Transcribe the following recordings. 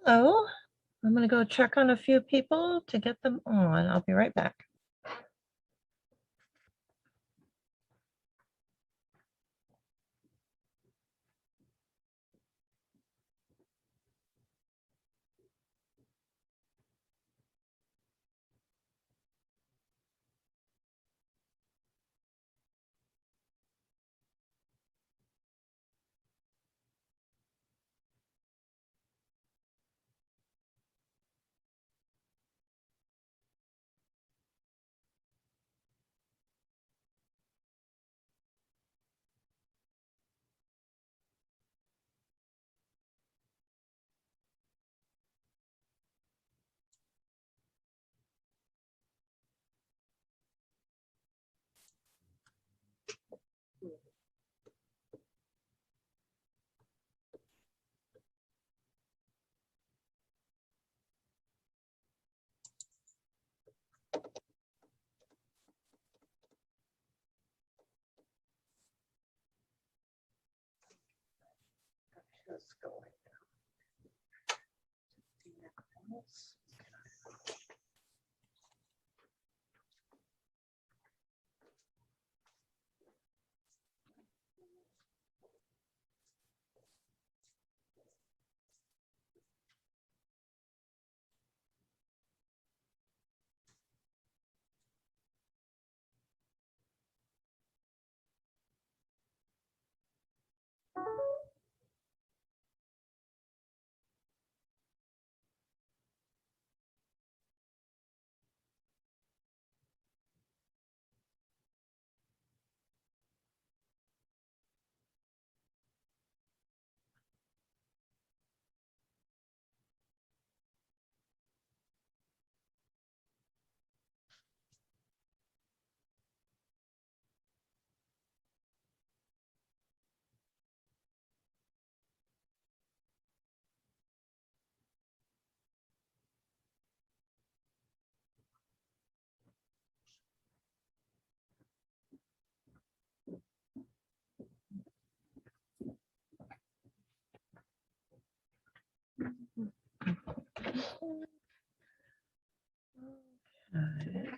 Hello, I'm going to go check on a few people to get them on. I'll be right back. Just going down. Okay.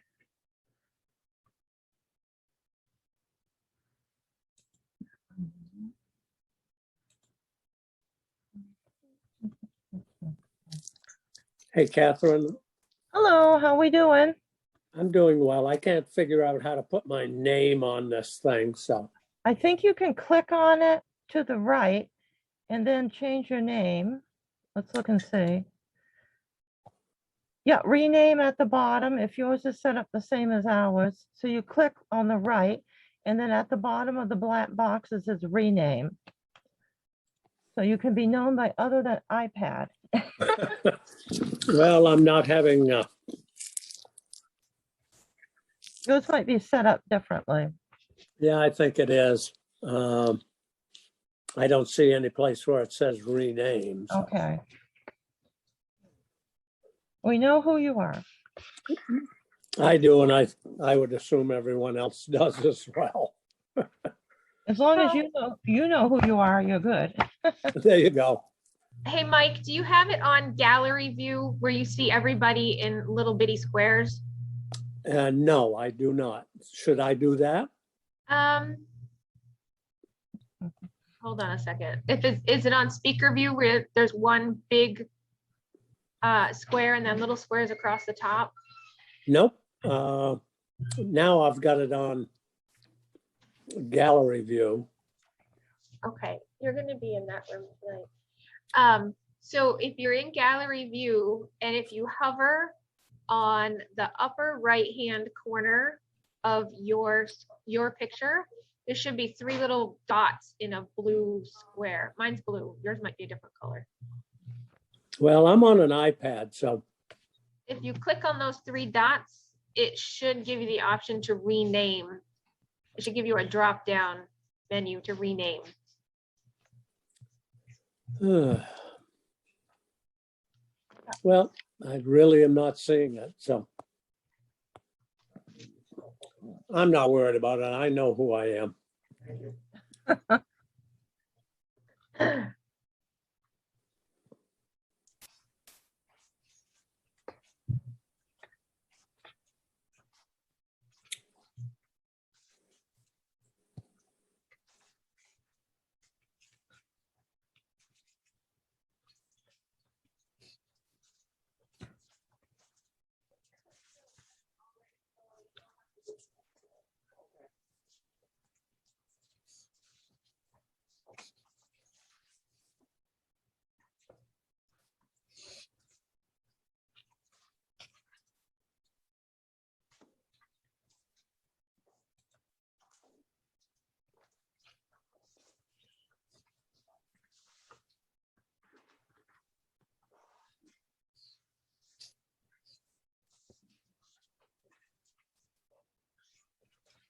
Hey, Catherine, Hello, how we doing? I'm doing well. I can't figure out how to put my name on this thing, so I think you can click on it to the right and then change your name. Let's look and see. Yeah, rename at the bottom if yours is set up the same as ours. So you click on the right and then at the bottom of the black box it says rename. So you can be known by other than iPad. well, I'm not having, Yours might be set up differently. yeah, I think it is. I don't see any place where it says rename. So. Okay. We know who you are. I do, and I would assume everyone else does as well. As long as you know who you are, you're good. There you go. Hey, Mike, do you have it on gallery view where you see everybody in little bitty squares? No, I do not. Should I do that? Hold on a second. Is it on speaker view where there's one big square and then little squares across the top? Nope. Now I've got it on gallery view. Okay, you're gonna be in that room tonight. So if you're in gallery view and if you hover on the upper right-hand corner of your picture, there should be 3 little dots in a blue square. Mine's blue, yours might be a different color. Well, I'm on an iPad, so If you click on those 3 dots, it should give you the option to rename. It should give you a drop-down menu to rename. well, I really am not seeing it, so I'm not worried about it. I know who I am.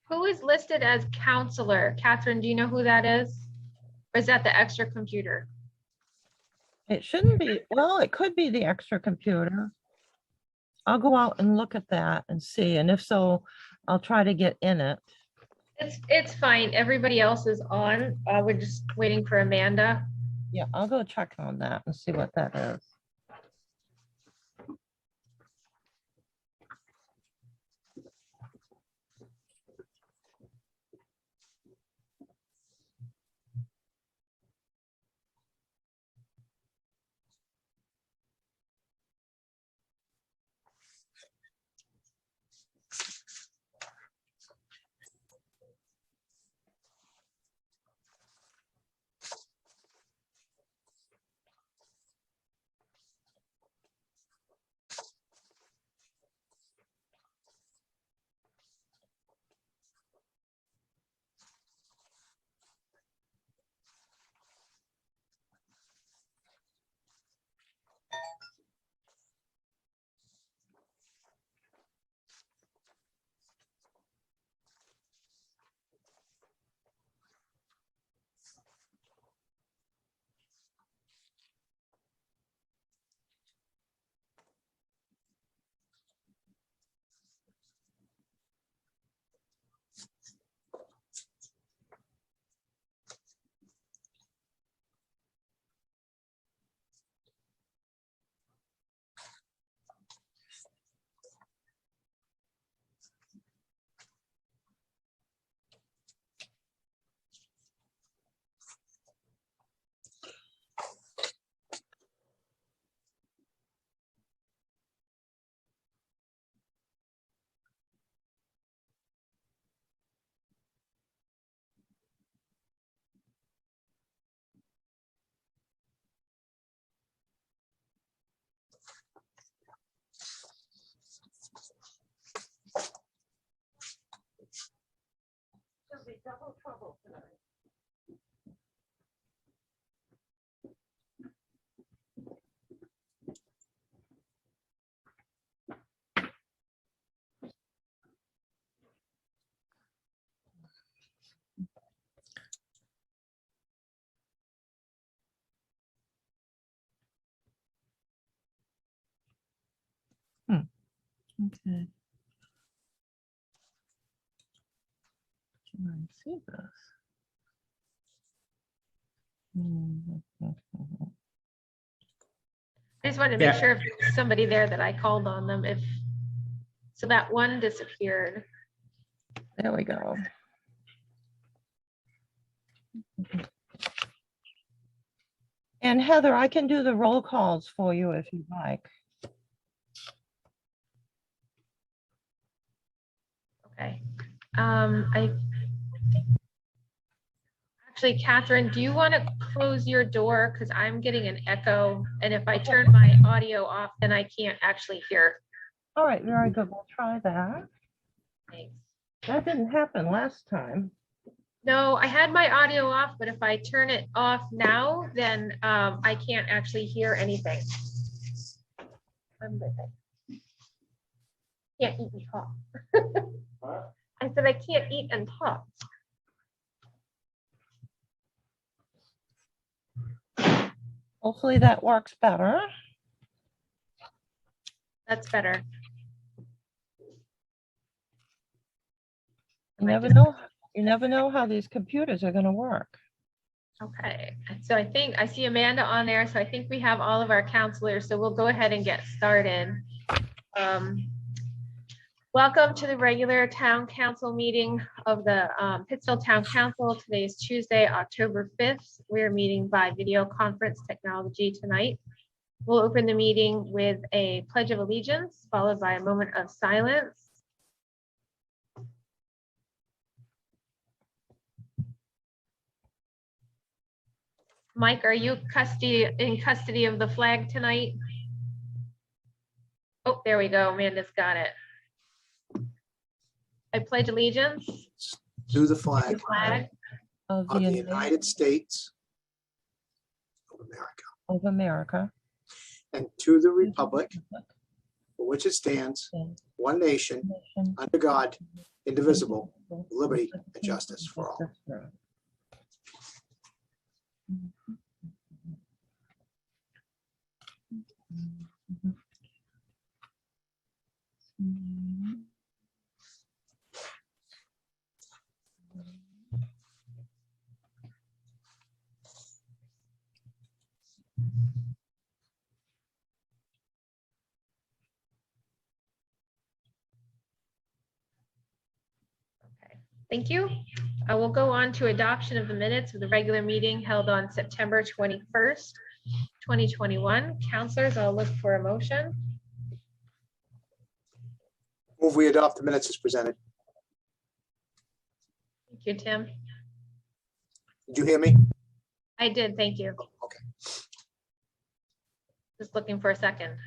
Who is listed as counselor? Catherine, do you know who that is? Or is that the extra computer? It shouldn't be, well, it could be the extra computer. I'll go out and look at that and see, and if so, I'll try to get in it. It's fine. Everybody else is on. We're just waiting for Amanda. Yeah, I'll go check on that and see what that is. There'll be double trouble tonight. Okay. Can I see this? I just wanted to make Yeah. sure if there's somebody there that I called on them if, so that one disappeared. There we go. And Heather, I can do the roll calls for you if you'd like. Okay. I Actually, Catherine, do you want to close your door? Because I'm getting an echo, and if I turn my audio off, then I can't actually hear. All right, very good. We'll try that. Thanks. That didn't happen last time. No, I had my audio off, but if I turn it off now, then I can't actually hear anything. I'm good. Can't eat and talk. I said I can't eat and talk. Hopefully that works better. That's better. You never know. You never know how these computers are going to work. Okay, so I think I see Amanda on there, so I think we have all of our counselors, so we'll go ahead and get started. Welcome to the regular town council meeting of the Pittsfield Town Council. Today is Tuesday, October 5th. We're meeting by video conference technology tonight. We'll open the meeting with a pledge of allegiance, followed by a moment of silence. Mike, are you in custody of the flag tonight? Oh, there we go. Amanda's got it. I pledge allegiance to the to flag the flag Of of the United States of America and to the republic for which it stands, one nation, under God, indivisible, with liberty and justice for all. Thank you. I will go on to adoption of the minutes of the regular meeting held on September 21st, 2021. Counselors, I'll look for a motion. Move we adopt the minutes as presented. Thank you, Tim. Did you hear me? I did, thank you. Okay. Just looking for a second.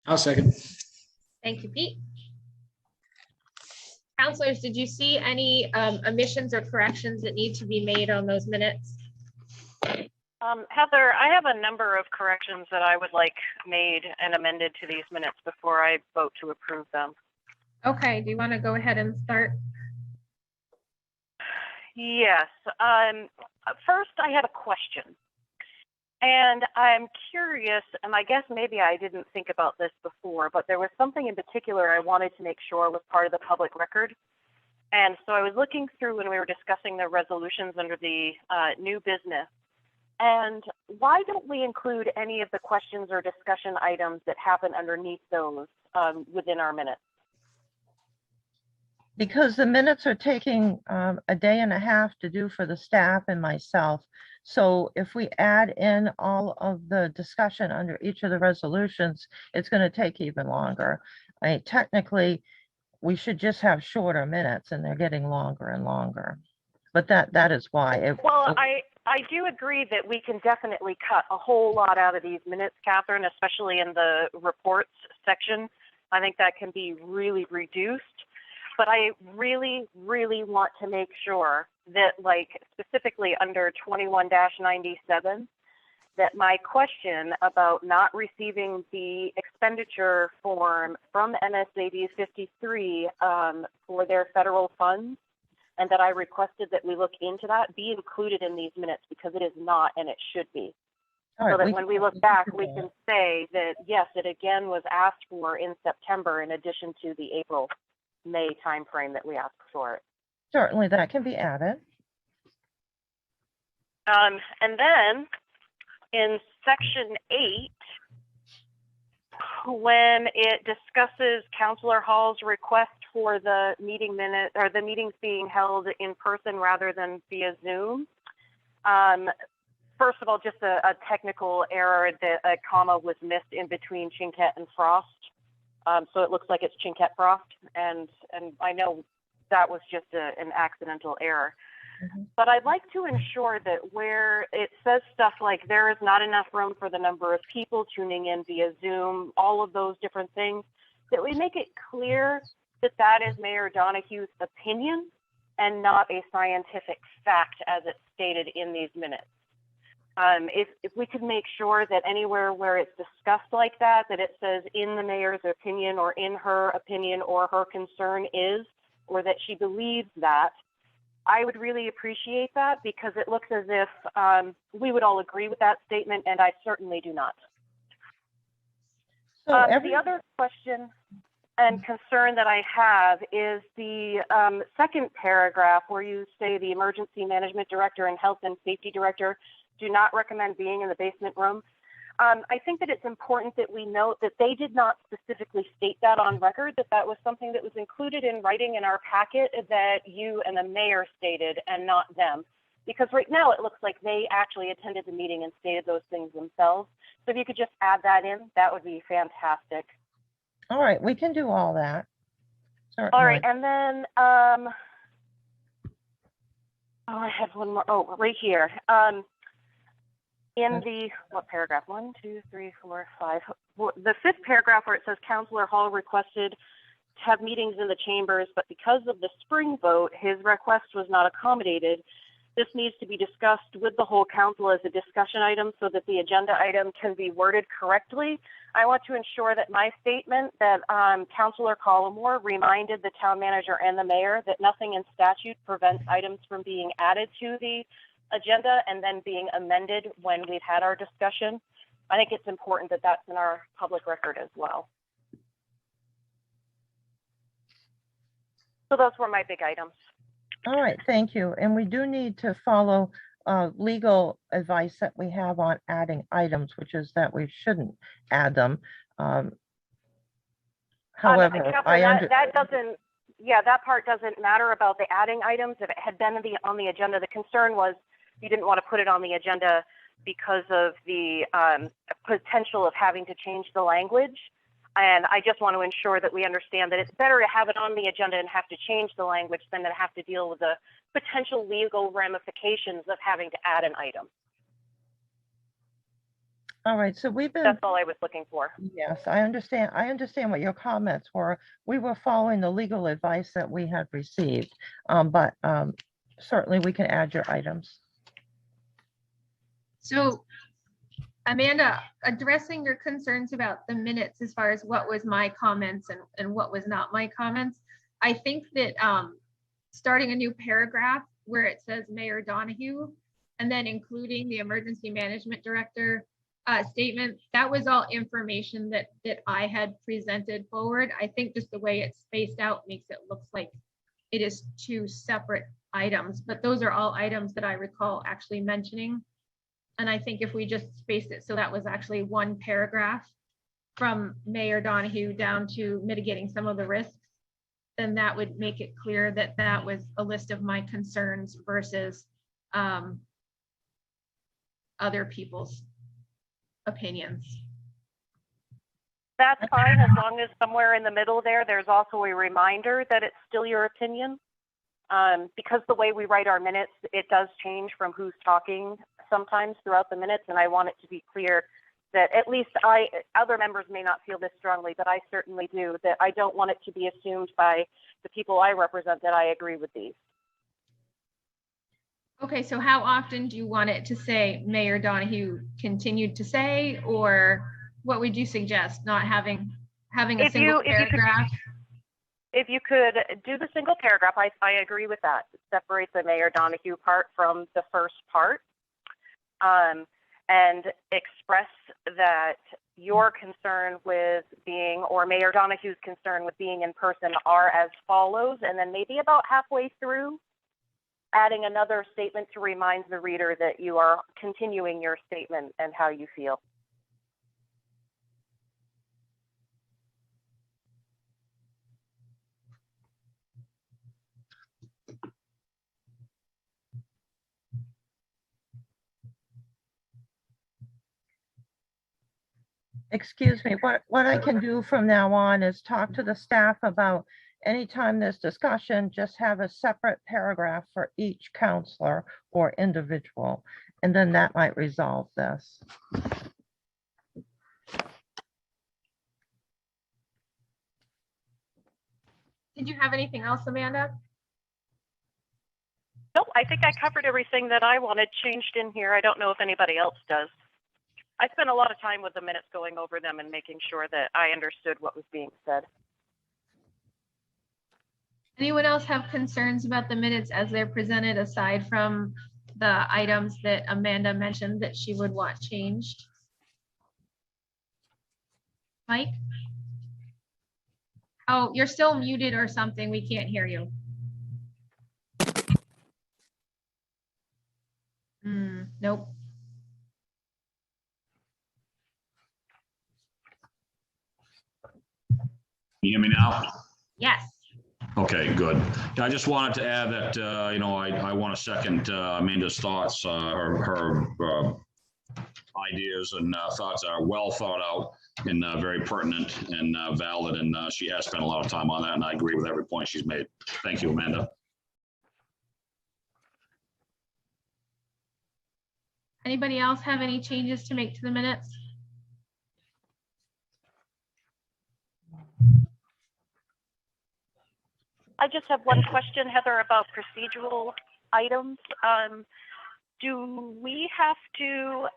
I'll second. Thank you, Pete. Counselors, did you see any omissions or corrections that need to be made on those minutes? Heather, I have a number of corrections that I would like made and amended to these minutes before I vote to approve them. Okay, do you want to go ahead and start? Yes. First, I have a question. And I'm curious, and I guess maybe I didn't think about this before, but there was something in particular I wanted to make sure was part of the public record. And so I was looking through when we were discussing the resolutions under the new business. And why don't we include any of the questions or discussion items that happen underneath those within our minutes? Because the minutes are taking a day and a half to do for the staff and myself. So if we add in all of the discussion under each of the resolutions, it's going to take even longer. Technically, we should just have shorter minutes, and they're getting longer and longer. But that is why. Well, I do agree that we can definitely cut a whole lot out of these minutes, Catherine, especially in the reports section. I think that can be really reduced. But I really, really want to make sure that, like, specifically under 21-97, that my question about not receiving the expenditure form from MSAB 53 for their federal funds, and that I requested that we look into that, be included in these minutes, because it is not, and it should be. All So right, that when we look back, we can say that, yes, it again was asked for in September in addition to the April-May timeframe that we asked for it. certainly that can be added. And then in section 8, when it discusses Councillor Hall's request for the meeting minute or the meetings being held in person rather than via Zoom, first of all, just a technical error that a comma was missed in between Chinquette and Frost. So it looks like it's Chinquette Frost, and I know that was just an accidental error. Mhm. But I'd like to ensure that where it says stuff like there is not enough room for the number of people tuning in via Zoom, all of those different things, that we make it clear that that is Mayor Donahue's opinion and not a scientific fact as it's stated in these minutes. If we could make sure that anywhere where it's discussed like that, that it says in the mayor's opinion or in her opinion or her concern is, or that she believes that, I would really appreciate that, because it looks as if we would all agree with that statement, and I certainly do not. So The other question and concern that I have is the second paragraph where you say the emergency management director and health and safety director do not recommend being in the basement room. I think that it's important that we note that they did not specifically state that on record, that that was something that was included in writing in our packet that you and the mayor stated and not them. Because right now it looks like they actually attended the meeting and stated those things themselves. So if you could just add that in, that would be fantastic. all right, we can do all that. All right, Certainly. and then, I had one more, right here. In the, what paragraph? 1, 2, 3, 4, 5. The fifth paragraph where it says Councillor Hall requested to have meetings in the chambers, but because of the spring vote, his request was not accommodated. This needs to be discussed with the whole council as a discussion item so that the agenda item can be worded correctly. I want to ensure that my statement that Councillor Collmore reminded the town manager and the mayor that nothing in statute prevents items from being added to the agenda and then being amended when we've had our discussion. I think it's important that that's in our public record as well. So those were my big items. All right, thank you. And we do need to follow legal advice that we have on adding items, which is that we shouldn't add them. However, Catherine, that doesn't, yeah, that part doesn't matter about the adding items. If it had been on the agenda, the concern was you didn't want to put it on the agenda because of the potential of having to change the language. And I just want to ensure that we understand that it's better to have it on the agenda and have to change the language than to have to deal with the potential legal ramifications of having to add an item. all right, so we've been, That's all I was looking for. yes, I understand. I understand what your comments were. We were following the legal advice that we had received, but certainly we can add your items. So Amanda, addressing your concerns about the minutes as far as what was my comments and what was not my comments, I think that starting a new paragraph where it says Mayor Donahue and then including the emergency management director statement, that was all information that I had presented forward. I think just the way it's spaced out makes it look like it is two separate items, but those are all items that I recall actually mentioning. And I think if we just spaced it so that was actually one paragraph from Mayor Donahue down to mitigating some of the risks, then that would make it clear that that was a list of my concerns versus other people's opinions. That's fine, as long as somewhere in the middle there's also a reminder that it's still your opinion. Because the way we write our minutes, it does change from who's talking sometimes throughout the minutes, and I want it to be clear that at least other members may not feel this strongly, but I certainly do, that I don't want it to be assumed by the people I represent that I agree with these. Okay, so how often do you want it to say Mayor Donahue continued to say, or what would you suggest? Not having a single paragraph? If you could do the single paragraph, I agree with that. Separate the Mayor Donahue part from the first part, and express that your concern with being, or Mayor Donahue's concern with being in person are as follows, and then maybe about halfway through, adding another statement to remind the reader that you are continuing your statement and how you feel. Excuse me, what I can do from now on is talk to the staff about anytime there's discussion, just have a separate paragraph for each counselor or individual, and then that might resolve this. Did you have anything else, Amanda? Nope, I think I covered everything that I wanted changed in here. I don't know if anybody else does. I spent a lot of time with the minutes going over them and making sure that I understood what was being said. Anyone else have concerns about the minutes as they're presented aside from the items that Amanda mentioned that she would want changed? Mike? Oh, you're still muted or something. We can't hear you. Nope. You hear me now? Yes. Okay, good. I just wanted to add that, I want to second Amanda's thoughts. Her ideas and thoughts are well thought out and very pertinent and valid. And she has spent a lot of time on that. And I agree with every point she's made. Thank you, Amanda. Anybody else have any changes to make to the minutes? I just have one question, Heather, about procedural items. Do we have to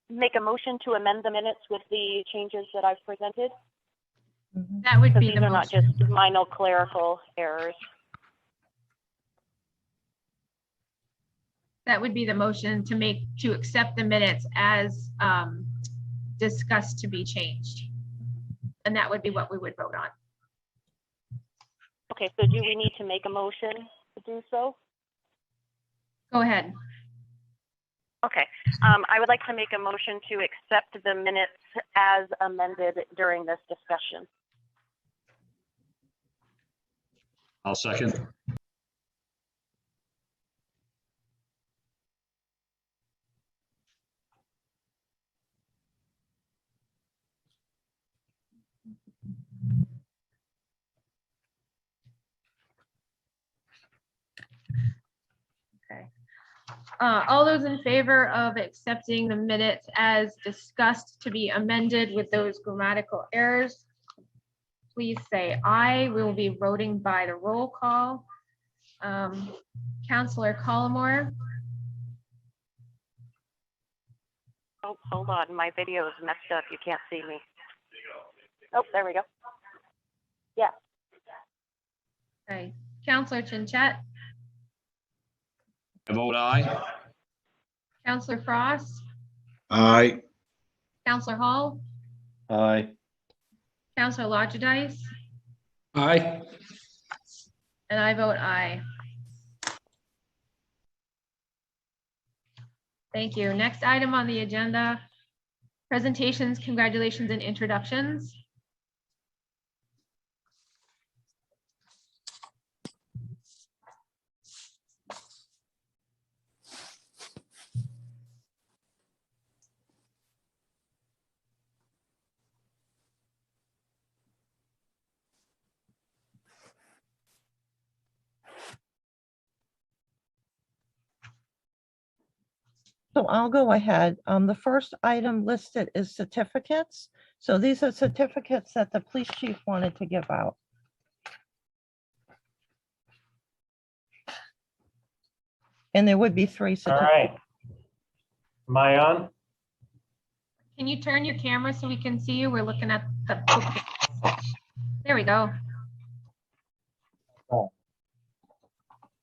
make a motion to amend the minutes with the changes that I've presented? That would Because be these the are not motion. just minor clerical errors. That would be the motion to accept the minutes as discussed to be changed. And that would be what we would vote on. Okay, so do we need to make a motion to do so? Go ahead. Okay, I would like to make a motion to accept the minutes as amended during this discussion. I'll second. Okay. All those in favor of accepting the minutes as discussed to be amended with those grammatical errors, please say aye. We will be voting by the roll call. Counselor Collmore, Oh, hold on, my video is messed up. You can't see me. Oh, there we go. Yeah, okay. Counselor Chinchet, I vote aye. Counselor Frost, Aye. Counselor Hall, Aye. Counselor Lodgedice, Aye. and I vote aye. Thank you. Next item on the agenda, presentations, congratulations, and introductions. So I'll go ahead. The first item listed is certificates. So these are certificates that the police chief wanted to give out. And there would be 3 All certificates. right. Am I on? Can you turn your camera so we can see you? We're looking at the. There we go.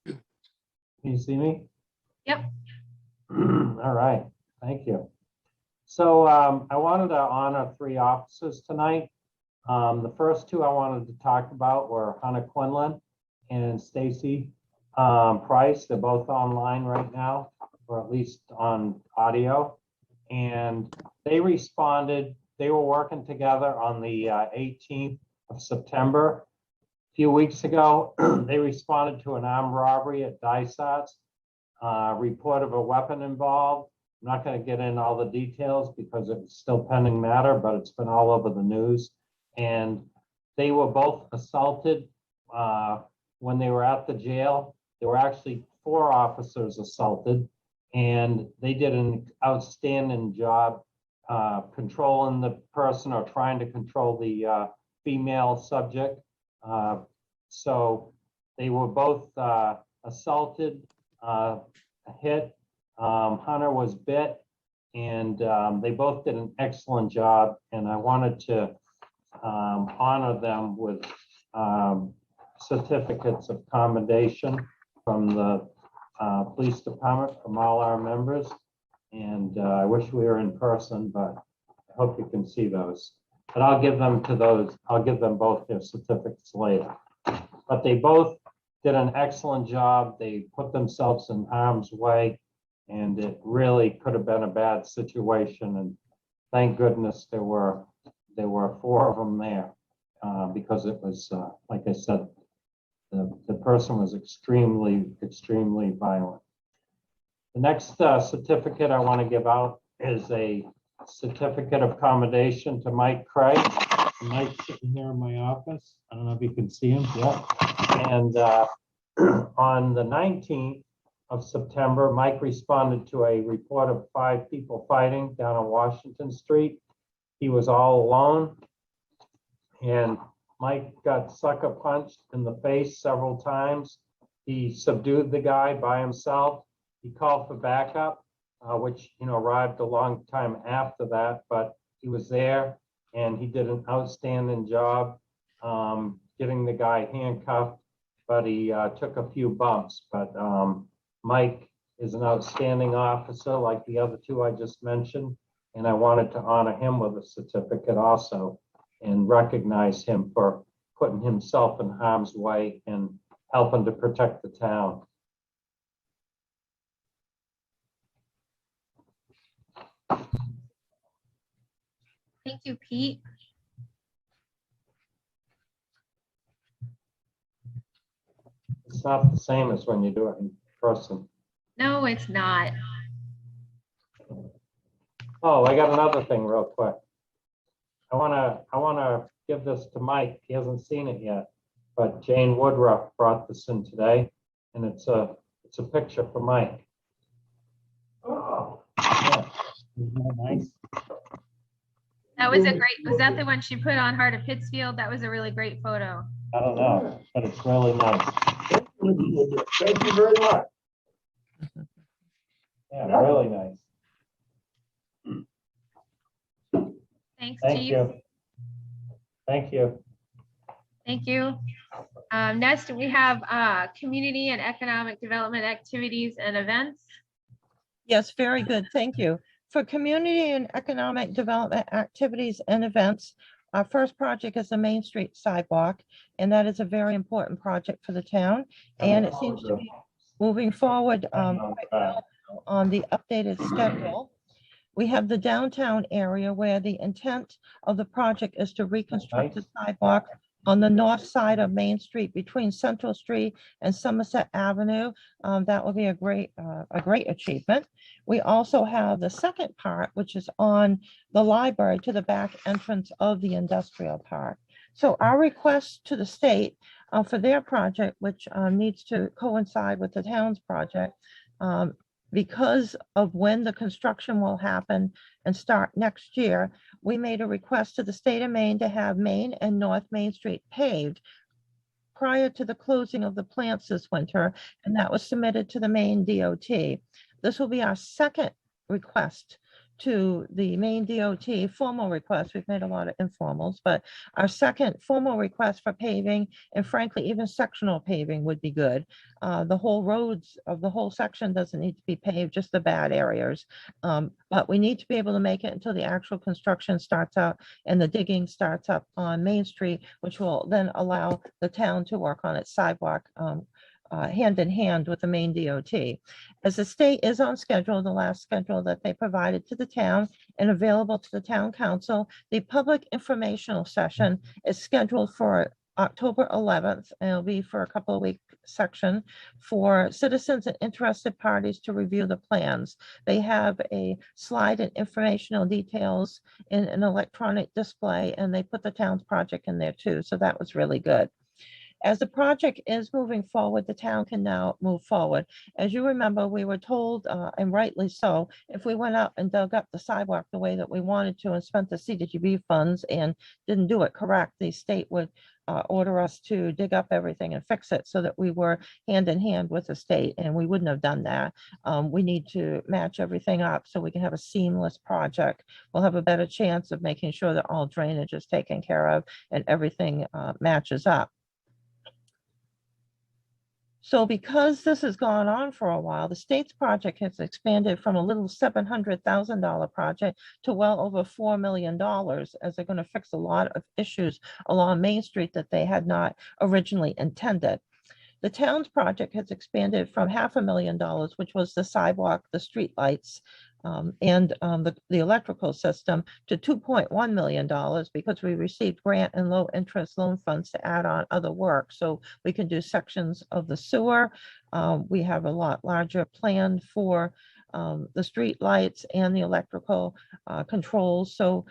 Can you see me? Yep. All right, thank you. So I wanted to honor 3 officers tonight. The first 2 I wanted to talk about were Hannah Quinlan and Stacy Price. They're both online right now, or at least on audio. And they responded, they were working together on the 18th of September. A few weeks ago, they responded to an armed robbery at Dysart's. Report of a weapon involved. I'm not going to get into all the details because it's still pending matter, but it's been all over the news. And They were both assaulted when they were at the jail. There were actually 4 officers assaulted, and they did an outstanding job controlling the person or trying to control the female subject. So they were both assaulted, hit. Hunter was bit, and they both did an excellent job. And I wanted to honor them with certificates of commendation from the police department, from all our members. And I wish we were in person, but I hope you can see those. But I'll give them to those, I'll give them both their certificates later. But they both did an excellent job. They put themselves in harm's way, and it really could have been a bad situation. And thank goodness there were 4 of them there, because it was, like I said, the person was extremely, extremely violent. The next certificate I want to give out is a certificate of commendation to Mike Craig. Mike's sitting here in my office. I don't know if you can see him. Yeah. And on the 19th of September, Mike responded to a report of 5 people fighting down on Washington Street. He was all alone, and Mike got sucker punched in the face several times. He subdued the guy by himself. He called for backup, which arrived a long time after that, but he was there, and he did an outstanding job getting the guy handcuffed, but he took a few bumps. But Mike is an outstanding officer like the other 2 I just mentioned, and I wanted to honor him with a certificate also and recognize him for putting himself in harm's way and helping to protect the town. Thank you, Pete. It's not the same as when you do it in person. No, it's not. Oh, I got another thing real quick. I wanna give this to Mike. He hasn't seen it yet, but Jane Woodruff brought this in today, and it's a picture for Mike. Oh, yeah. Isn't that nice? That was was that the one she put on Heart of Pittsfield? That was a really great photo. I don't know, but it's really nice. Thank you very much. Yeah, really nice. Thanks, Thank Chief. you. Thank you. Thank you. Next, we have community and economic development activities and events. Yes, very good. Thank you. For community and economic development activities and events, our first project is the Main Street sidewalk, and that is a very important project for the town. And it seems to be moving forward quite well on the updated schedule. We have the downtown area where the intent of the project is to reconstruct the sidewalk on the north side of Main Street between Central Street and Somerset Avenue. That will be a great achievement. We also have the second part, which is on the library to the back entrance of the industrial park. So our request to the state for their project, which needs to coincide with the town's project, because of when the construction will happen and start next year, we made a request to the state of Maine to have Main and North Main Street paved prior to the closing of the plants this winter, and that was submitted to the Maine DOT. This will be our second request to the Maine DOT, formal request. We've made a lot of informals, but our second formal request for paving, and frankly, even sectional paving would be good. The whole roads of the whole section doesn't need to be paved, just the bad areas. But we need to be able to make it until the actual construction starts out and the digging starts up on Main Street, which will then allow the town to work on its sidewalk hand in hand with the Maine DOT. As the state is on schedule, the last schedule that they provided to the town and available to the town council, the public informational session is scheduled for October 11th, and it'll be for a couple of weeks section for citizens and interested parties to review the plans. They have a slide and informational details in an electronic display, and they put the town's project in there too. So that was really good. As the project is moving forward, the town can now move forward. As you remember, we were told, and rightly so, if we went out and dug up the sidewalk the way that we wanted to and spent the CDBG funds and didn't do it correct, the state would order us to dig up everything and fix it so that we were hand in hand with the state, and we wouldn't have done that. We need to match everything up so we can have a seamless project. We'll have a better chance of making sure that all drainage is taken care of and everything matches up. So because this has gone on for a while, the state's project has expanded from a little $700,000 project to well over $4 million, as they're going to fix a lot of issues along Main Street that they had not originally intended. The town's project has expanded from $500,000, which was the sidewalk, the streetlights, and the electrical system, to $2.1 million because we received grant and low interest loan funds to add on other work. So we can do sections of the sewer. We have a lot larger plan for the street lights and the electrical controls. So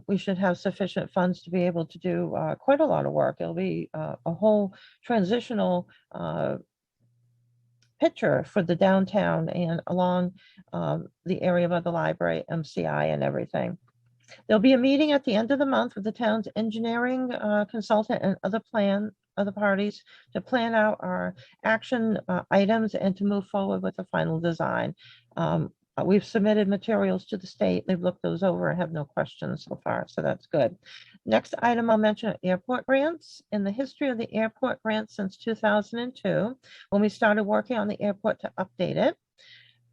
we should have sufficient funds to be able to do quite a lot of work. It'll be a whole transitional picture for the downtown and along the area by the library, MCI, and everything. There'll be a meeting at the end of the month with the town's engineering consultant and other parties to plan out our action items and to move forward with the final design. We've submitted materials to the state. They've looked those over and have no questions so far, so that's good. Next item I'll mention are airport grants. In the history of the airport grants since 2002, when we started working on the airport to update it,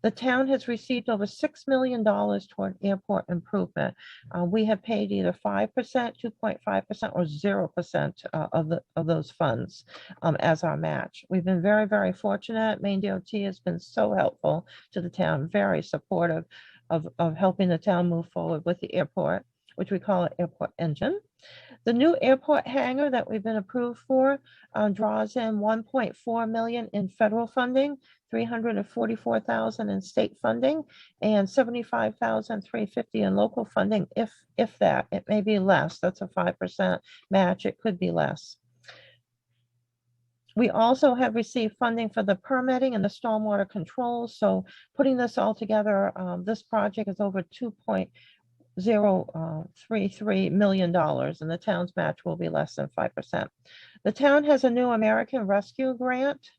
the town has received over $6 million toward airport improvement. We have paid either 5%, 2.5%, or 0% of those funds as our match. We've been very, very fortunate. Maine DOT has been so helpful to the town, very supportive of helping the town move forward with the airport, which we call an airport engine. The new airport hangar that we've been approved for draws in $1.4 million in federal funding, $344,000 in state funding, and $75,350 in local funding, if that. It may be less. That's a 5% match. It could be less. We also have received funding for the permitting and the stormwater controls. So putting this all together, this project is over $2.033 million, and the town's match will be less than 5%. The town has a new American Rescue Grant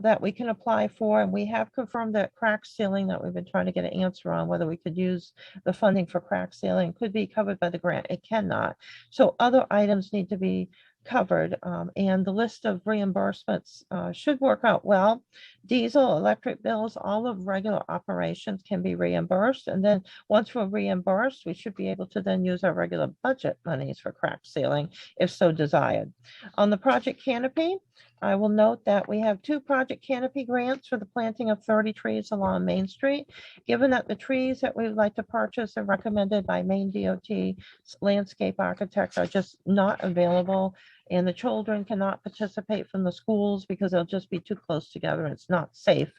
that we can apply for, and we have confirmed that crack sealing that we've been trying to get an answer on, whether we could use the funding for crack sealing, could be covered by the grant. It cannot. So other items need to be covered, and the list of reimbursements should work out well. Diesel, electric bills, all of regular operations can be reimbursed, and then once we're reimbursed, we should be able to then use our regular budget monies for crack sealing if so desired. On the project canopy, I will note that we have 2 project canopy grants for the planting of 30 trees along Main Street. Given that the trees that we would like to purchase are recommended by Maine DOT landscape architects are just not available, and the children cannot participate from the schools because they'll just be too close together and it's not safe.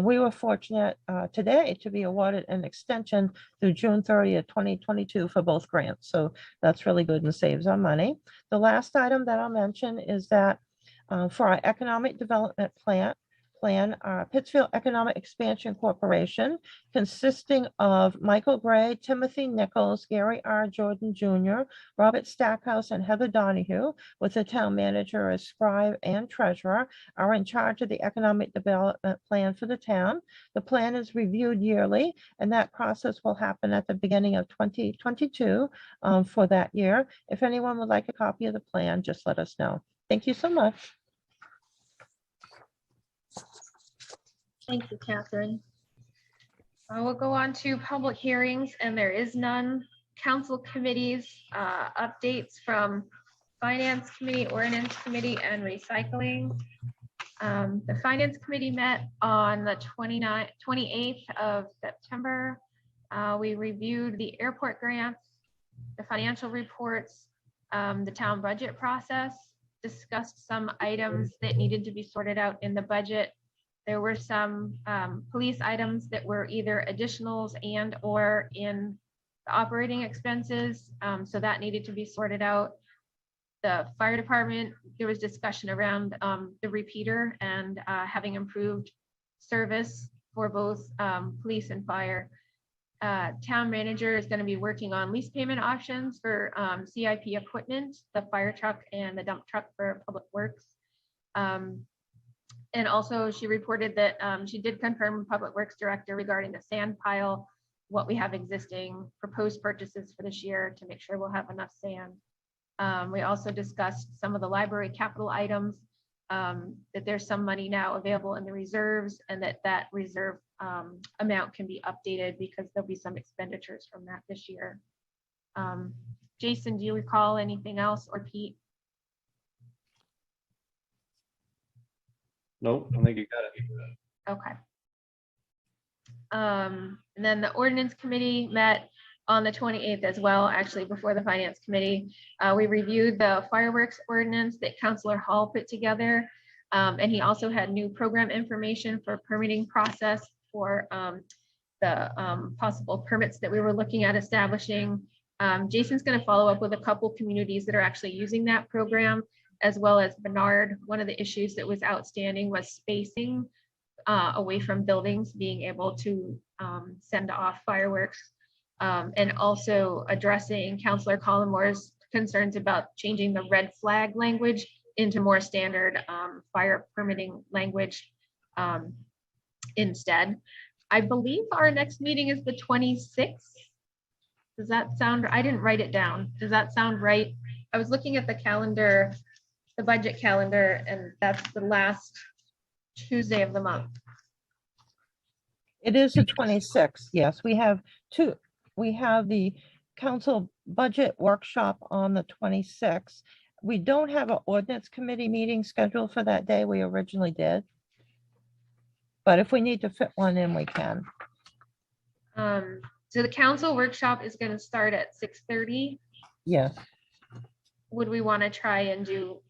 We were fortunate today to be awarded an extension through June 30th, 2022 for both grants. So that's really good and saves our money. The last item that I'll mention is that for our economic development plan, Pittsfield Economic Expansion Corporation, consisting of Michael Gray, Timothy Nichols, Gary R. Jordan Jr., Robert Stackhouse, and Heather Donahue, with the town manager as scribe and treasurer, are in charge of the economic development plan for the town. The plan is reviewed yearly, and that process will happen at the beginning of 2022 for that year. If anyone would like a copy of the plan, just let us know. Thank you so much. Thank you, Catherine. We'll go on to public hearings, and there is none. Council committees, updates from Finance Committee, Ordinance Committee, and Recycling. The Finance Committee met on the 28th of September. We reviewed the airport grants, the financial reports, the town budget process. discussed some items that needed to be sorted out in the budget. There were some police items that were either additionals and or in the operating expenses. So that needed to be sorted out. The fire department, there was discussion around the repeater and having improved service for both police and fire. Town manager is going to be working on lease payment options for CIP equipment, the fire truck and the dump truck for public works. And also she reported that she did confirm with public works director regarding the sand pile, what we have existing proposed purchases for this year to make sure we'll have enough sand. We also discussed some of the library capital items, that there's some money now available in the reserves and that reserve amount can be updated because there'll be some expenditures from that this year. Jason, do you recall anything else, or Pete? Nope, I think you got it. Okay. And then the ordinance committee met on the 28th as well, actually before the finance committee. We reviewed the fireworks ordinance that Councillor Hall put together. And he also had new program information for permitting process for the possible permits that we were looking at establishing. Jason's going to follow up with a couple communities that are actually using that program, as well as Bernard. One of the issues that was outstanding was spacing away from buildings, being able to send off fireworks, and also addressing Councillor Collimore's concerns about changing the red flag language into more standard fire permitting language instead. I believe our next meeting is the 26th. Does that sound, I didn't write it down. Does that sound right? I was looking at the calendar, the budget calendar, and that's the last Tuesday of the month. It is the 26th. Yes, we have two. We have the council budget workshop on the 26th. We don't have an ordinance committee meeting scheduled for that day. We originally did. But if we need to fit one in, we can. So the council workshop is going to start at 6:30. Yes. Would we want to try and do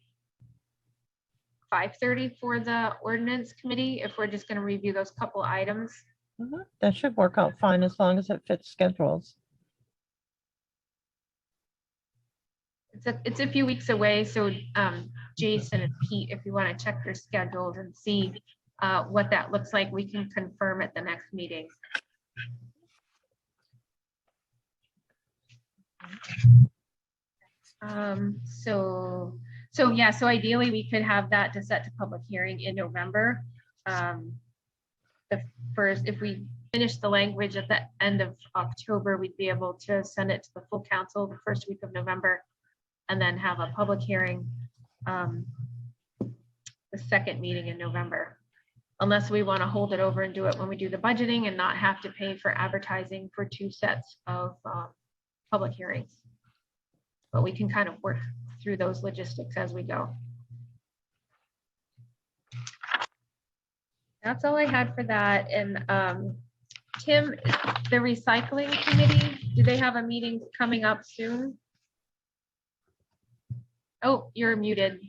5:30 for the ordinance committee if we're just going to review those couple items? That should work out fine as long as it fits schedules. It's a few weeks away, so Jason and Pete, if you want to check your schedules and see what that looks like, we can confirm at the next meeting. So ideally we could have that to set to public hearing in November. The first, if we finish the language at the end of October, we'd be able to send it to the full council the first week of November, and then have a public hearing the second meeting in November. Unless we want to hold it over and do it when we do the budgeting and not have to pay for advertising for two sets of public hearings. But we can kind of work through those logistics as we go. That's all I had for that. And Tim, the recycling committee, do they have a meeting coming up soon? Oh, you're muted.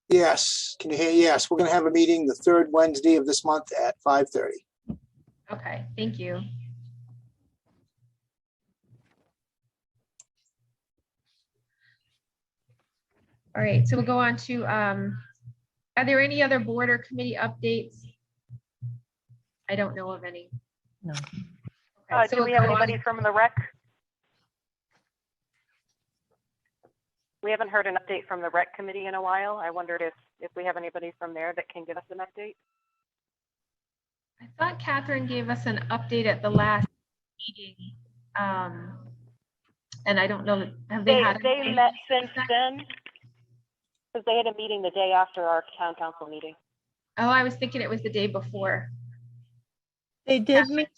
Yes, can you hear? Yes, we're going to have a meeting the third Wednesday of this month at 5:30. Okay, thank you. All right, so we'll go on to, are there any other board or committee updates? I don't know of any. No. Okay, so Do we we'll have go on- anybody from the rec? We haven't heard an update from the rec committee in a while. I wondered if we have anybody from there that can give us an update. I thought Catherine gave us an update at the last meeting. And I don't know, have they had? They met since then, because they had a meeting the day after our town council meeting. Oh, I was thinking it was the day before. They did meet.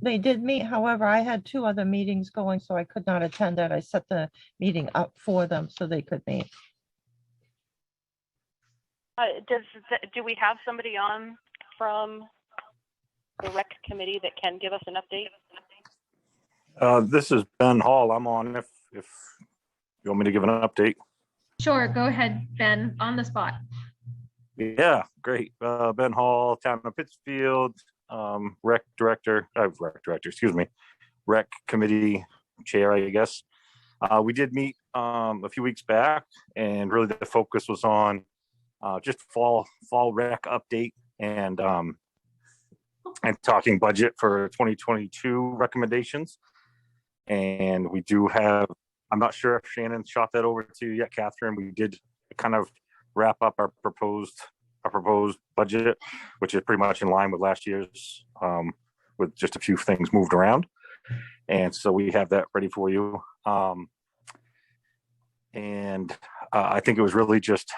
They did meet. However, I had two other meetings going, so I could not attend that. I set the meeting up for them so they could meet. Do we have somebody on from the rec committee that can give us an update? This is Ben Hall. I'm on if you want me to give an update. Sure, go ahead, Ben, on the spot. Yeah, great. Ben Hall, Town of Pittsfield, rec director, excuse me, rec committee chair, I guess. We did meet a few weeks back, and really the focus was on just fall rec update and talking budget for 2022 recommendations. And we do have, I'm not sure if Shannon shot that over to you yet, Catherine. We did kind of wrap up our proposed budget, which is pretty much in line with last year's, with just a few things moved around. And so we have that ready for you. I think it was really just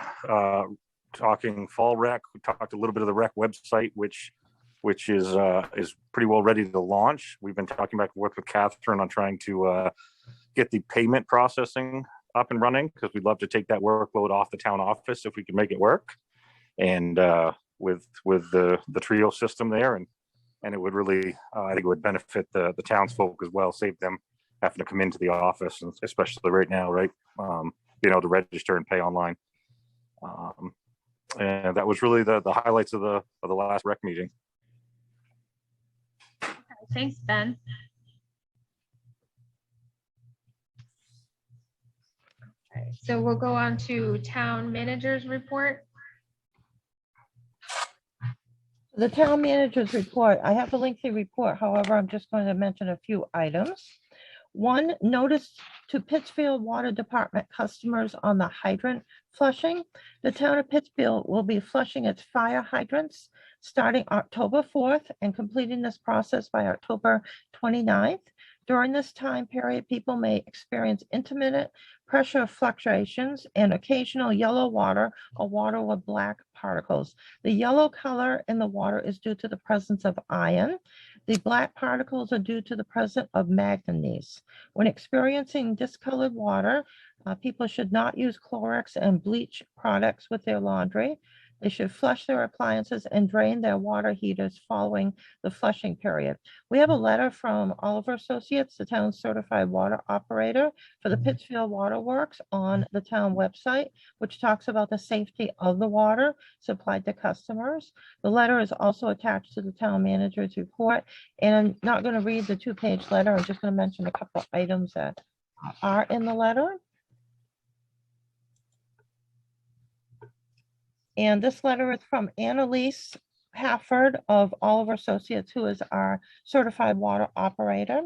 talking fall rec. We talked a little bit of the rec website, which is pretty well ready to launch. We've been talking back and forth with Catherine on trying to get the payment processing up and running, because we'd love to take that workload off the town office if we can make it work. And with the Trio system there, and it would really, I think it would benefit the townsfolk as well, save them having to come into the office, and especially right now, right? To register and pay online. And that was really the highlights of the last rec meeting. Thanks, Ben. Okay, so we'll go on to town manager's report. The town manager's report, I have a lengthy report, however, I'm just going to mention a few items. One, notice to Pittsfield Water Department customers on the hydrant flushing. The town of Pittsfield will be flushing its fire hydrants starting October 4th and completing this process by October 29th. During this time period, people may experience intermittent pressure fluctuations and occasional yellow water or water with black particles. The yellow color in the water is due to the presence of iron. The black particles are due to the presence of manganese. When experiencing discolored water, people should not use Clorox and bleach products with their laundry. They should flush their appliances and drain their water heaters following the flushing period. We have a letter from Oliver Associates, the town's certified water operator for the Pittsfield Water Works, on the town website, which talks about the safety of the water supplied to customers. The letter is also attached to the town manager's report. And I'm not going to read the two-page letter. I'm just going to mention a couple of items that are in the letter. And this letter is from Annalise Hafford of Oliver Associates, who is our certified water operator.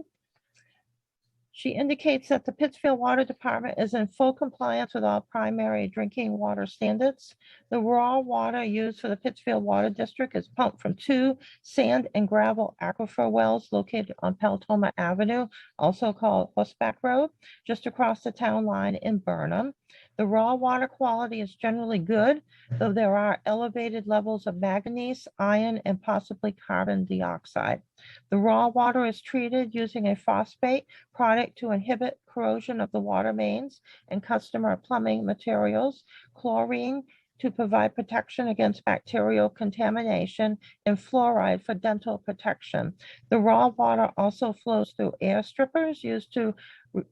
She indicates that the Pittsfield Water Department is in full compliance with all primary drinking water standards. The raw water used for the Pittsfield Water District is pumped from 2 sand and gravel aquifer wells located on Peltoma Avenue, also called Horseback Road, just across the town line in Burnham. The raw water quality is generally good, though there are elevated levels of manganese, iron, and possibly carbon dioxide. The raw water is treated using a phosphate product to inhibit corrosion of the water mains and customer plumbing materials, chlorine to provide protection against bacterial contamination, and fluoride for dental protection. The raw water also flows through air strippers used to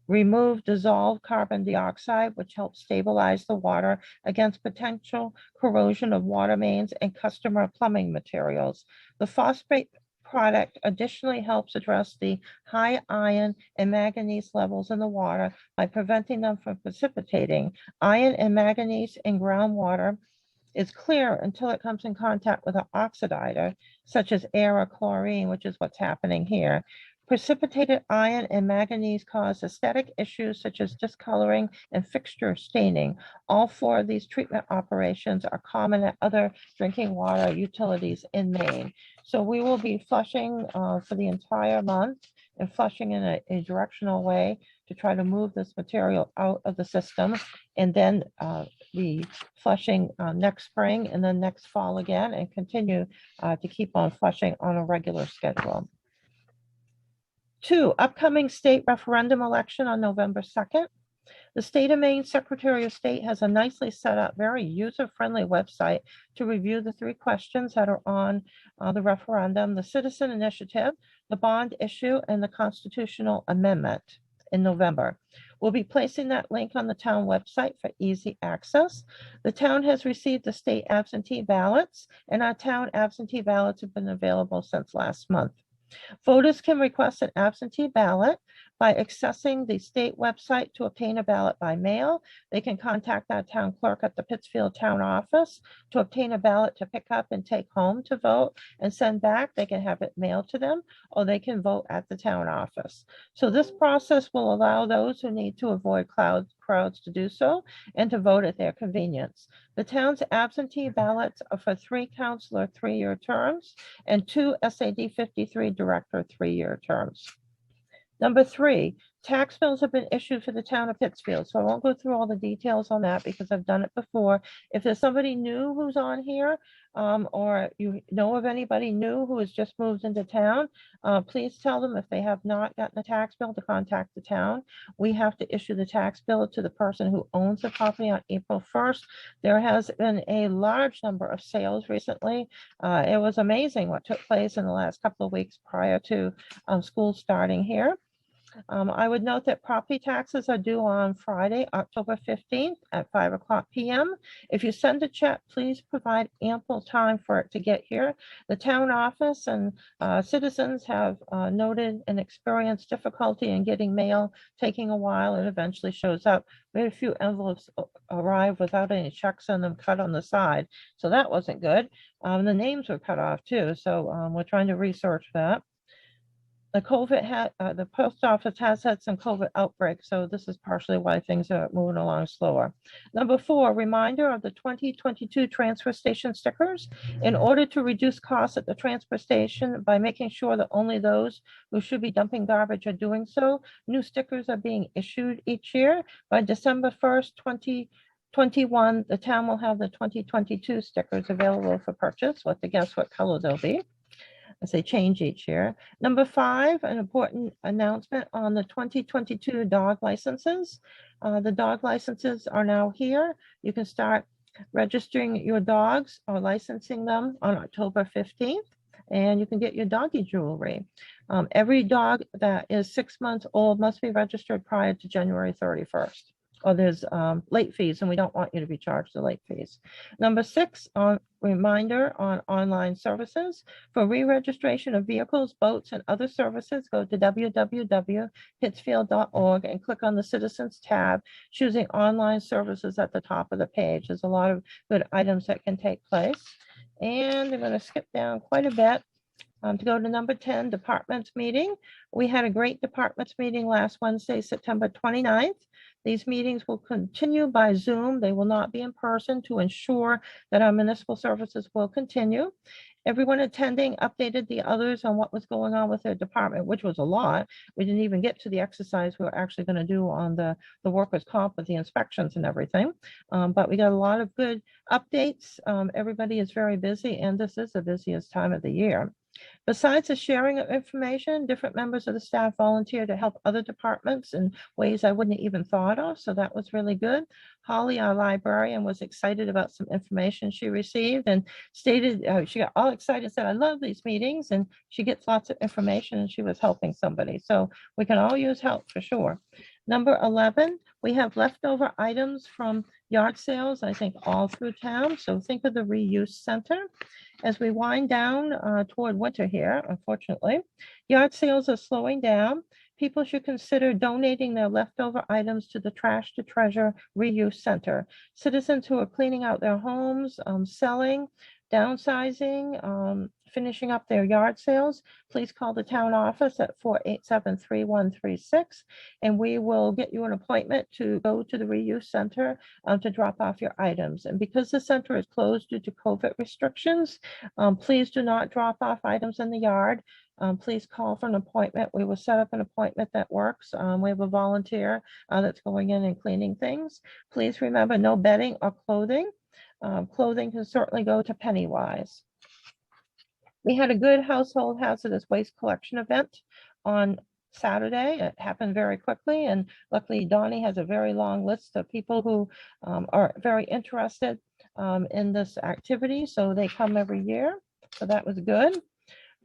remove dissolved carbon dioxide, which helps stabilize the water against potential corrosion of water mains and customer plumbing materials. The phosphate product additionally helps address the high iron and manganese levels in the water by preventing them from precipitating. Iron and manganese in groundwater is clear until it comes in contact with an oxidizer, such as air or chlorine, which is what's happening here. Precipitated iron and manganese cause aesthetic issues such as discoloring and fixture staining. All 4 of these treatment operations are common at other drinking water utilities in Maine. So we will be flushing for the entire month and flushing in a directional way to try to move this material out of the system, and then be flushing next spring and then next fall again, and continue to keep on flushing on a regular schedule. 2, upcoming state referendum election on November 2nd. The State of Maine Secretary of State has a nicely set up, very user-friendly website to review the 3 questions that are on the referendum. The citizen initiative, the bond issue, and the constitutional amendment in November. We'll be placing that link on the town website for easy access. The town has received the state absentee ballots, and our town absentee ballots have been available since last month. Voters can request an absentee ballot by accessing the state website to obtain a ballot by mail. They can contact our town clerk at the Pittsfield Town Office to obtain a ballot to pick up and take home to vote and send back. They can have it mailed to them, or they can vote at the town office. So this process will allow those who need to avoid crowds to do so and to vote at their convenience. The town's absentee ballots are for 3 councilor 3-year terms and 2 SAD 53 director 3-year terms. Number 3, tax bills have been issued for the town of Pittsfield. So I won't go through all the details on that because I've done it before. If there's somebody new who's on here, or you know of anybody new who has just moved into town, please tell them if they have not gotten a tax bill to contact the town. We have to issue the tax bill to the person who owns the property on April 1st. There has been a large number of sales recently. It was amazing what took place in the last couple of weeks prior to school starting here. I would note that property taxes are due on Friday, October 15th at 5:00 p.m. If you send a check, please provide ample time for it to get here. The town office and citizens have noted and experienced difficulty in getting mail, taking a while, and eventually shows up. We had a few envelopes arrive without any checks on them cut on the side, so that wasn't good. The names were cut off too, so we're trying to research that. The post office has had some COVID outbreaks, so this is partially why things are moving along slower. Number 4, reminder of the 2022 transfer station stickers. In order to reduce costs at the transfer station by making sure that only those who should be dumping garbage are doing so, new stickers are being issued each year. By December 1st, 2021, the town will have the 2022 stickers available for purchase. We'll have to guess what color they'll be, as they change each year. Number 5, an important announcement on the 2022 dog licenses. The dog licenses are now here. You can start registering your dogs or licensing them on October 15th, and you can get your doggy jewelry. Every dog that is 6 months old must be registered prior to January 31st. Or there's late fees, and we don't want you to be charged the late fees. Number 6, reminder on online services. For re-registration of vehicles, boats, and other services, go to www.pittsfield.org and click on the Citizens tab, choosing online services at the top of the page. There's a lot of good items that can take place. And I'm going to skip down quite a bit. To go to number 10, departments meeting. We had a great departments meeting last Wednesday, September 29th. These meetings will continue by Zoom. They will not be in person to ensure that our municipal services will continue. Everyone attending updated the others on what was going on with their department, which was a lot. We didn't even get to the exercise we were actually going to do on the workers' comp with the inspections and everything. But we got a lot of good updates. Everybody is very busy, and this is the busiest time of the year. Besides the sharing of information, different members of the staff volunteer to help other departments in ways I wouldn't even thought of, so that was really good. Holly, our librarian, was excited about some information she received and stated, she got all excited and said, I love these meetings, and she gets lots of information and she was helping somebody. So we can all use help for sure. Number 11, we have leftover items from yard sales, I think all through town. So think of the reuse center. As we wind down toward winter here, unfortunately, yard sales are slowing down. People should consider donating their leftover items to the Trash to Treasure Reuse Center. Citizens who are cleaning out their homes, selling, downsizing, finishing up their yard sales, please call the town office at 487-3136, and we will get you an appointment to go to the reuse center to drop off your items. And because the center is closed due to COVID restrictions, please do not drop off items in the yard. Please call for an appointment. We will set up an appointment that works. We have a volunteer that's going in and cleaning things. Please remember, no bedding or clothing. Clothing can certainly go to Pennywise. We had a good household hazardous waste collection event on Saturday. It happened very quickly, and luckily Donnie has a very long list of people who are very interested in this activity, so they come every year. So that was good.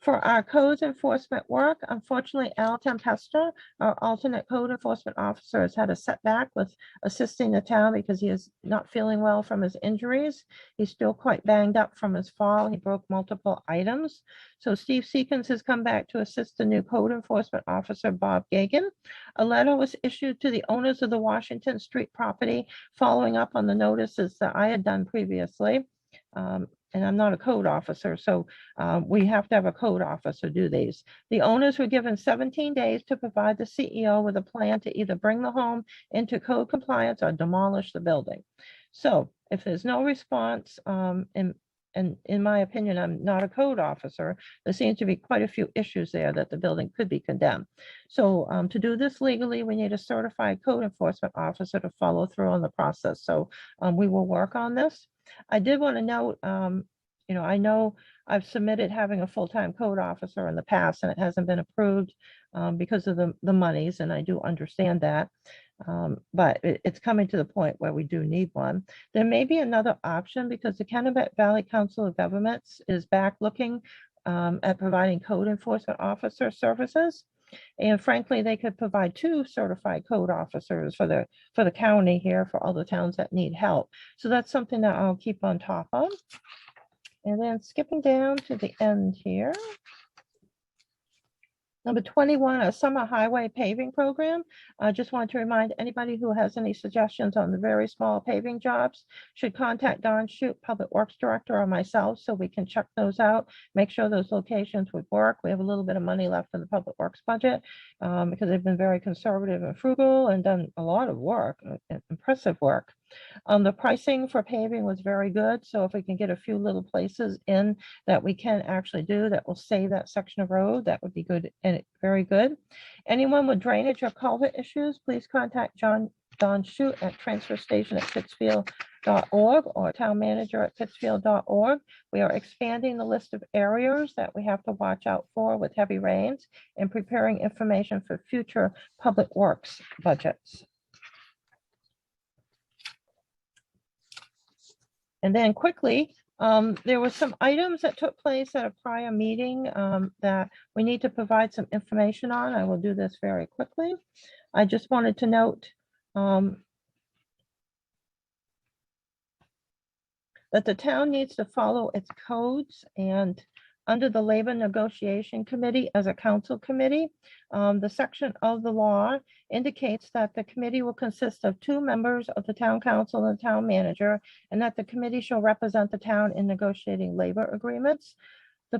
For our codes enforcement work, unfortunately, Al Tempesta, our alternate code enforcement officer, has had a setback with assisting the town because he is not feeling well from his injuries. He's still quite banged up from his fall. He broke multiple items. So Steve Seekins has come back to assist the new code enforcement officer, Bob Gagan. A letter was issued to the owners of the Washington Street property following up on the notices that I had done previously. And I'm not a code officer, so we have to have a code officer do these. The owners were given 17 days to provide the CEO with a plan to either bring the home into code compliance or demolish the building. So if there's no response, and in my opinion, I'm not a code officer, there seems to be quite a few issues there that the building could be condemned. So to do this legally, we need a certified code enforcement officer to follow through on the process. So we will work on this. I did want to note, I know I've submitted having a full-time code officer in the past and it hasn't been approved because of the monies, and I do understand that. But it's coming to the point where we do need one. There may be another option because the Kennebec Valley Council of Governments is back looking at providing code enforcement officer services. And frankly, they could provide 2 certified code officers for the county here for all the towns that need help. So that's something that I'll keep on top of. And then skipping down to the end here. Number 21, a summer highway paving program. I just want to remind anybody who has any suggestions on the very small paving jobs should contact Don Shute, Public Works Director, or myself so we can check those out, make sure those locations would work. We have a little bit of money left in the Public Works budget because they've been very conservative and frugal and done a lot of work, impressive work. The pricing for paving was very good. So if we can get a few little places in that we can actually do that will save that section of road, that would be good and very good. Anyone with drainage or culvert issues, please contact Don Shute at transferstation@pittsfield.org or town manager at pittsfield.org. We are expanding the list of areas that we have to watch out for with heavy rains and preparing information for future public works budgets. And then quickly, there were some items that took place at a prior meeting that we need to provide some information on. I will do this very quickly. I just wanted to note that the town needs to follow its codes, and under the Labor Negotiation Committee as a council committee, the section of the law indicates that the committee will consist of 2 members of the town council and town manager, and that the committee shall represent the town in negotiating labor agreements. The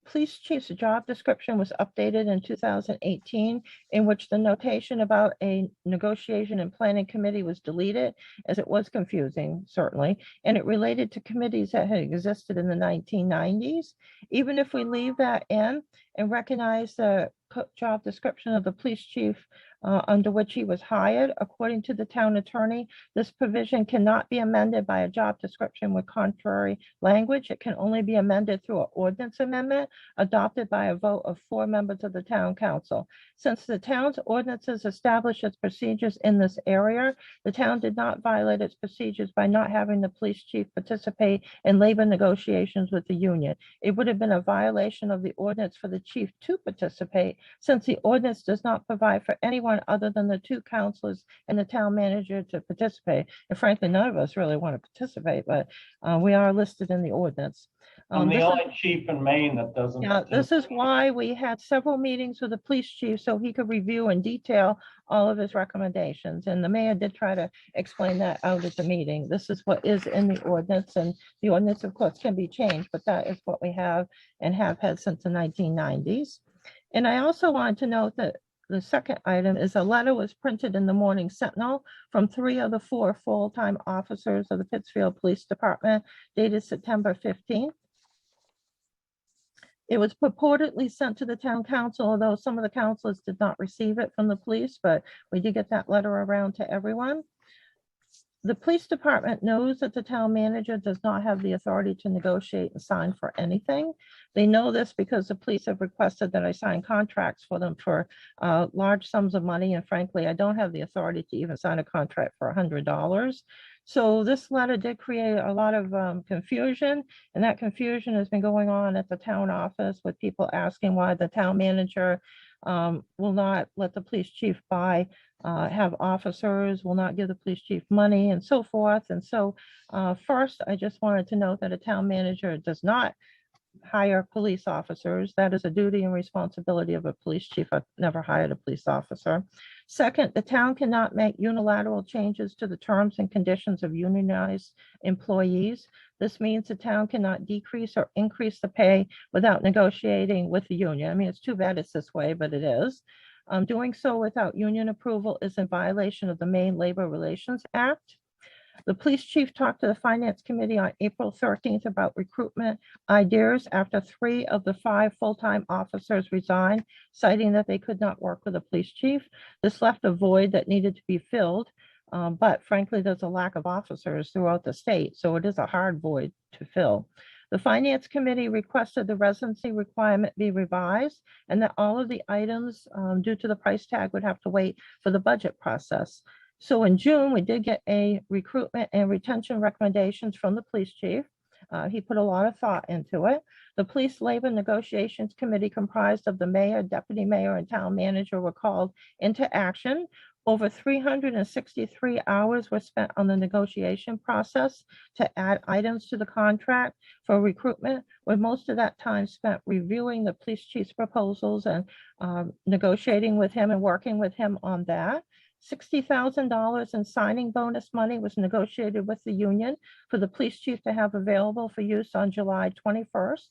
police chief's job description was updated in 2018, in which the notation about a negotiation and planning committee was deleted, as it was confusing, certainly, and it related to committees that had existed in the 1990s. Even if we leave that in and recognize the job description of the police chief under which he was hired, according to the town attorney, this provision cannot be amended by a job description with contrary language. It can only be amended through an ordinance amendment adopted by a vote of 4 members of the town council. Since the town's ordinances establish its procedures in this area, the town did not violate its procedures by not having the police chief participate in labor negotiations with the union. It would have been a violation of the ordinance for the chief to participate, since the ordinance does not provide for anyone other than the 2 councilors and the town manager to participate. And frankly, none of us really want to participate, but we are listed in the ordinance. I'm the This is- only chief in Maine that doesn't. Yeah, this is why we had several meetings with the police chief so he could review in detail all of his recommendations. And the mayor did try to explain that out at the meeting. This is what is in the ordinance, and the ordinance, of course, can be changed, but that is what we have and have had since the 1990s. And I also wanted to note that the second item is a letter was printed in the Morning Sentinel from 3 of the 4 full-time officers of the Pittsfield Police Department dated September 15th. It was purportedly sent to the town council, although some of the councilors did not receive it from the police, but we did get that letter around to everyone. The police department knows that the town manager does not have the authority to negotiate and sign for anything. They know this because the police have requested that I sign contracts for them for large sums of money. And frankly, I don't have the authority to even sign a contract for $100. So this letter did create a lot of confusion, and that confusion has been going on at the town office with people asking why the town manager will not let the police chief have officers, will not give the police chief money and so forth. And so first, I just wanted to note that a town manager does not hire police officers. That is a duty and responsibility of a police chief. I've never hired a police officer. Second, the town cannot make unilateral changes to the terms and conditions of unionized employees. This means the town cannot decrease or increase the pay without negotiating with the union. I mean, it's too bad it's this way, but it is. Doing so without union approval is in violation of the Maine Labor Relations Act. The police chief talked to the finance committee on April 13th about recruitment ideas after 3 of the 5 full-time officers resigned, citing that they could not work with the police chief. This left a void that needed to be filled, but frankly, there's a lack of officers throughout the state, so it is a hard void to fill. The finance committee requested the residency requirement be revised and that all of the items due to the price tag would have to wait for the budget process. So in June, we did get a recruitment and retention recommendations from the police chief. He put a lot of thought into it. The Police Labor Negotiations Committee, comprised of the mayor, deputy mayor, and town manager, were called into action. Over 363 hours were spent on the negotiation process to add items to the contract for recruitment, with most of that time spent reviewing the police chief's proposals and negotiating with him and working with him on that. $60,000 in signing bonus money was negotiated with the union for the police chief to have available for use on July 21st.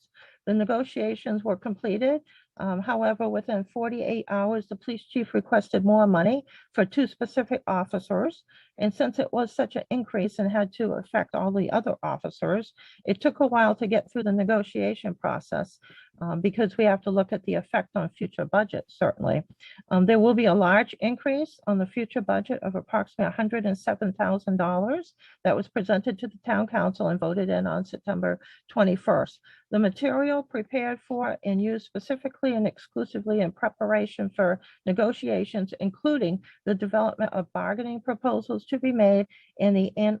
The negotiations were completed. However, within 48 hours, the police chief requested more money for 2 specific officers. And since it was such an increase and had to affect all the other officers, it took a while to get through the negotiation process because we have to look at the effect on future budgets, certainly. There will be a large increase on the future budget of approximately $107,000 that was presented to the town council and voted in on September 21st. The material prepared for and used specifically and exclusively in preparation for negotiations, including the development of bargaining proposals to be made and the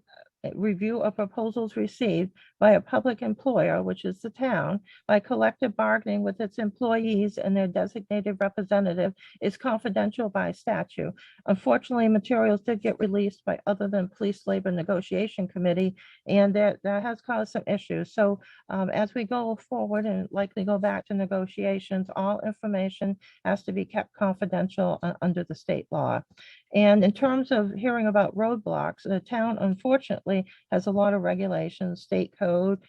review of proposals received by a public employer, which is the town, by collective bargaining with its employees and their designated representative, is confidential by statute. Unfortunately, materials did get released by other than Police Labor Negotiation Committee, and that has caused some issues. So as we go forward and likely go back to negotiations, all information has to be kept confidential under the state law. And in terms of hearing about roadblocks, the town unfortunately has a lot of regulations, state code,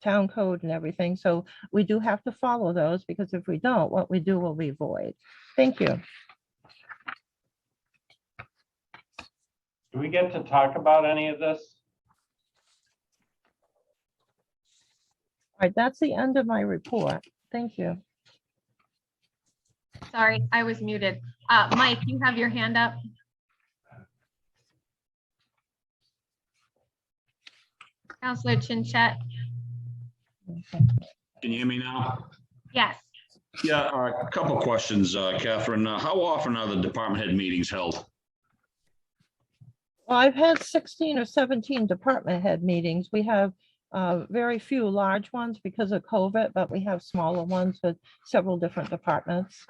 town code and everything. So we do have to follow those, because if we don't, what we do will be void. Thank you. Do we get to talk about any of this? All right, that's the end of my report. Thank you. Sorry, I was muted. Mike, you have your hand up. Counselor Chinchet. Can you hear me now? Yes. Yeah, a couple questions, Catherine. How often are the department head meetings held? Well, I've had 16 or 17 department head meetings. We have very few large ones because of COVID, but we have smaller ones with several different departments.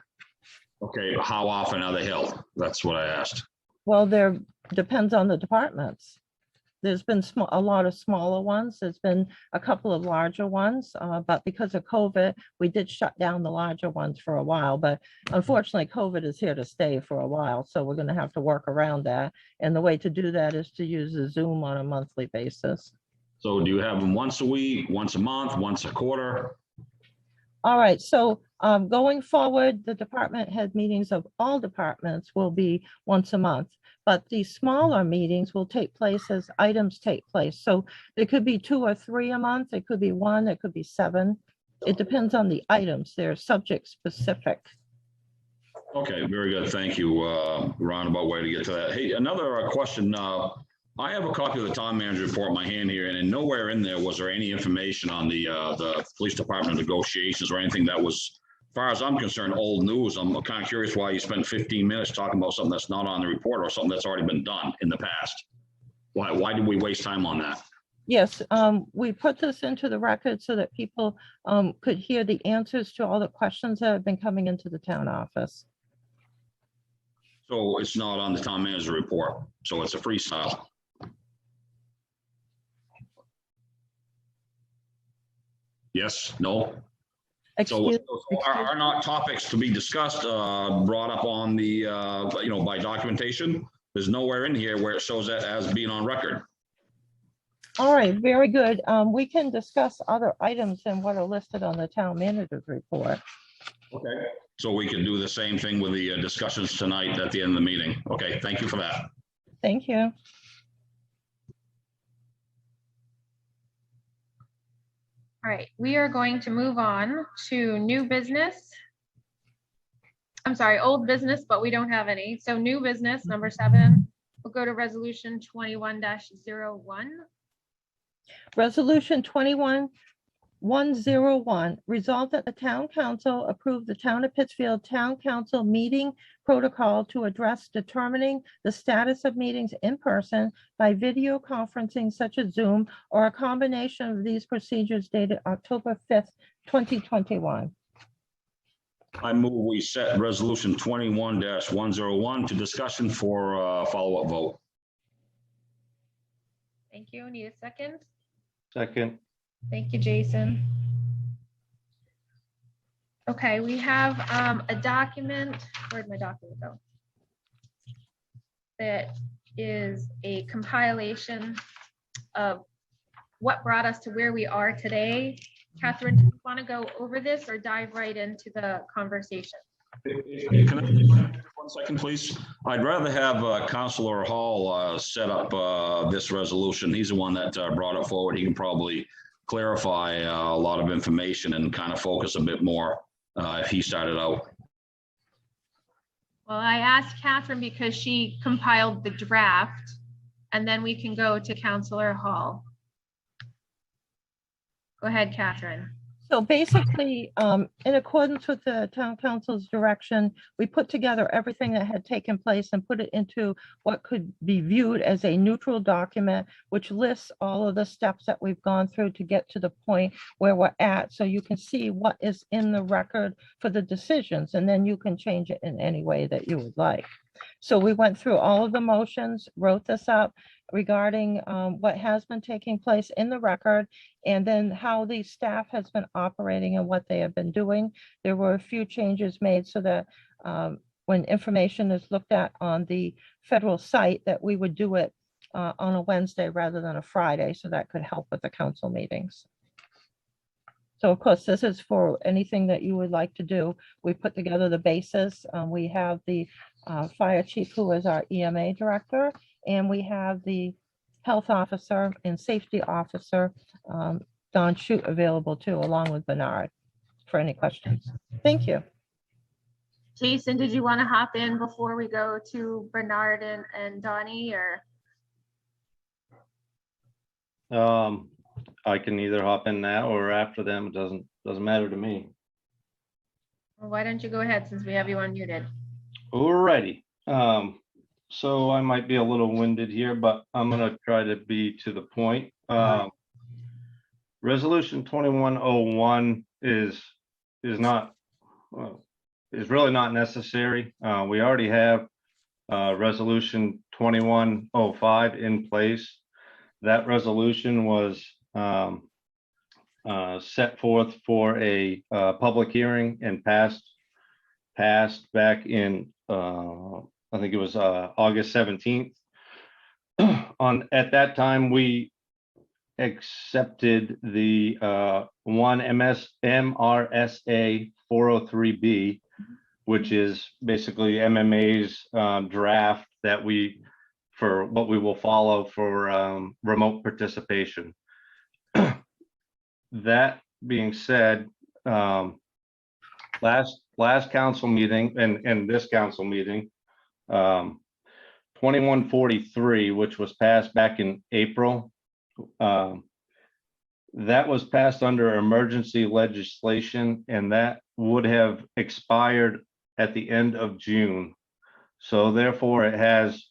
Okay, how often are they held? That's what I asked. Well, there depends on the departments. There's been a lot of smaller ones. There's been a couple of larger ones, but because of COVID, we did shut down the larger ones for a while. But unfortunately, COVID is here to stay for a while, so we're going to have to work around that. And the way to do that is to use a Zoom on a monthly basis. So do you have them once a week, once a month, once a quarter? All right, so going forward, the department head meetings of all departments will be once a month, but the smaller meetings will take place as items take place. So there could be 2 or 3 a month, it could be 1, it could be 7. It depends on the items, they're subject specific. Okay, very good. Thank you. Roundabout way to get to that. Hey, another question. I have a copy of the town manager report in my hand here, and nowhere in there was there any information on the police department negotiations or anything that was, as far as I'm concerned, old news. I'm kind of curious why you spent 15 minutes talking about something that's not on the report or something that's already been done in the past. Why did we waste time on that? Yes, we put this into the record so that people could hear the answers to all the questions that have been coming into the town office. So it's not on the town manager report, so it's a freestyle. Yes, no? So Excuse, are not topics to be discussed, brought up on the, by documentation? There's nowhere in here where it shows that as being on record. all right, very good. We can discuss other items than what are listed on the town manager's report. Okay. So we can do the same thing with the discussions tonight at the end of the meeting. Okay, thank you for that. Thank you. All right, we are going to move on to new business. I'm sorry, old business, but we don't have any. So new business, number 7, we'll go to resolution 21-01. Resolution 21-101, resolved that the town council approve the town of Pittsfield Town Council meeting protocol to address determining the status of meetings in person by video conferencing such as Zoom or a combination of these procedures dated October 5th, 2021. I move we set resolution 21-101 to discussion for follow-up vote. Thank you. Need a second? Second. Thank you, Jason. Okay, we have a document. Where'd my document go? That is a compilation of what brought us to where we are today. Catherine, do you want to go over this or dive right into the conversation? Can I 1 second, please? I'd rather have Councilor Hall set up this resolution. He's the one that brought it forward. He can probably clarify a lot of information and kind of focus a bit more if he started out. Well, I asked Catherine because she compiled the draft, and then we can go to Councilor Hall. Go ahead, Catherine. So basically, in accordance with the town council's direction, we put together everything that had taken place and put it into what could be viewed as a neutral document, which lists all of the steps that we've gone through to get to the point where we're at. So you can see what is in the record for the decisions, and then you can change it in any way that you would like. So we went through all of the motions, wrote this up regarding what has been taking place in the record, and then how the staff has been operating and what they have been doing. There were a few changes made so that when information is looked at on the federal site, that we would do it on a Wednesday rather than a Friday, so that could help with the council meetings. So of course, this is for anything that you would like to do. We put together the basis. We have the fire chief, who is our EMA director, and we have the health officer and safety officer, Don Shute, available too, along with Bernard, for any questions. Thank you. Jason, did you want to hop in before we go to Bernard and Donnie, or? I can either hop in now or after them. It doesn't matter to me. Well, why don't you go ahead since we have you unmuted? Alrighty. So I might be a little winded here, but I'm gonna try to be to the point. Resolution 2101 is really not necessary. We already have resolution 2105 in place. That resolution was set forth for a public hearing and passed back in I think it was August 17th. At that time, we accepted the one MRSA 403B, which is basically MMA's draft that for what we will follow for remote participation. That being said, last council meeting and this council meeting, 2143, which was passed back in April, that was passed under emergency legislation, and that would have expired at the end of June. So therefore, it has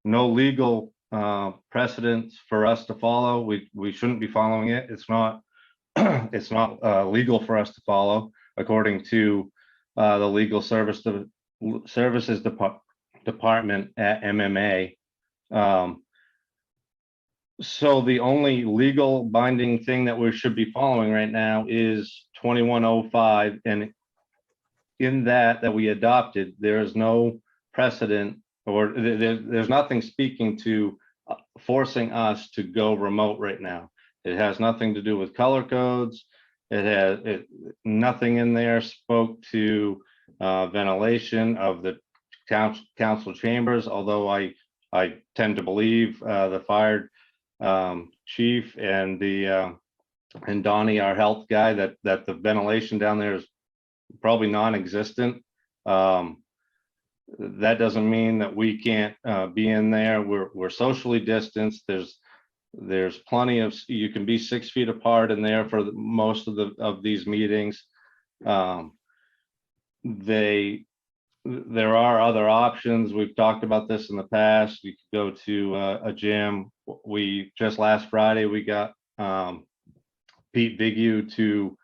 no legal precedents for us to follow. We shouldn't be following it. It's not it's not legal for us to follow according to the legal services department at MMA. So the only legal binding thing that we should be following right now is 2105, and in that we adopted, there is no precedent, or there's nothing speaking to forcing us to go remote right now. It has nothing to do with color codes. Nothing in there spoke to ventilation of the council chambers, although I tend to believe the fire chief and Donnie, our health guy, that the ventilation down there is probably non-existent. That doesn't mean that we can't be in there. We're socially distanced. There's plenty of, you can be 6 feet apart in there for most of these meetings. There are other options. We've talked about this in the past. You could go to a gym. We just last Friday, we got Pete Vigu to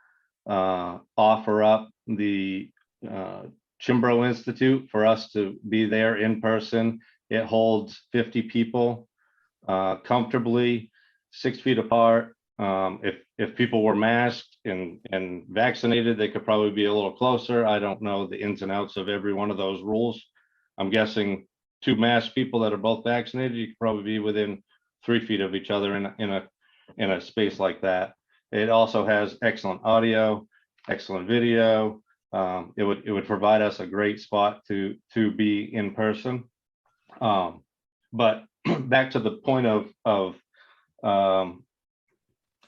offer up the Chimbro Institute for us to be there in person. It holds 50 people comfortably, 6 feet apart. If people were masked and vaccinated, they could probably be a little closer. I don't know the ins and outs of every one of those rules. I'm guessing 2 masked people that are both vaccinated, you could probably be within 3 feet of each other in a space like that. It also has excellent audio, excellent video. It would provide us a great spot to be in person. But back to the point of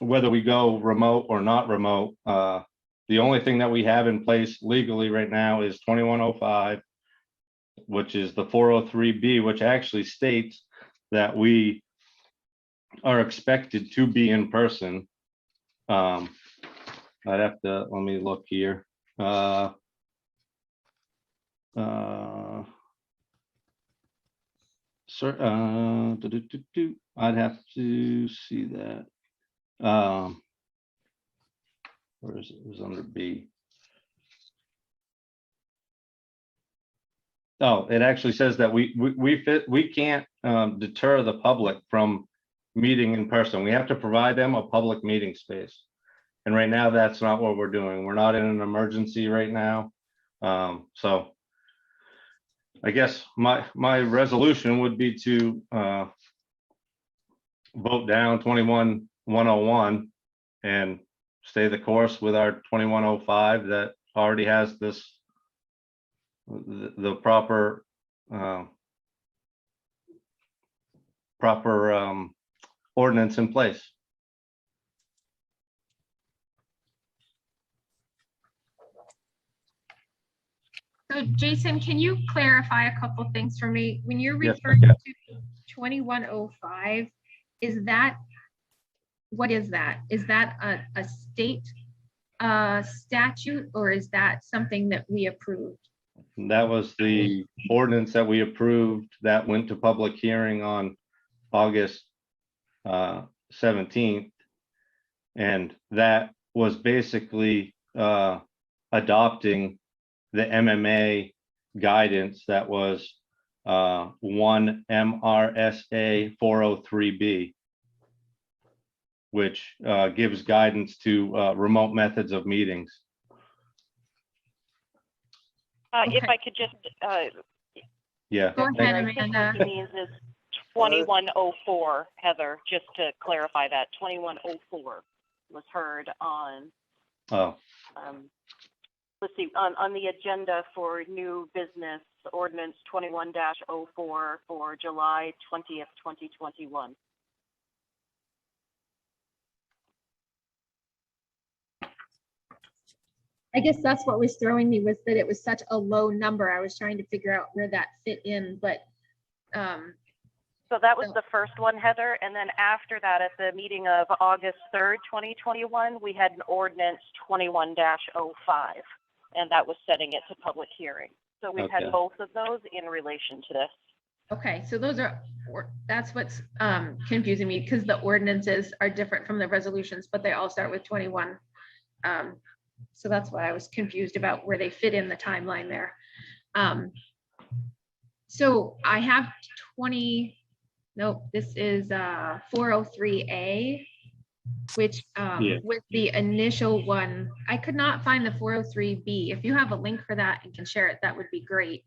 whether we go remote or not remote, the only thing that we have in place legally right now is 2105, which is the 403B, which actually states that we are expected to be in person. I'd have to, let me look here. I'd have to see that. Where is it? It was under B. Oh, it actually says that we can't deter the public from meeting in person. We have to provide them a public meeting space. And right now, that's not what we're doing. We're not in an emergency right now. So I guess my resolution would be to vote down 21-101 and stay the course with our 2105 that already has the proper ordinance in place. So Jason, can you clarify a couple things for me? When you're Yes, referring okay. to 2105, what is that? Is that a state statute, or is that something that we approved? That was the ordinance that we approved that went to public hearing on August 17th. And that was basically adopting the MMA guidance that was 1 MRSA 403B, which gives guidance to remote methods of meetings. If I could just, Yeah. Go what ahead, I think Amanda. he means is 2104, Heather, just to clarify that, 2104 was heard on, Oh, let's see, on the agenda for new business ordinance 21-04 for July 20th, 2021. I guess that's what was throwing me, was that it was such a low number. I was trying to figure out where that fit in, but So that was the first one, Heather. And then after that, at the meeting of August 3rd, 2021, we had an ordinance 21-05, and that was setting it to public hearing. So we've Okay. had both of those in relation to this. Okay, so those are, that's what's confusing me, because the ordinances are different from the resolutions, but they all start with 21. So that's why I was confused about where they fit in the timeline there. So I have 20, nope, this is 403A, which Yeah. with the initial one, I could not find the 403B. If you have a link for that and can share it, that would be great.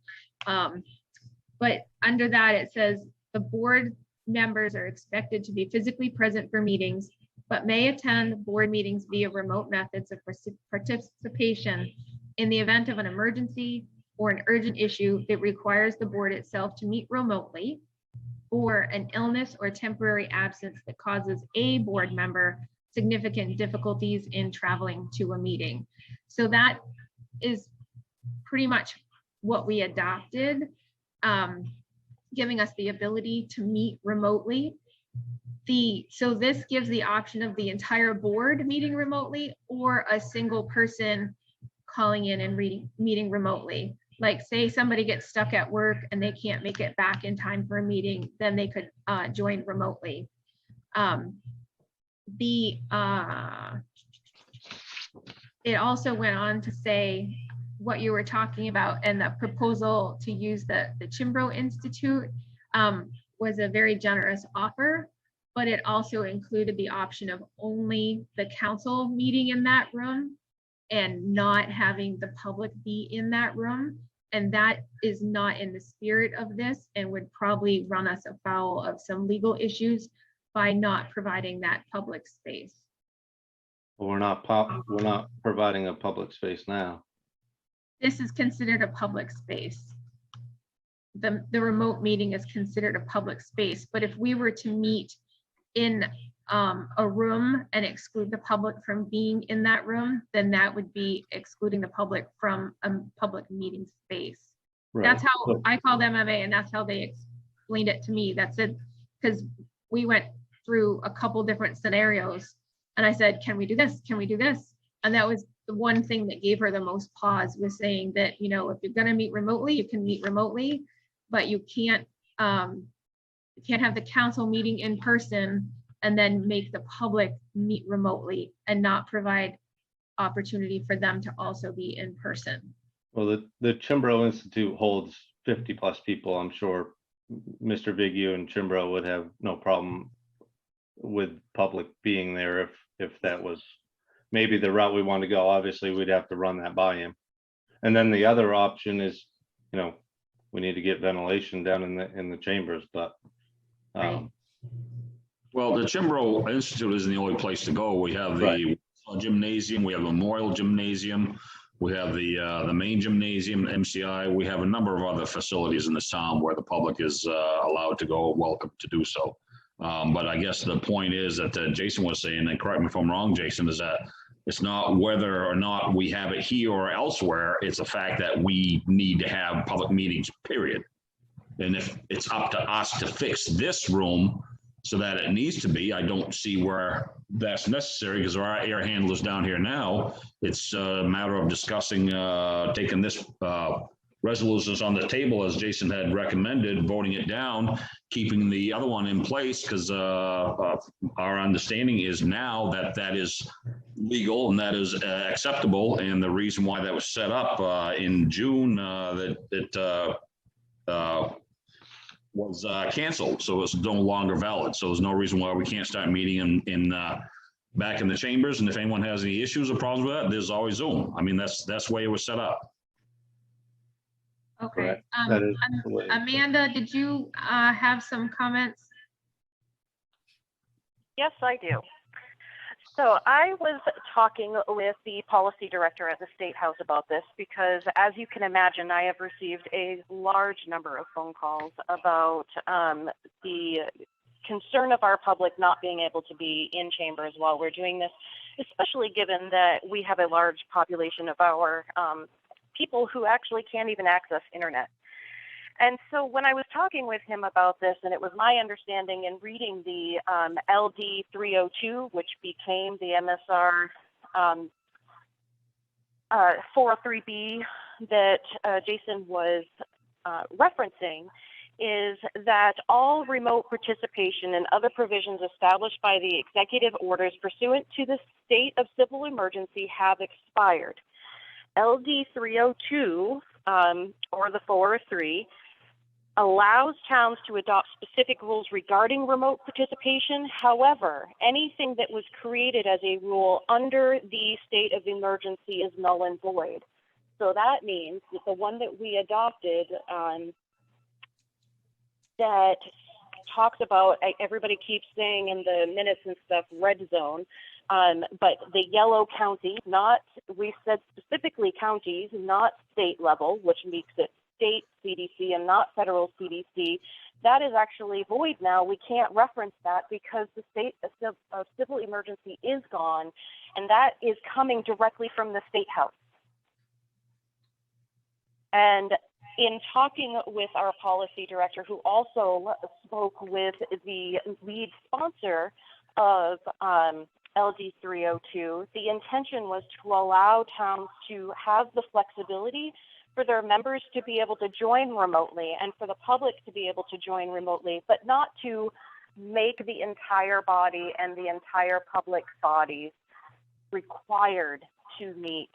But under that, it says the board members are expected to be physically present for meetings, but may attend board meetings via remote methods of participation in the event of an emergency or an urgent issue that requires the board itself to meet remotely, or an illness or temporary absence that causes a board member significant difficulties in traveling to a meeting. So that is pretty much what we adopted, giving us the ability to meet remotely. So this gives the option of the entire board meeting remotely, or a single person calling in and meeting remotely. Like, say somebody gets stuck at work and they can't make it back in time for a meeting, then they could join remotely. It also went on to say what you were talking about, and the proposal to use the Chimbro Institute was a very generous offer, but it also included the option of only the council meeting in that room and not having the public be in that room. And that is not in the spirit of this, and would probably run us afoul of some legal issues by not providing that public space. We're not providing a public space now. This is considered a public space. The remote meeting is considered a public space, but if we were to meet in a room and exclude the public from being in that room, then that would be excluding the public from a public meeting space. Right. That's how I called MMA, and that's how they explained it to me. That's it, because we went through a couple different scenarios, and I said, can we do this? Can we do this? And that was the one thing that gave her the most pause, was saying that, you know, if you're going to meet remotely, you can meet remotely, but you can't have the council meeting in person and then make the public meet remotely and not provide opportunity for them to also be in person. Well, the Chimbro Institute holds 50 plus people. I'm sure Mr. Vigil and Chimbro would have no problem with public being there if that was maybe the route we want to go. Obviously, we'd have to run that by him. And then the other option is, you know, we need to get ventilation down in the chambers, but Right. Well, the Chimbro Institute isn't the only place to go. We have the gymnasium, we have Memorial Gymnasium, we have the main gymnasium, MCI. We have a number of other facilities in this town where the public is allowed to go, welcome to do so. But I guess the point is that Jason was saying, and correct me if I'm wrong, Jason, is that it's not whether or not we have it here or elsewhere. It's a fact that we need to have public meetings, period. And if it's up to us to fix this room so that it needs to be, I don't see where that's necessary, because there are air handlers down here now. It's a matter of discussing, taking this resolutions on the table, as Jason had recommended, voting it down, keeping the other one in place, because our understanding is now that that is legal and that is acceptable. And the reason why that was set up in June, that it was canceled, so it's no longer valid. So there's no reason why we can't start meeting in back in the chambers. And if anyone has any issues or problems with that, there's always Zoom. I mean, that's the way it was set up. Okay. Correct. That is the way. Amanda, did you have some comments? Yes, I do. So I was talking with the policy director at the State House about this because, as you can imagine, I have received a large number of phone calls about the concern of our public not being able to be in chambers while we're doing this, especially given that we have a large population of our people who actually can't even access internet. And so when I was talking with him about this, and it was my understanding in reading the LD 302, which became the MSR 403B that Jason was referencing, is that all remote participation and other provisions established by the executive orders pursuant to the state of civil emergency have expired. LD 302, or the 403, allows towns to adopt specific rules regarding remote participation. However, anything that was created as a rule under the state of emergency is null and void. So that means that the one that we adopted that talks about, everybody keeps saying in the minutes and stuff, red zone, but the yellow county, we said specifically counties, not state level, which makes it state CDC and not federal CDC, that is actually void now. We can't reference that because the state of civil emergency is gone, and that is coming directly from the State House. And in talking with our policy director, who also spoke with the lead sponsor of LD 302, the intention was to allow towns to have the flexibility for their members to be able to join remotely and for the public to be able to join remotely, but not to make the entire body and the entire public bodies required to meet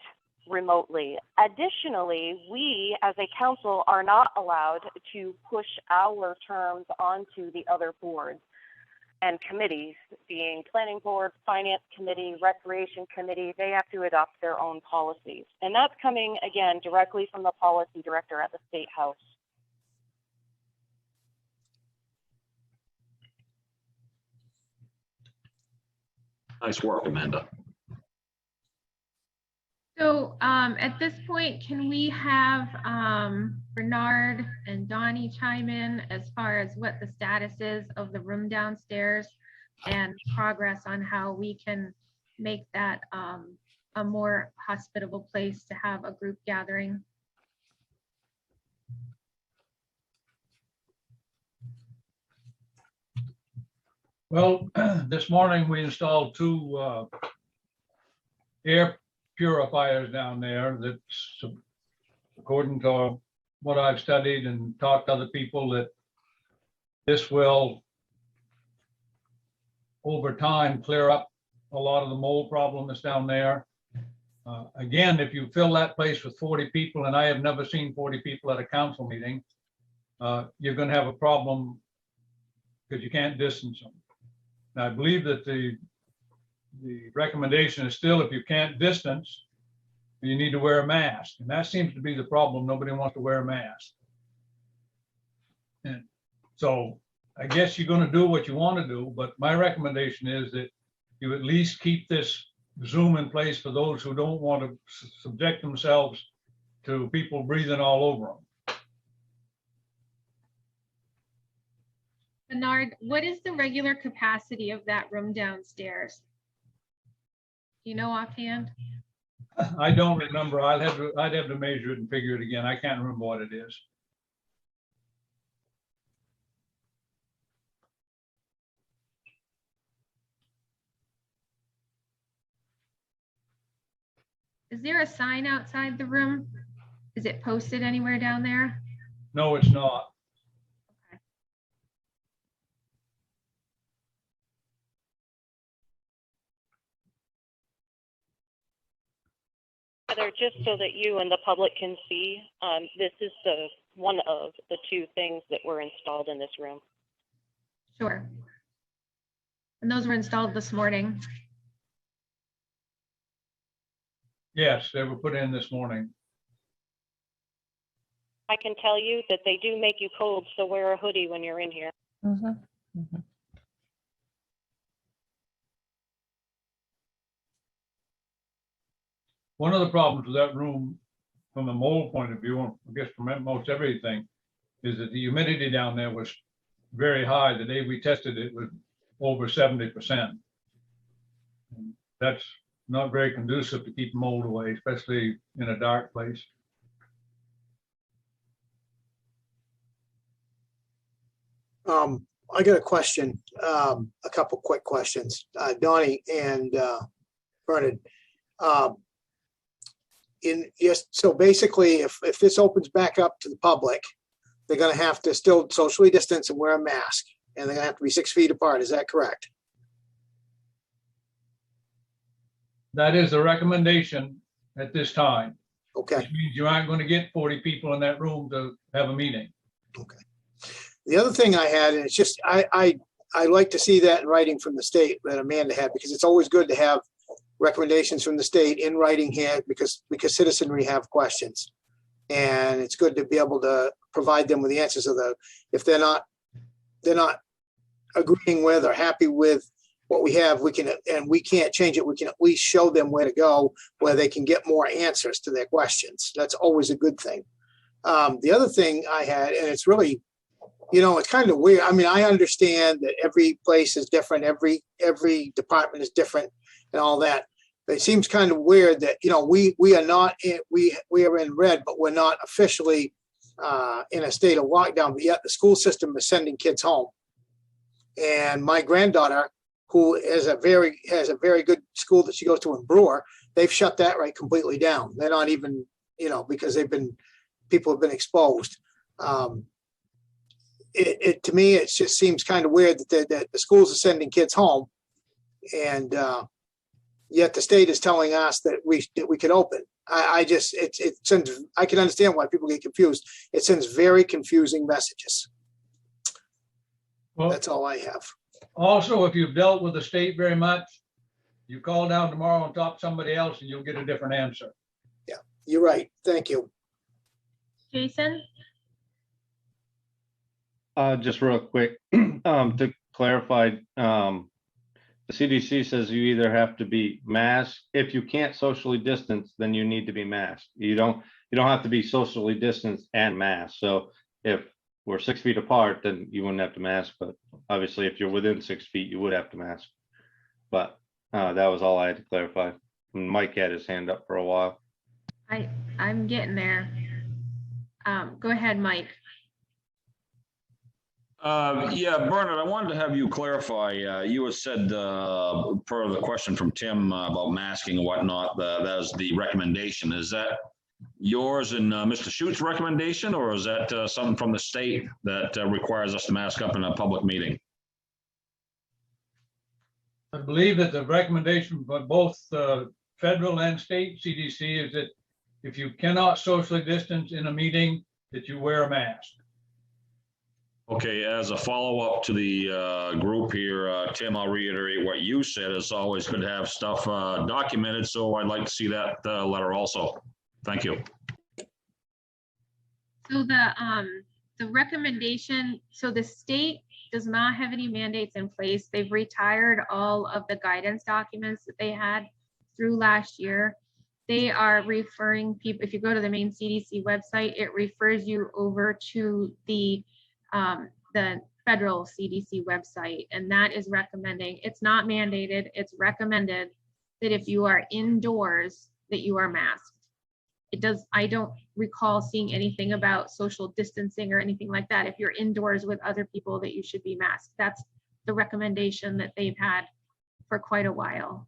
remotely. Additionally, we as a council are not allowed to push our terms onto the other boards and committees, being planning board, finance committee, recreation committee. They have to adopt their own policies. And that's coming, again, directly from the policy director at the State House. Nice work, Amanda. So at this point, can we have Bernard and Donnie chime in as far as what the status is of the room downstairs and progress on how we can make that a more hospitable place to have a group gathering? Well, this morning we installed 2 air purifiers down there. That's according to what I've studied and talked to other people, that this will over time clear up a lot of the mold problem that's down there. Again, if you fill that place with 40 people, and I have never seen 40 people at a council meeting, you're going to have a problem because you can't distance them. And I believe that the recommendation is still, if you can't distance, you need to wear a mask. And that seems to be the problem. Nobody wants to wear a mask. And so I guess you're going to do what you want to do, but my recommendation is that you at least keep this Zoom in place for those who don't want to subject themselves to people breathing all over them. Bernard, what is the regular capacity of that room downstairs? Do you know offhand? I don't remember. I'd have to measure it and figure it again. I can't remember what it is. Is there a sign outside the room? Is it posted anywhere down there? No, it's not. Heather, just so that you and the public can see, this is one of the 2 things that were installed in this room. Sure. And those were installed this morning. Yes, they were put in this morning. I can tell you that they do make you cold, so wear a hoodie when you're in here. Mhm, mhm. One of the problems with that room, from a mold point of view, I guess from most everything, is that the humidity down there was very high. The day we tested it was over 70%. And that's not very conducive to keep mold away, especially in a dark place. I got a question, a couple quick questions. Donnie and Bernard. Yes, so basically, if this opens back up to the public, they're gonna have to still socially distance and wear a mask, and they're gonna have to be 6 feet apart. Is that correct? That is the recommendation at this time, Okay. which means you aren't going to get 40 people in that room to have a meeting. The other thing I had, and it's just, I like to see that in writing from the state that Amanda had, because it's always good to have recommendations from the state in writing here, because citizenry have questions. And it's good to be able to provide them with the answers of if they're not agreeing with or happy with what we have, and we can't change it, we can at least show them where to go, where they can get more answers to their questions. That's always a good thing. The other thing I had, and it's really, it's kind of weird. I mean, I understand that every place is different, every department is different and all that. But it seems kind of weird that, we are not, we are in red, but we're not officially in a state of lockdown, but yet the school system is sending kids home. And my granddaughter, who has a very good school that she goes to in Brewer, they've shut that right completely down. They're not even, because people have been exposed. To me, it just seems kind of weird that the schools are sending kids home, and yet the state is telling us that we could open. It sends, I can understand why people get confused. It sends very confusing messages. Well, that's all I have. Also, if you've dealt with the state very much, you call down tomorrow and talk to somebody else and you'll get a different answer. Yeah, you're right. Thank you. Jason? Just real quick, to clarify, the CDC says you either have to be masked. If you can't socially distance, then you need to be masked. You don't have to be socially distanced and masked. So if we're 6 feet apart, then you wouldn't have to mask. But obviously, if you're within 6 feet, you would have to mask. But that was all I had to clarify. Mike had his hand up for a while. I'm getting there. Go ahead, Mike. Yeah, Bernard, I wanted to have you clarify. You had said, per the question from Tim about masking and whatnot, that was the recommendation. Is that yours and Mr. Schutz's recommendation, or is that something from the state that requires us to mask up in a public meeting? I believe that the recommendation for both federal and state CDC is that if you cannot socially distance in a meeting, that you wear a mask. Okay, as a follow-up to the group here, Tim, I'll reiterate what you said. It's always good to have stuff documented, so I'd like to see that letter also. Thank you. So the recommendation, so the state does not have any mandates in place. They've retired all of the guidance documents that they had through last year. They are referring people, if you go to the main CDC website, it refers you over to the federal CDC website, and that is recommending, it's not mandated, it's recommended that if you are indoors, that you are masked. I don't recall seeing anything about social distancing or anything like that. If you're indoors with other people, that you should be masked. That's the recommendation that they've had for quite a while.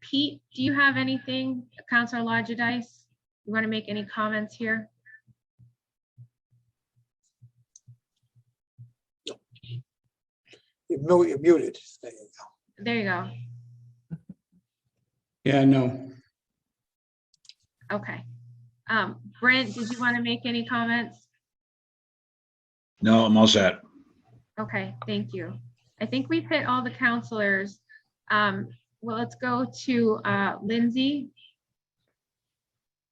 Pete, do you have anything? Councilor Lodgedice, you want to make any comments here? You're muted. There you go. There you go. Yeah, no. Okay. Brent, did you want to make any comments? No, I'm all set. Okay, thank you. I think we've hit all the counselors. Well, let's go to Lindsay.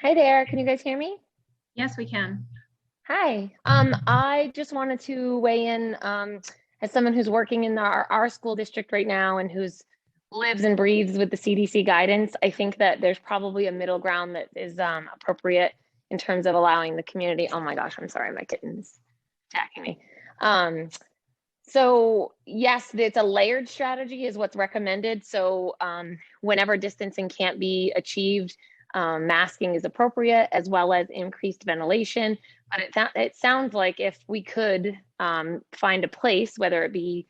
Hi there, can you guys hear me? Yes, we can. Hi, I just wanted to weigh in as someone who's working in our school district right now and who's lives and breathes with the CDC guidance. I think that there's probably a middle ground that is appropriate in terms of allowing the community. Oh my gosh, I'm sorry, my kitten's attacking me. So yes, it's a layered strategy is what's recommended. So whenever distancing can't be achieved, masking is appropriate, as well as increased ventilation. But it sounds like if we could find a place, whether it be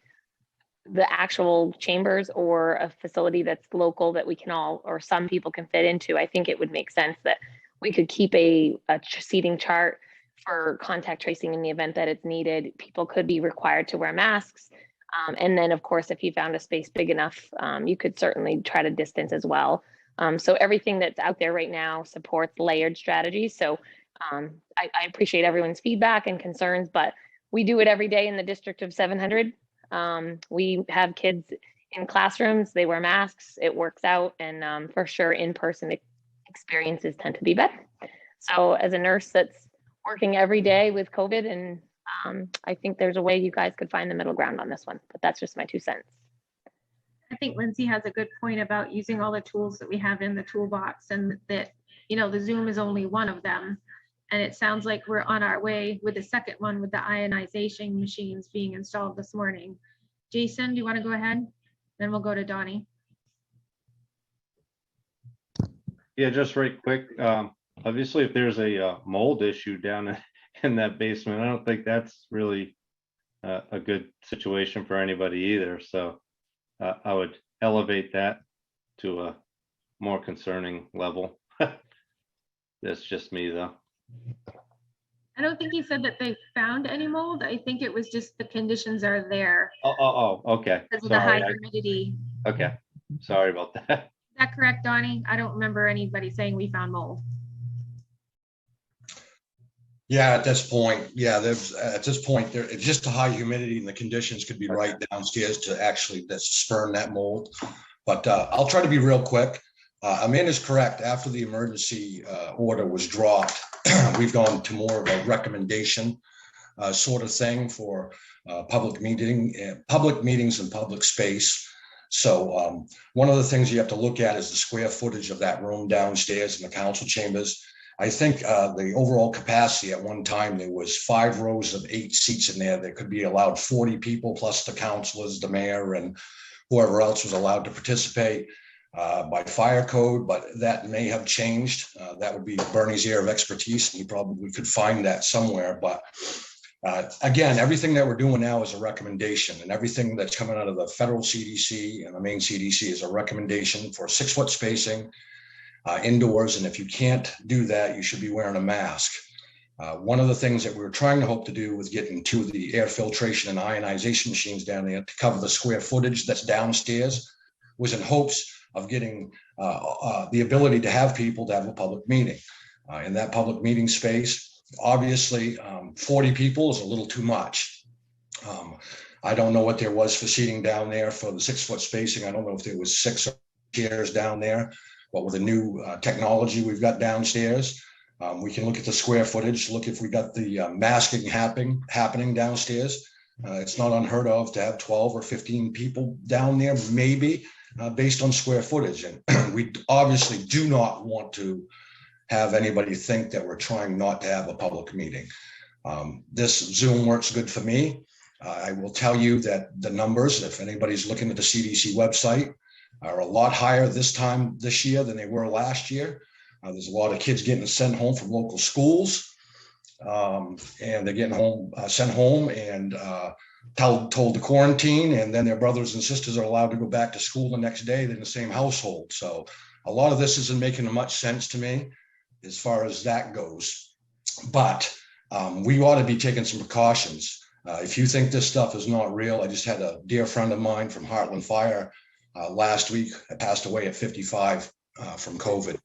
the actual chambers or a facility that's local that we can all, or some people can fit into, I think it would make sense that we could keep a seating chart for contact tracing in the event that it's needed. People could be required to wear masks. And then, of course, if you found a space big enough, you could certainly try to distance as well. So everything that's out there right now supports layered strategies. So I appreciate everyone's feedback and concerns, but we do it every day in the district of 700. We have kids in classrooms, they wear masks, it works out, and for sure in-person experiences tend to be better. So as a nurse that's working every day with COVID, and I think there's a way you guys could find the middle ground on this one, but that's just my 2 cents. I think Lindsay has a good point about using all the tools that we have in the toolbox, and that, you know, the Zoom is only one of them. And it sounds like we're on our way with the second one with the ionization machines being installed this morning. Jason, do you want to go ahead? Then we'll go to Donnie. Yeah, just right quick. Obviously, if there's a mold issue down in that basement, I don't think that's really a good situation for anybody either. So I would elevate that to a more concerning level. That's just me, though. I don't think he said that they found any mold. I think it was just the conditions are there Okay. because of the high Sorry. humidity. Okay. Sorry about that. Is that correct, Donnie? I don't remember anybody saying we found mold. Yeah, at this point, it's just a high humidity and the conditions could be right downstairs to actually spurn that mold. But I'll try to be real quick. Amanda's correct. After the emergency order was dropped, we've gone to more of a recommendation sort of thing for public meetings and public space. So one of the things you have to look at is the square footage of that room downstairs in the council chambers. I think the overall capacity at one time, there was 5 rows of 8 seats in there. There could be allowed 40 people plus the councilors, the mayor, and whoever else was allowed to participate by fire code, but that may have changed. That would be Bernie's area of expertise, and he probably could find that somewhere. But again, everything that we're doing now is a recommendation, and everything that's coming out of the federal CDC and the main CDC is a recommendation for 6-foot spacing indoors. And if you can't do that, you should be wearing a mask. One of the things that we were trying to hope to do was getting to the air filtration and ionization machines down there to cover the square footage that's downstairs, was in hopes of getting the ability to have people to have a public meeting. In that public meeting space, obviously 40 people is a little too much. I don't know what there was for seating down there for the 6-foot spacing. I don't know if there was 6 chairs down there, but with the new technology we've got downstairs, we can look at the square footage, look if we got the masking happening downstairs. It's not unheard of to have 12 or 15 people down there, maybe based on square footage. And we obviously do not want to have anybody think that we're trying not to have a public meeting. This Zoom works good for me. I will tell you that the numbers, if anybody's looking at the CDC website, are a lot higher this year than they were last year. There's a lot of kids getting sent home from local schools, and they're getting sent home and told to quarantine, and then their brothers and sisters are allowed to go back to school the next day in the same household. So a lot of this isn't making much sense to me as far as that goes. But we ought to be taking some precautions. If you think this stuff is not real, I just had a dear friend of mine from Heartland Fire last week passed away at 55 from COVID.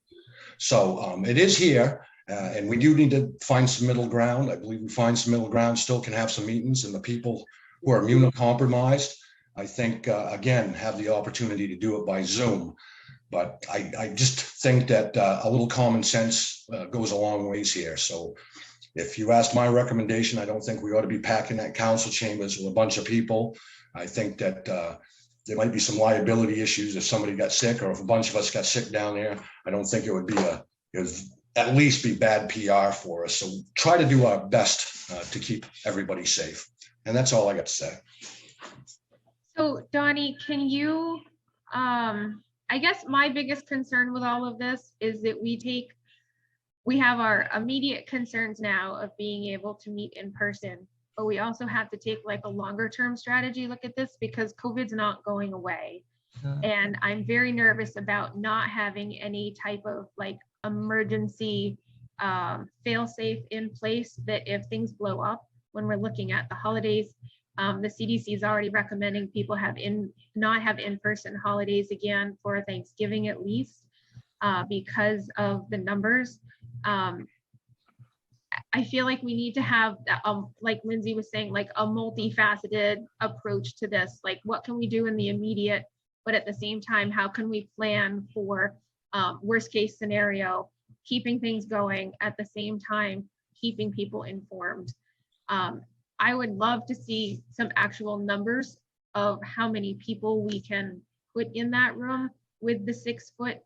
So it is here, and we do need to find some middle ground. I believe we find some middle ground, still can have some meetings, and the people who are immunocompromised, I think, again, have the opportunity to do it by Zoom. But I just think that a little common sense goes a long ways here. So if you ask my recommendation, I don't think we ought to be packing that council chambers with a bunch of people. I think that there might be some liability issues if somebody got sick, or if a bunch of us got sick down there. I don't think it would at least be bad PR for us. So try to do our best to keep everybody safe. And that's all I got to say. So Donnie, can you, I guess my biggest concern with all of this is that we have our immediate concerns now of being able to meet in person, but we also have to take like a longer term strategy look at this, because COVID's not going away. And I'm very nervous about not having any type of like emergency fail-safe in place that if things blow up when we're looking at the holidays, the CDC is already recommending people not have in-person holidays again for Thanksgiving at least, because of the numbers. I feel like we need to have, like Lindsay was saying, like a multifaceted approach to this. Like, what can we do in the immediate, but at the same time, how can we plan for worst case scenario, keeping things going at the same time, keeping people informed. I would love to see some actual numbers of how many people we can put in that room with the 6 foot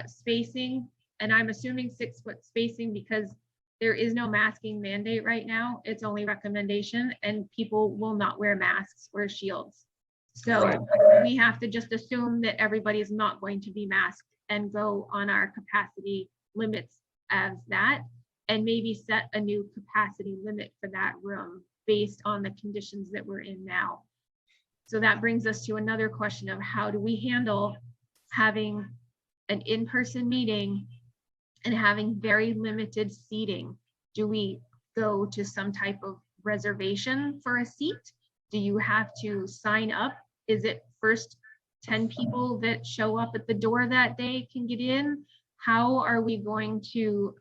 spacing. And I'm assuming 6 foot spacing because there is no masking mandate right now. It's only recommendation, and people will not wear masks or shields. So we have to just assume that everybody is not going to be masked and go on our capacity limits as that, and maybe set a new capacity limit for that room based on the conditions that we're in now. So that brings us to another question of how do we handle having an in-person meeting and having very limited seating? Do we go to some type of reservation for a seat? Do you have to sign up? Is it first 10 people that show up at the door that day can get in? How are we going to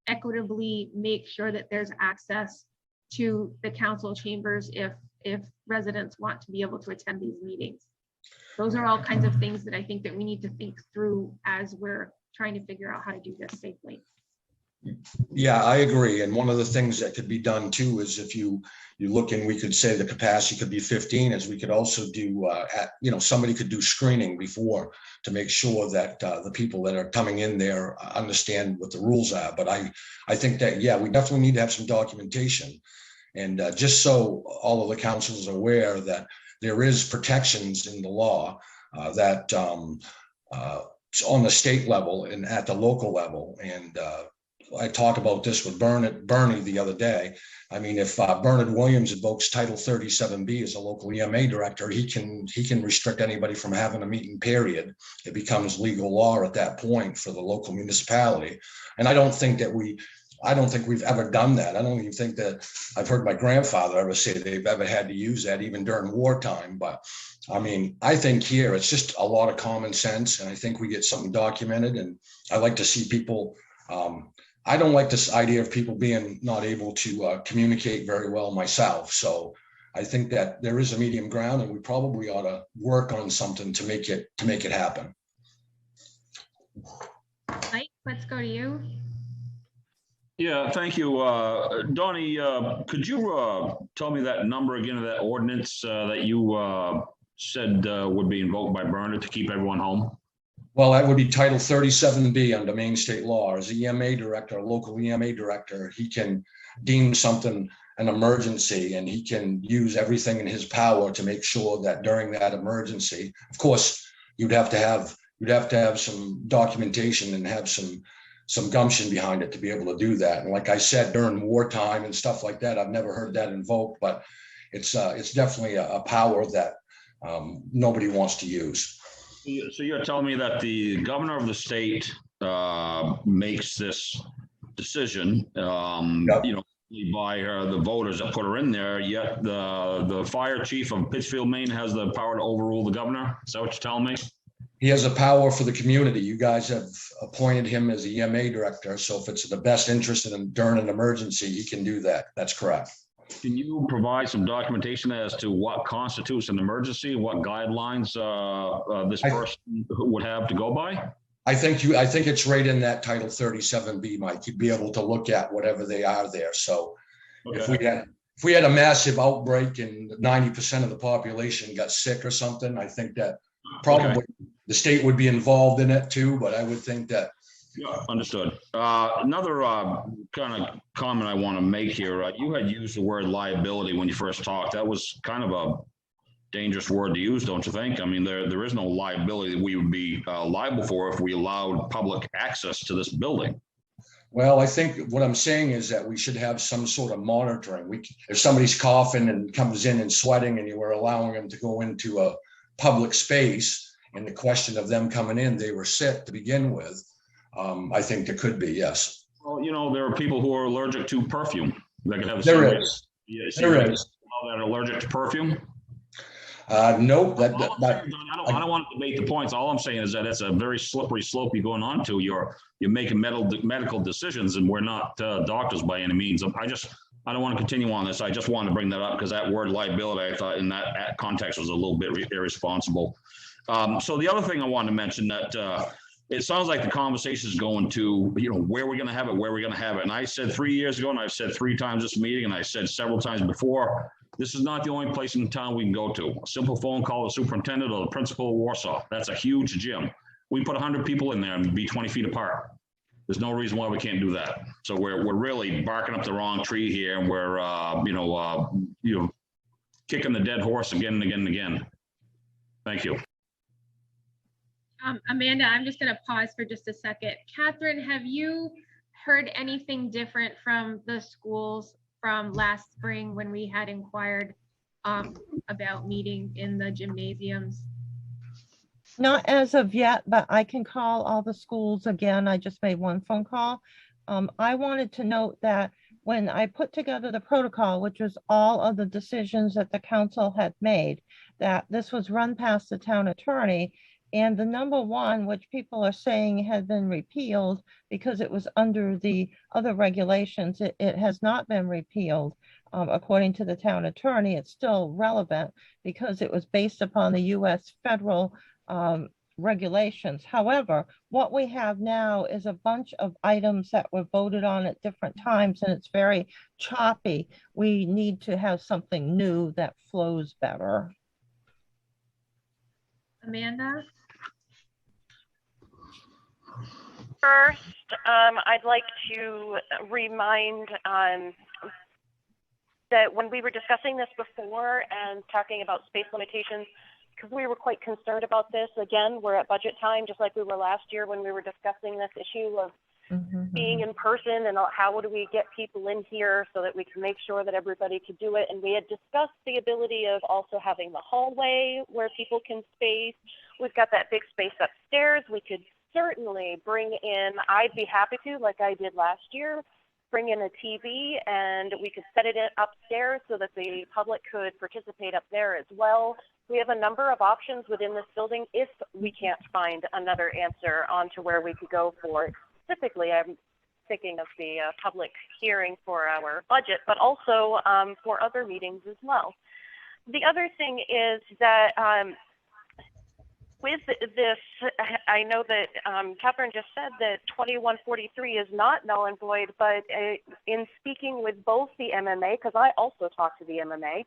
equitably make sure that there's access to the council chambers if residents want to be able to attend these meetings? Those are all kinds of things that I think that we need to think through as we're trying to figure out how to do this safely. Yeah, I agree. And one of the things that could be done too is if you look, and we could say the capacity could be 15, as we could also do, somebody could do screening before to make sure that the people that are coming in there understand what the rules are. But I think that, yeah, we definitely need to have some documentation. And just so all of the councils are aware that there is protections in the law that on the state level and at the local level. And I talked about this with Bernie the other day. I mean, if Bernard Williams invokes Title 37B as a local EMA director, he can restrict anybody from having a meeting, period. It becomes legal law at that point for the local municipality. And I don't think we've ever done that. I don't even think that I've heard my grandfather ever say they've ever had to use that, even during wartime. But I mean, I think here it's just a lot of common sense, and I think we get something documented. And I like to see people. I don't like this idea of people being not able to communicate very well myself. So I think that there is a medium ground, and we probably ought to work on something to make it happen. Mike, let's go to you. Yeah, thank you. Donnie, could you tell me that number again of that ordinance that you said would be invoked by Bernard to keep everyone home? Well, that would be Title 37B under Maine state law. As an EMA director, a local EMA director, he can deem something an emergency, and he can use everything in his power to make sure that during that emergency, of course, you'd have to have some documentation and have some gumption behind it to be able to do that. And like I said, during wartime and stuff like that, I've never heard that invoked, but it's definitely a power that nobody wants to use. So you're telling me that the governor of the state makes this decision, Yep. By the voters that put her in there, yet the fire chief of Pittsfield, Maine has the power to overrule the governor? Is that what you're telling me? He has a power for the community. You guys have appointed him as the EMA director. So if it's the best interest in during an emergency, he can do that. That's correct. Can you provide some documentation as to what constitutes an emergency, what guidelines this person would have to go by? I think it's right in that Title 37B, Mike. You'd be able to look at whatever they are there. So Okay. if we had a massive outbreak and 90% of the population got sick or something, I think that probably the state would be involved in it too. But I would think that. Yeah, understood. Another kind of comment I want to make here, you had used the word liability when you first talked. That was kind of a dangerous word to use, don't you think? I mean, there is no liability that we would be liable for if we allowed public access to this building. Well, I think what I'm saying is that we should have some sort of monitoring. If somebody's coughing and comes in and sweating and you were allowing them to go into a public space, and the question of them coming in, they were sick to begin with, I think there could be, yes. Well, Well, you know, there are people who are allergic to perfume. That could have. There is. Yeah, There is. That are allergic to perfume. Nope, I don't want to debate the points. All I'm saying is that it's a very slippery slope you're going on to. You're making medical decisions, and we're not doctors by any means. I don't want to continue on this. I just wanted to bring that up because that word liability, I thought in that context was a little bit irresponsible. So the other thing I wanted to mention that it sounds like the conversation is going to, you know, where we're going to have it. And I said 3 years ago, and I've said 3 times this meeting, and I said several times before, this is not the only place in town we can go to. A simple phone call to the superintendent or the principal of Warsaw. That's a huge gym. We put 100 people in there and be 20 feet apart. There's no reason why we can't do that. So we're really barking up the wrong tree here, and we're kicking the dead horse again and again and again. Thank you. Amanda, I'm just going to pause for just a second. Catherine, have you heard anything different from the schools from last spring when we had inquired about meeting in the gymnasiums? Not as of yet, but I can call all the schools again. I just made one phone call. I wanted to note that when I put together the protocol, which was all of the decisions that the council had made, that this was run past the town attorney. And the number one, which people are saying had been repealed because it was under the other regulations, it has not been repealed. According to the town attorney, it's still relevant because it was based upon the US federal regulations. However, what we have now is a bunch of items that were voted on at different times, and it's very choppy. We need to have something new that flows better. Amanda? First, I'd like to remind that when we were discussing this before and talking about space limitations, because we were quite concerned about this, again, we're at budget time, just like we were last year when we were discussing this issue of being in person and how do we get people in here so that we can make sure that everybody could do it. And we had discussed the ability of also having the hallway where people can space. We've got that big space upstairs. We could certainly bring in, I'd be happy to, like I did last year, bring in a TV and we could set it upstairs so that the public could participate up there as well. We have a number of options within this building if we can't find another answer onto where we could go for. Specifically, I'm thinking of the public hearing for our budget, but also for other meetings as well. The other thing is that with this, I know that Catherine just said that 2143 is not null and void, but in speaking with both the MMA, because I also talked to the MMA,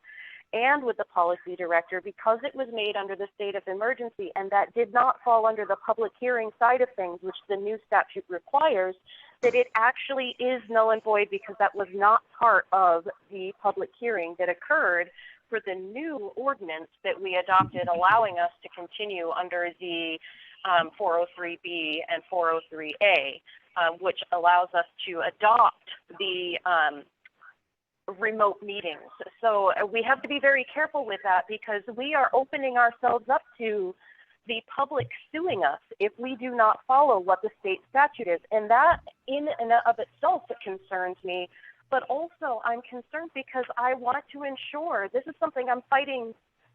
and with the policy director, because it was made under the state of emergency and that did not fall under the public hearing side of things, which the new statute requires, that it actually is null and void because that was not part of the public hearing that occurred for the new ordinance that we adopted, allowing us to continue under the 403B and 403A, which allows us to adopt the remote meetings. So we have to be very careful with that because we are opening ourselves up to the public suing us if we do not follow what the state statute is. And that in and of itself concerns me. But also I'm concerned because I want to ensure, this is something I'm fighting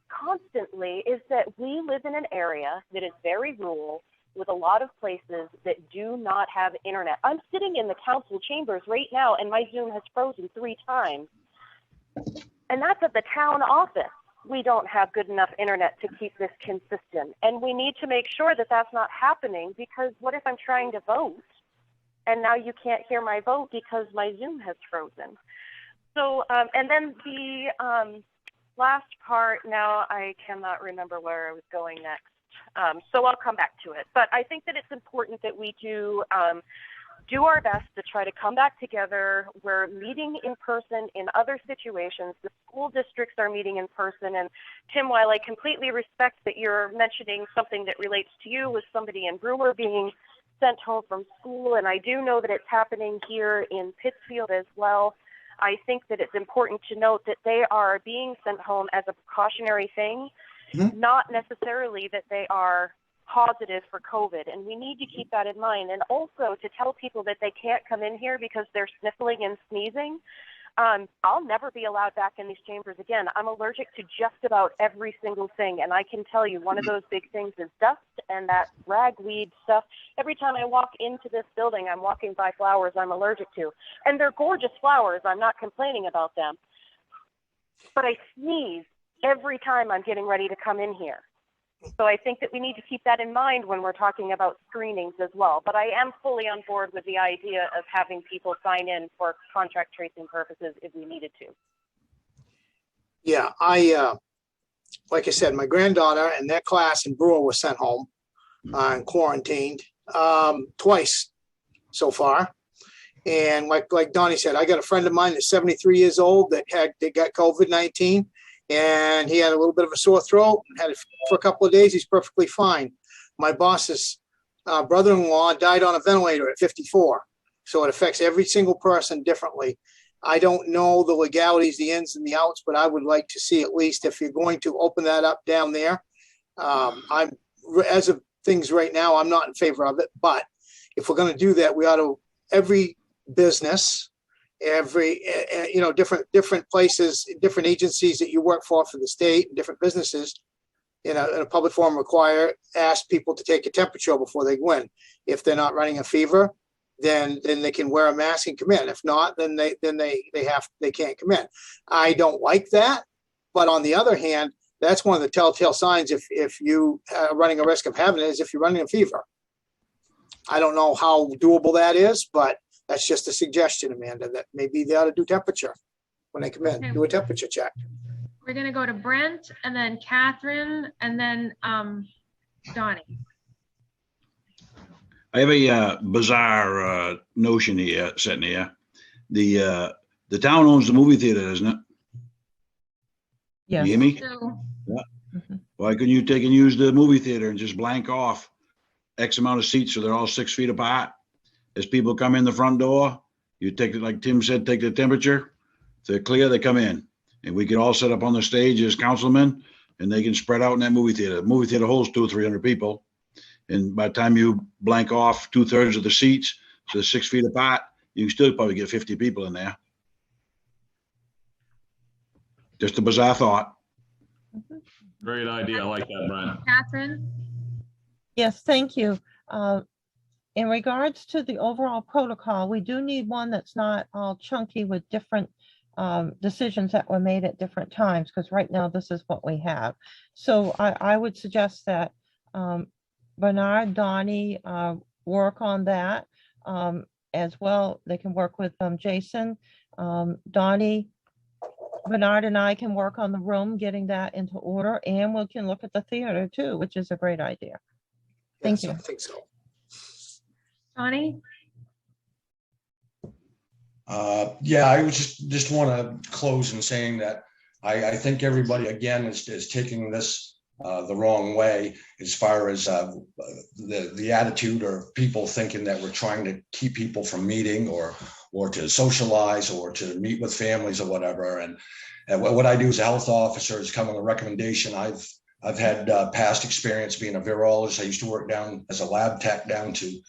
constantly, is that we live in an area that is very rural with a lot of places that do not have internet. I'm sitting in the council chambers right now and my Zoom has frozen 3 times. And that's at the town office. We don't have good enough internet to keep this consistent. And we need to make sure that that's not happening because what if I'm trying to vote and now you can't hear my vote because my Zoom has frozen? So, and then the last part, now I cannot remember where I was going next. So I'll come back to it. But I think that it's important that we do our best to try to come back together. We're meeting in person in other situations. The school districts are meeting in person. And Tim, while I completely respect that you're mentioning something that relates to you with somebody in Brewer being sent home from school, and I do know that it's happening here in Pittsfield as well, I think that it's important to note that they are being sent home as a precautionary thing. Not necessarily that they are positive for COVID, and we need to keep that in mind. And also to tell people that they can't come in here because they're sniffling and sneezing. I'll never be allowed back in these chambers again. I'm allergic to just about every single thing, and I can tell you one of those big things is dust and that ragweed stuff. Every time I walk into this building, I'm walking by flowers I'm allergic to, and they're gorgeous flowers. I'm not complaining about them, but I sneeze every time I'm getting ready to come in here. So I think that we need to keep that in mind when we're talking about screenings as well. But I am fully on board with the idea of having people sign in for contact tracing purposes if we needed to. Yeah, like I said, my granddaughter and that class in Brewer was sent home and quarantined twice so far. And like Donnie said, I got a friend of mine that's 73 years old that got COVID-19. And he had a little bit of a sore throat, had it for a couple of days. He's perfectly fine. My boss's brother-in-law died on a ventilator at 54. So it affects every single person differently. I don't know the legalities, the ins and the outs, but I would like to see at least if you're going to open that up down there. As of things right now, I'm not in favor of it. But if we're going to do that, we ought to, every business, different places, different agencies that you work for the state, and different businesses in a public forum ask people to take a temperature before they go in. If they're not running a fever, then they can wear a mask and come in. If not, then they can't come in. I don't like that, but on the other hand, that's one of the telltale signs if you are running a risk of having it is if you're running a fever. I don't know how doable that is, but that's just a suggestion, Amanda, that maybe they ought to do temperature when they come in, Okay. do a temperature check. We're gonna go to Brent and then Catherine and then Donnie. I have a bizarre notion here, sitting here. The town owns the movie theater, doesn't it? Yes. You hear me? So, Why couldn't you take and use the movie theater and just blank off X amount of seats so they're all 6 feet apart? As people come in the front door, you take it, like Tim said, take the temperature. If they're clear, they come in. And we could all set up on the stage as councilmen, and they can spread out in that movie theater. The movie theater holds 200 or 300 people. And by the time you blank off 2/3 of the seats, so they're 6 feet apart, you can still probably get 50 people in there. Just a bizarre thought. Great idea. I like that, Brent. Catherine, Yes, thank you. In regards to the overall protocol, we do need one that's not all chunky with different decisions that were made at different times, because right now this is what we have. So I would suggest that Bernard, Donnie work on that as well. They can work with Jason, Donnie, Bernard and I can work on the room, getting that into order, and we can look at the theater too, which is a great idea. Thank Yes, you. I think so. Donnie, Yeah, I would just want to close in saying that I think everybody, again, is taking this the wrong way as far as the attitude or people thinking that we're trying to keep people from meeting or to socialize or to meet with families or whatever. And what I do as a health officer is come with a recommendation. I've had past experience being a virologist. I used to work down as a lab tech down to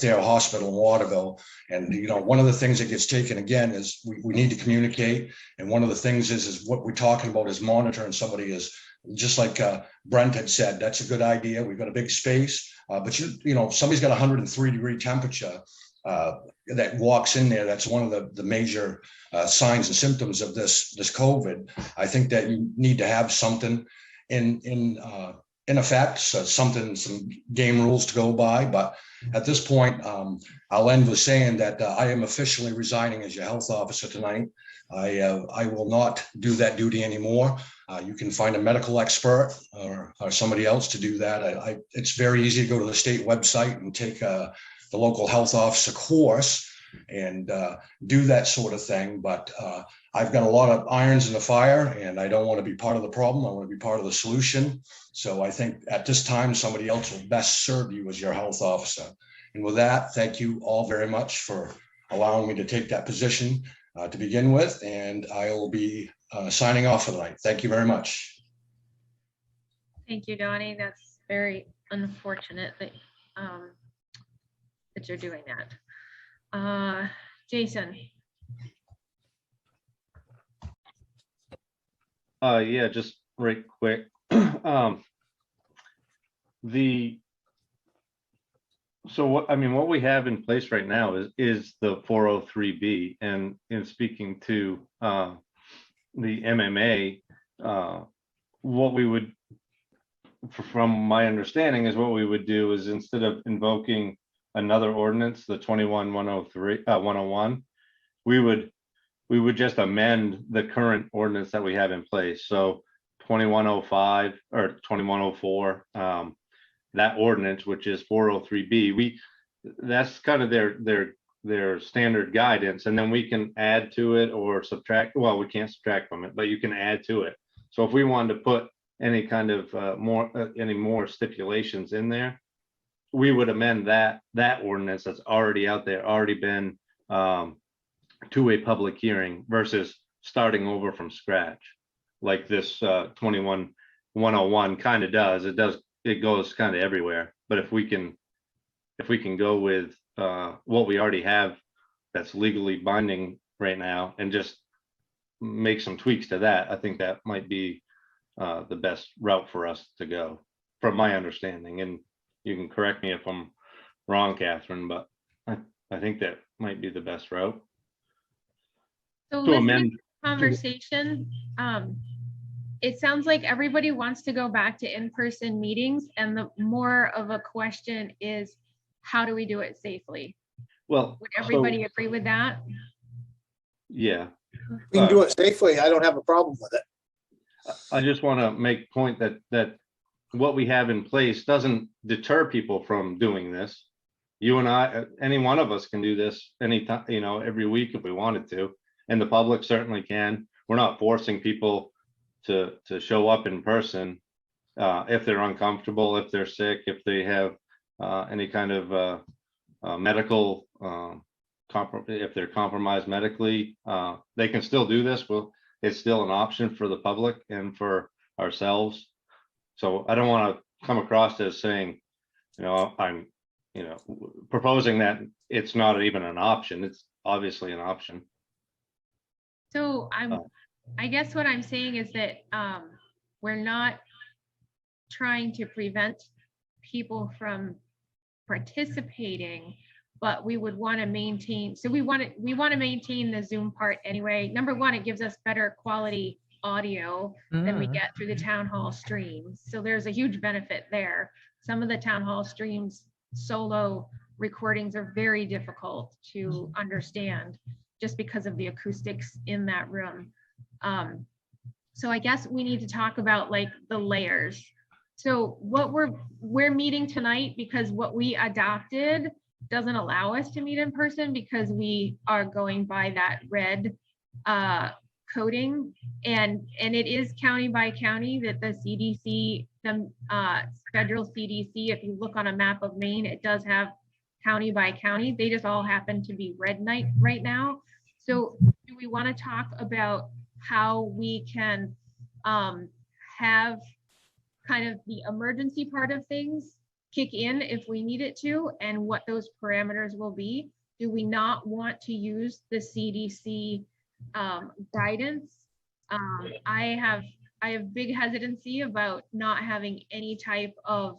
Thayer Hospital in Waterville. And, one of the things that gets taken again is we need to communicate. And one of the things is what we're talking about is monitoring somebody is just like Brent had said, that's a good idea. We've got a big space, but somebody's got 103-degree temperature that walks in there. That's one of the major signs and symptoms of this COVID. I think that you need to have something in effect, some game rules to go by. But at this point, I'll end with saying that I am officially resigning as your health officer tonight. I will not do that duty anymore. You can find a medical expert or somebody else to do that. It's very easy to go to the state website and take the local health officer course and do that sort of thing. But I've got a lot of irons in the fire, and I don't want to be part of the problem. I want to be part of the solution. So I think at this time, somebody else will best serve you as your health officer. And with that, thank you all very much for allowing me to take that position to begin with. And I will be signing off for the night. Thank you very much. thank you, Donnie. That's very unfortunate that, that you're doing that. Jason, Yeah, just right quick. So what we have in place right now is the 403B, and in speaking to the MMA, what we would, from my understanding, is what we would do is, instead of invoking another ordinance, the 101, we would just amend the current ordinance that we have in place. So 2105 or 2104, that ordinance, which is 403B, that's kind of their standard guidance, and then we can add to it or subtract. Well, we can't subtract from it, but you can add to it. So if we wanted to put any kind of any more stipulations in there, we would amend that ordinance that's already out there, already been to a public hearing, versus starting over from scratch, like this 21101 kind of does. It goes kind of everywhere. But if we can go with what we already have that's legally binding right now, and just make some tweaks to that, I think that might be the best route for us to go, from my understanding. And you can correct me if I'm wrong, Catherine, but I think that might be the best route. so To listening amend, to the conversation, it sounds like everybody wants to go back to in-person meetings, and the more of a question is, how do we do it safely? well, Would so, everybody agree with that? yeah, We can do it safely. I don't have a problem with it. I just want to make point that what we have in place doesn't deter people from doing this. You and I, any one of us can do this anytime, every week if we wanted to, and the public certainly can. We're not forcing people to show up in person if they're uncomfortable, if they're sick, if they have any kind of medical, if they're compromised medically, they can still do this. Well, it's still an option for the public and for ourselves. So I don't want to come across as saying, I'm, proposing that it's not even an option. It's obviously an option. So I guess what I'm saying is that we're not trying to prevent people from participating, but we would want to maintain, so we want to maintain the Zoom part anyway. Number one, it gives us better quality audio than we get through the town hall streams. So there's a huge benefit there. Some of the town hall streams solo recordings are very difficult to understand just because of the acoustics in that room. So I guess we need to talk about like the layers. So what we're meeting tonight because what we adopted doesn't allow us to meet in person because we are going by that red coding, and it is county by county that the CDC, the federal CDC, if you look on a map of Maine, it does have county by county. They just all happen to be red right now. So do we want to talk about how we can have kind of the emergency part of things kick in if we need it to, and what those parameters will be? Do we not want to use the CDC guidance? I have big hesitancy about not having any type of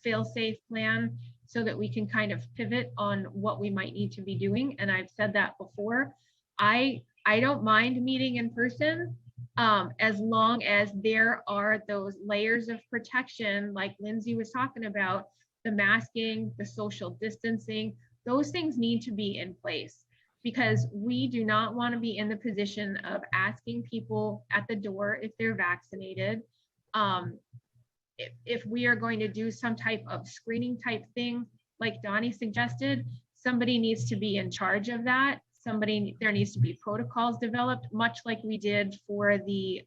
fail-safe plan so that we can kind of pivot on what we might need to be doing. And I've said that before. I don't mind meeting in person as long as there are those layers of protection like Lindsay was talking about, the masking, the social distancing, those things need to be in place, because we do not want to be in the position of asking people at the door if they're vaccinated. If we are going to do some type of screening type thing, like Donnie suggested, somebody needs to be in charge of that. There needs to be protocols developed, much like we did for the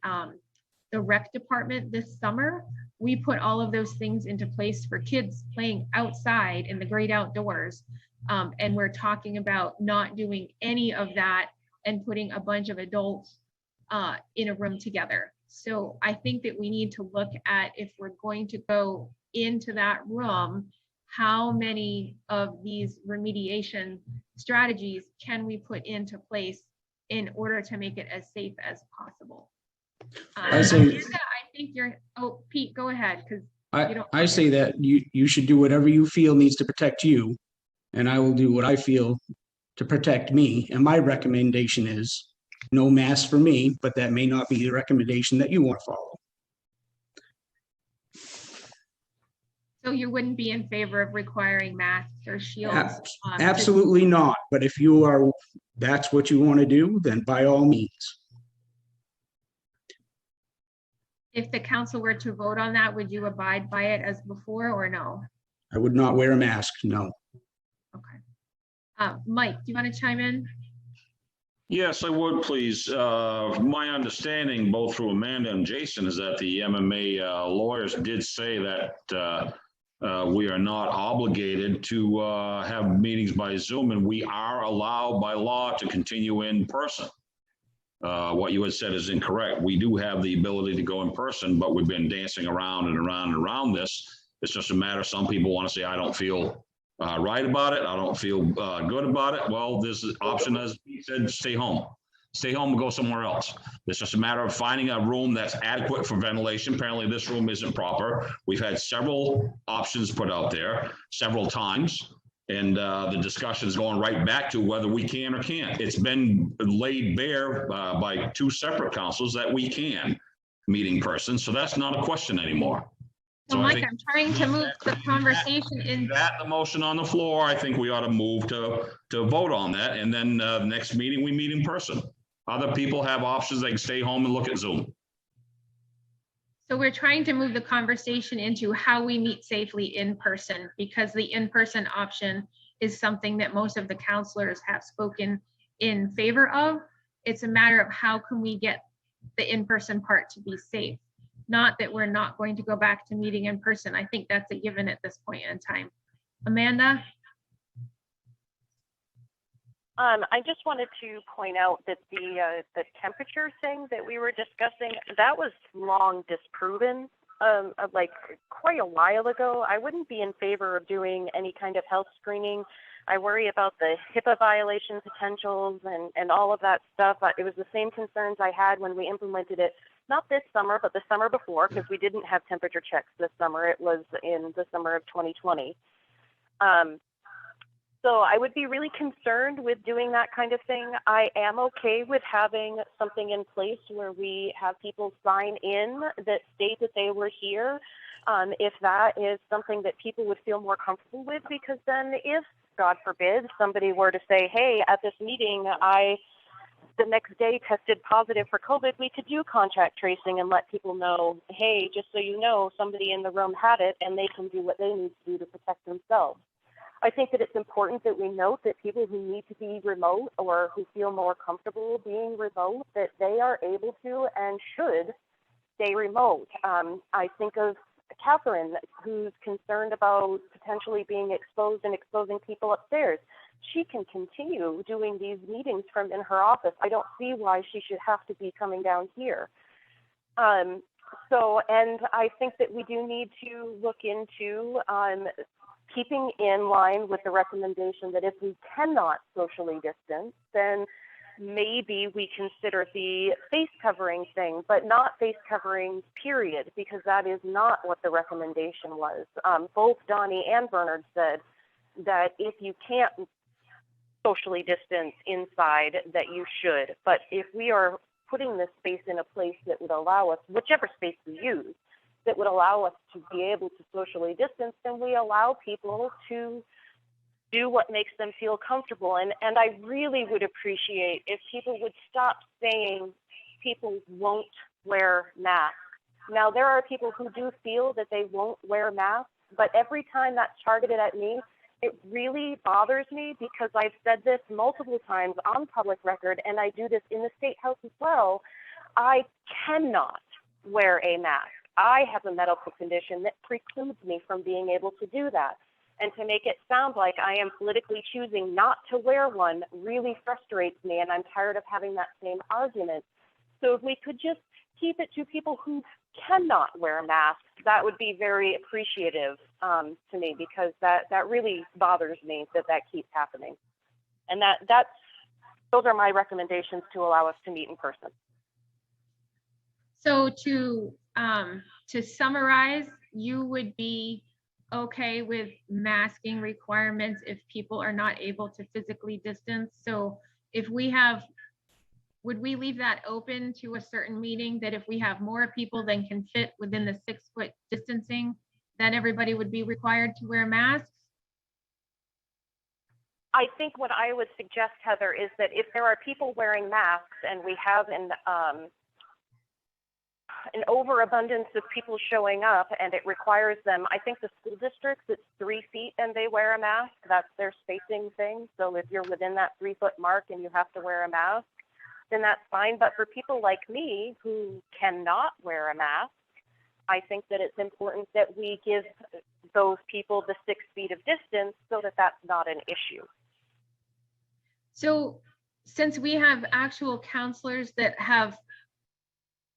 rec department this summer. We put all of those things into place for kids playing outside in the great outdoors. And we're talking about not doing any of that and putting a bunch of adults in a room together. So I think that we need to look at, if we're going to go into that room, how many of these remediation strategies can we put into place in order to make it as safe as possible? I say- Amanda, I think you're, oh, Pete, go ahead, because I say that you should do whatever you feel needs to protect you, and I will do what I feel to protect me. And my recommendation is no mask for me, but that may not be the recommendation that you want to follow. so you wouldn't be in favor of requiring masks or shields? to- Absolutely not. But if that's what you want to do, then by all means. If the council were to vote on that, would you abide by it as before or no? I would not wear a mask, no. Okay. Mike, do you want to chime in? Yes, I would, please. My understanding, both through Amanda and Jason, is that the MMA lawyers did say that we are not obligated to have meetings by Zoom, and we are allowed by law to continue in person. What you had said is incorrect. We do have the ability to go in person, but we've been dancing around and around and around this. It's just a matter, some people want to say, I don't feel right about it. I don't feel good about it. Well, this is option, as he said, stay home. Stay home and go somewhere else. It's just a matter of finding a room that's adequate for ventilation. Apparently this room isn't proper. We've had several options put out there several times. And the discussion is going right back to whether we can or can't. It's been laid bare by two separate councils that we can meet in person. So that's not a question anymore. So I Mike, think I'm trying to move the conversation in. that the motion on the floor, I think we ought to move to vote on that. And then next meeting, we meet in person. Other people have options. They can stay home and look at Zoom. So we're trying to move the conversation into how we meet safely in person, because the in-person option is something that most of the counselors have spoken in favor of. It's a matter of how can we get the in-person part to be safe? Not that we're not going to go back to meeting in person. I think that's a given at this point in time. Amanda? I just wanted to point out that the temperature thing that we were discussing, that was long disproven, like quite a while ago. I wouldn't be in favor of doing any kind of health screening. I worry about the HIPAA violation potentials and all of that stuff. It was the same concerns I had when we implemented it, not this summer, but the summer before, because we didn't have temperature checks this summer. It was in the summer of 2020. So I would be really concerned with doing that kind of thing. I am okay with having something in place where we have people sign in that state that they were here, if that is something that people would feel more comfortable with, because then if, God forbid, somebody were to say, hey, at this meeting, the next day tested positive for COVID, we could do contact tracing and let people know, hey, just so you know, somebody in the room had it and they can do what they need to do to protect themselves. I think that it's important that we note that people who need to be remote or who feel more comfortable being remote, that they are able to and should stay remote. I think of Catherine, who's concerned about potentially being exposed and exposing people upstairs. She can continue doing these meetings from in her office. I don't see why she should have to be coming down here. And I think that we do need to look into keeping in line with the recommendation that if we cannot socially distance, then maybe we consider the face covering thing, but not face covering, period, because that is not what the recommendation was. Both Donnie and Bernard said that if you can't socially distance inside, that you should. But if we are putting this space in a place that would allow us, whichever space we use, that would allow us to be able to socially distance, then we allow people to do what makes them feel comfortable. And I really would appreciate if people would stop saying people won't wear masks. Now, there are people who do feel that they won't wear masks, but every time that's targeted at me, it really bothers me, because I've said this multiple times on public record, and I do this in the State House as well. I cannot wear a mask. I have a medical condition that precludes me from being able to do that. And to make it sound like I am politically choosing not to wear one really frustrates me, and I'm tired of having that same argument. So if we could just keep it to people who cannot wear masks, that would be very appreciative to me, because that really bothers me that keeps happening. And those are my recommendations to allow us to meet in person. So to summarize, you would be okay with masking requirements if people are not able to physically distance? So if we have, would we leave that open to a certain meeting, that if we have more people than can fit within the 6-foot distancing, then everybody would be required to wear masks? I think what I would suggest, Heather, is that if there are people wearing masks and we have an overabundance of people showing up and it requires them, I think the school districts, it's 3 feet and they wear a mask. That's their spacing thing. So if you're within that 3-foot mark and you have to wear a mask, then that's fine. But for people like me who cannot wear a mask, I think that it's important that we give those people the 6 feet of distance so that that's not an issue. So since we have actual counselors that have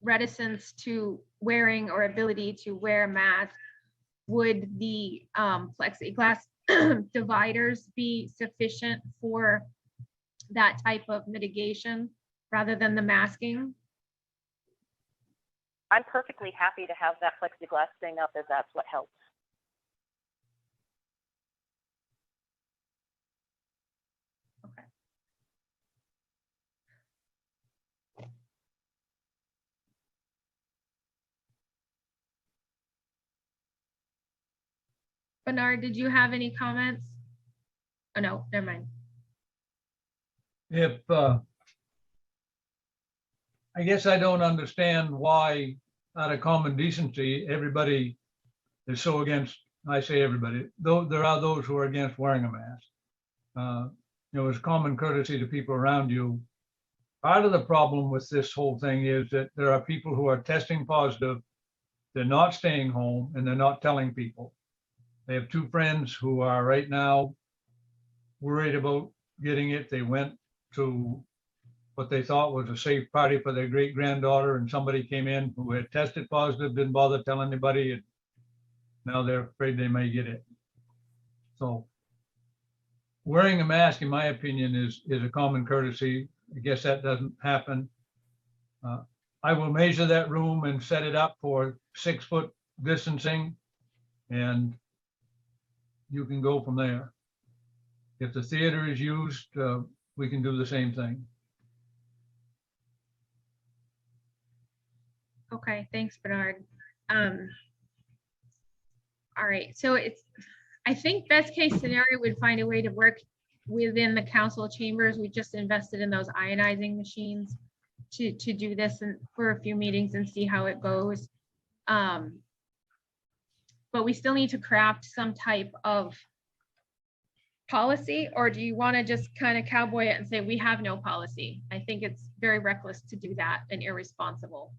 reticence to wearing or ability to wear masks, would the plexiglass dividers be sufficient for that type of mitigation rather than the masking? I'm perfectly happy to have that plexiglass thing up if that's what helps. Okay. Bernard, did you have any comments? Oh, no, never mind. If, I guess I don't understand why, out of common decency, everybody is so against, I say everybody, though there are those who are against wearing a mask. It's common courtesy to people around you. Part of the problem with this whole thing is that there are people who are testing positive, they're not staying home, and they're not telling people. They have 2 friends who are right now worried about getting it. They went to what they thought was a safe party for their great-granddaughter, and somebody came in who had tested positive, didn't bother telling anybody, and now they're afraid they may get it. So wearing a mask, in my opinion, is a common courtesy. I guess that doesn't happen. I will measure that room and set it up for 6-foot distancing, and you can go from there. If the theater is used, we can do the same thing. Okay, thanks, Bernard. All right, so I think best case scenario would find a way to work within the council chambers. We just invested in those ionizing machines to do this and for a few meetings and see how it goes. But we still need to craft some type of policy, or do you want to just kind of cowboy it and say we have no policy? I think it's very reckless to do that and irresponsible.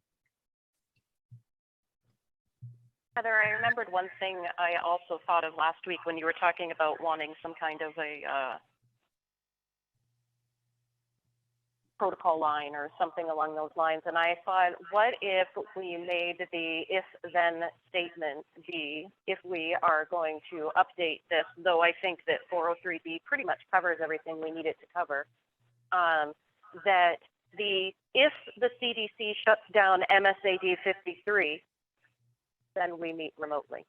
Heather, I remembered one thing I also thought of last week when you were talking about wanting some kind of a protocol line or something along those lines. And I thought, what if we made the if-then statement be, if we are going to update this, though I think that 403B pretty much covers everything we need it to cover, that if the CDC shuts down MSAD 53, then we meet remotely.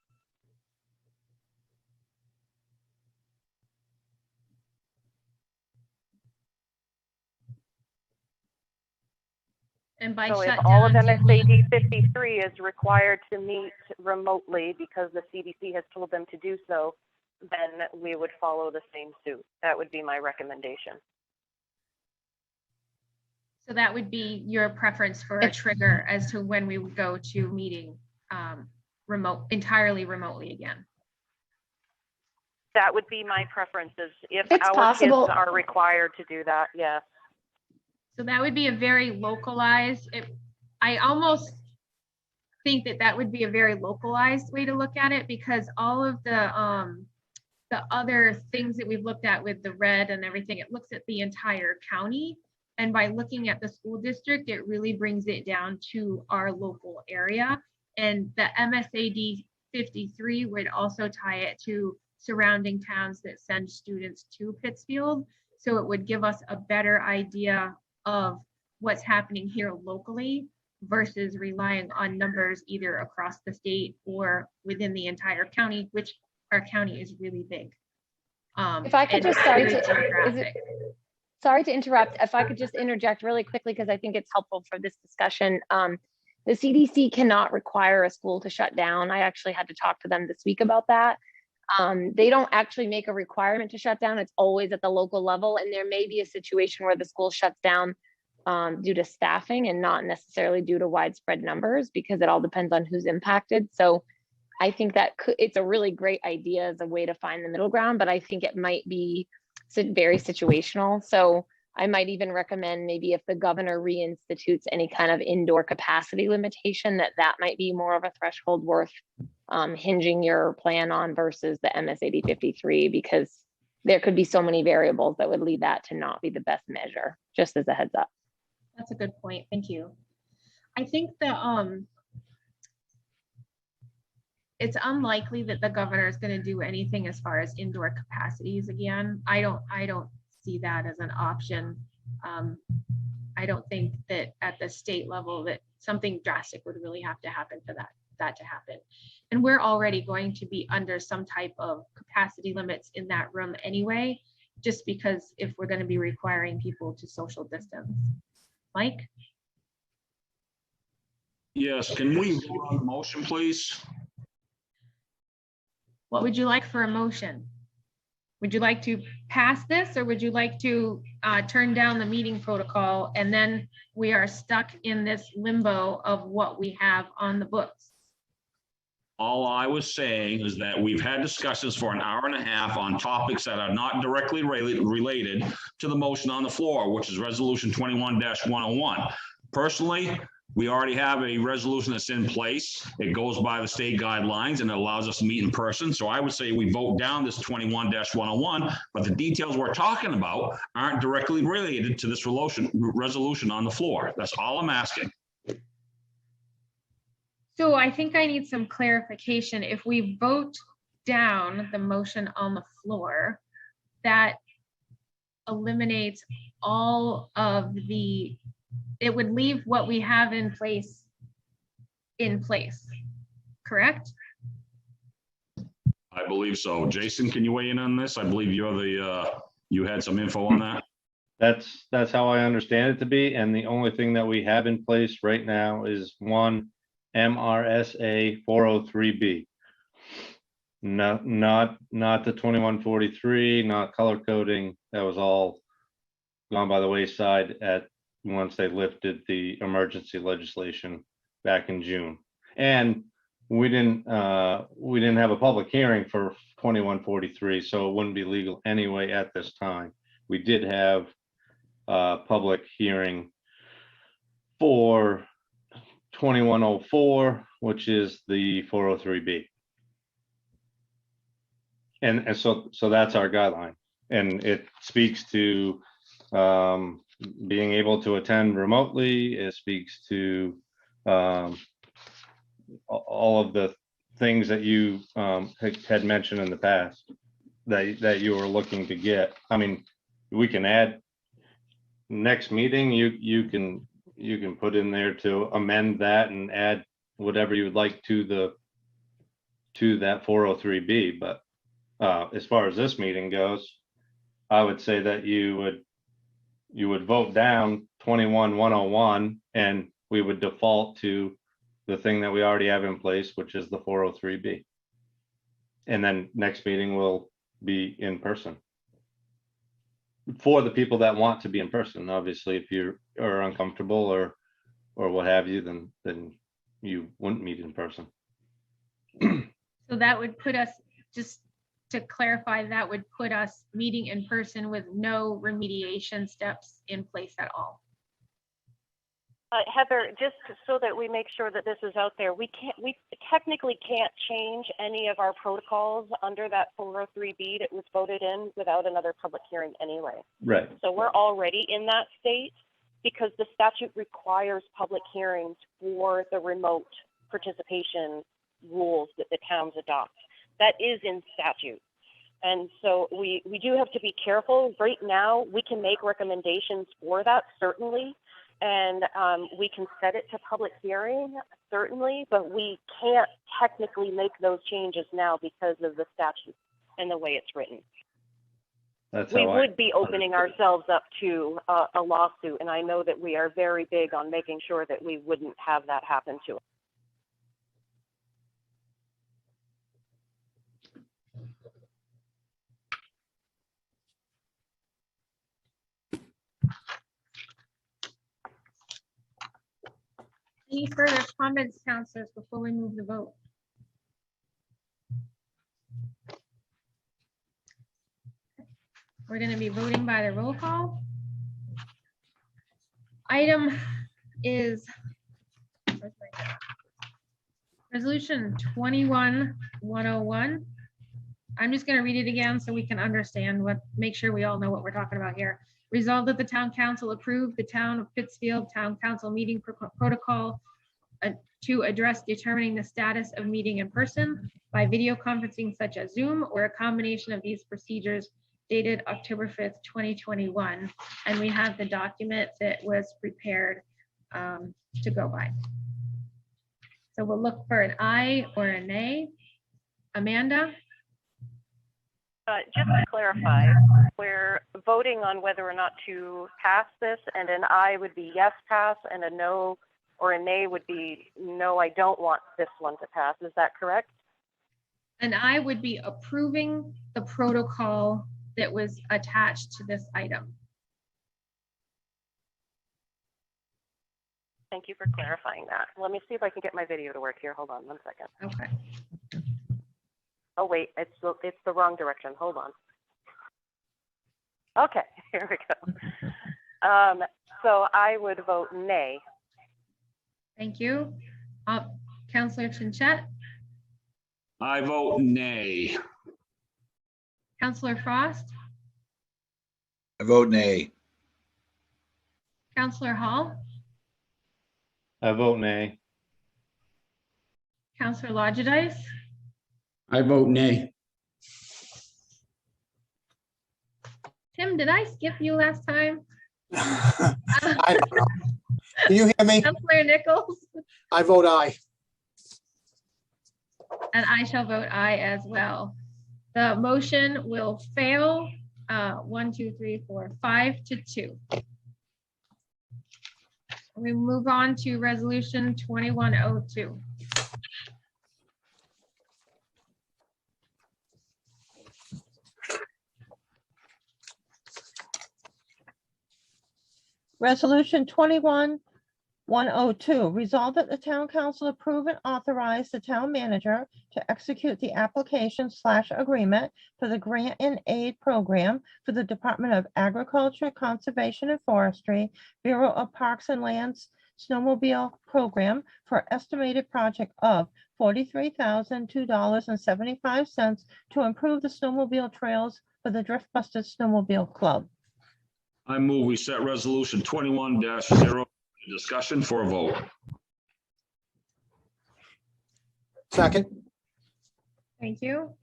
And by So if shut all of down, MSAD 53 is required to meet remotely because the CDC has told them to do so, then we would follow the same suit. That would be my recommendation. so that would be your preference for a trigger as to when we would go to meeting entirely remotely again. That would be my preference, is if It's our possible. kids are required to do that, yes. So that would be a very localized, I almost think that would be a very localized way to look at it, because all of the other things that we've looked at with the red and everything, it looks at the entire county. And by looking at the school district, it really brings it down to our local area. And the MSAD 53 would also tie it to surrounding towns that send students to Pittsfield. So it would give us a better idea of what's happening here locally versus relying on numbers either across the state or within the entire county, which our county is really big. If I could and just, very geographic. sorry to interrupt. If I could just interject really quickly, because I think it's helpful for this discussion. The CDC cannot require a school to shut down. I actually had to talk to them this week about that. They don't actually make a requirement to shut down. It's always at the local level. And there may be a situation where the school shuts down due to staffing and not necessarily due to widespread numbers, because it all depends on who's impacted. So I think that it's a really great idea as a way to find the middle ground, but I think it might be very situational. So I might even recommend maybe if the governor reinstitutes any kind of indoor capacity limitation, that might be more of a threshold worth hinging your plan on versus the MSAD 53, because there could be so many variables that would lead that to not be the best measure, just as a heads up. That's a good point. Thank you. I think that it's unlikely that the governor is going to do anything as far as indoor capacities again. I don't see that as an option. I don't think that at the state level that something drastic would really have to happen for that to happen. And we're already going to be under some type of capacity limits in that room anyway, just because if we're going to be requiring people to social distance. Mike? Yes, can we vote on the motion, please? What would you like for a motion? Would you like to pass this, or would you like to turn down the meeting protocol and then we are stuck in this limbo of what we have on the books? All I was saying is that we've had discussions for an hour and a half on topics that are not directly related to the motion on the floor, which is resolution 21-101. Personally, we already have a resolution that's in place. It goes by the state guidelines and it allows us to meet in person. So I would say we vote down this 21-101, but the details we're talking about aren't directly related to this resolution on the floor. That's all I'm asking. So I think I need some clarification. If we vote down the motion on the floor, that eliminates all of the, it would leave what we have in place, correct? I believe so. Jason, can you weigh in on this? I believe you're you had some info on that. That's how I understand it to be. And the only thing that we have in place right now is one MRSA 403B. Not the 2143, not color coding. That was all gone by the wayside once they lifted the emergency legislation back in June. And we didn't have a public hearing for 2143, so it wouldn't be legal anyway at this time. We did have a public hearing for 2104, which is the 403B. And so that's our guideline. And it speaks to being able to attend remotely. It speaks to all of the things that you had mentioned in the past that you were looking to get. I mean, we can add next meeting, you can put in there to amend that and add whatever you would like to that 403B. But as far as this meeting goes, I would say that you would vote down 21-101, and we would default to the thing that we already have in place, which is the 403B. And then next meeting will be in person. For the people that want to be in person. Obviously, if you are uncomfortable or what have you, then you wouldn't meet in person. So that would put us, just to clarify, that would put us meeting in person with no remediation steps in place at all. Heather, just so that we make sure that this is out there, we technically can't change any of our protocols under that 403B that was voted in without another public hearing anyway. Right. So we're already in that state because the statute requires public hearings for the remote participation rules that the towns adopt. That is in statute. And so we do have to be careful. Right now, we can make recommendations for that, certainly. And we can set it to public hearing, certainly, but we can't technically make those changes now because of the statute and the way it's written. That's We how would be opening ourselves up to a lawsuit, and I know that we are very big on making sure that we wouldn't have that happen to us. Any further comments, councilors, before we move the vote? We're going to be voting by the roll call. Item is Resolution 21-101. I'm just going to read it again so we can understand make sure we all know what we're talking about here. Resolved that the town council approve the town of Pittsfield town council meeting protocol to address determining the status of meeting in person by video conferencing such as Zoom or a combination of these procedures dated October 5th, 2021. And we have the document that was prepared to go by. So we'll look for an aye or a nay. Amanda? Just to clarify, we're voting on whether or not to pass this, and an aye would be yes, pass, and a no or a nay would be no, I don't want this one to pass. Is that correct? And I would be approving the protocol that was attached to this item. Thank you for clarifying that. Let me see if I can get my video to work here. Hold on 1 second. Okay. Oh, wait, it's the wrong direction. Hold on. Okay, here we go. So I would vote nay. Thank you. Councillor Chinchet, I vote nay. Councillor Frost, I vote nay. Councillor Hall, I vote nay. Councillor Lodgedice, I vote nay. Tim, did I skip you last time? I don't know. Can you hear me? Councillor Nichols, I vote aye. and I shall vote aye as well. The motion will fail 1, 2, 3, 4, 5-2. We move on to resolution 2102. Resolution 21-102, resolved that the town council approve and authorize the town manager to execute the application/agreement for the grant and aid program for the Department of Agriculture, Conservation and Forestry, Bureau of Parks and Lands snowmobile program for estimated project of $43,002.75 to improve the snowmobile trails for the Drift Busters Snowmobile Club. I move we set resolution 21-0 discussion for a vote. Second. Thank you.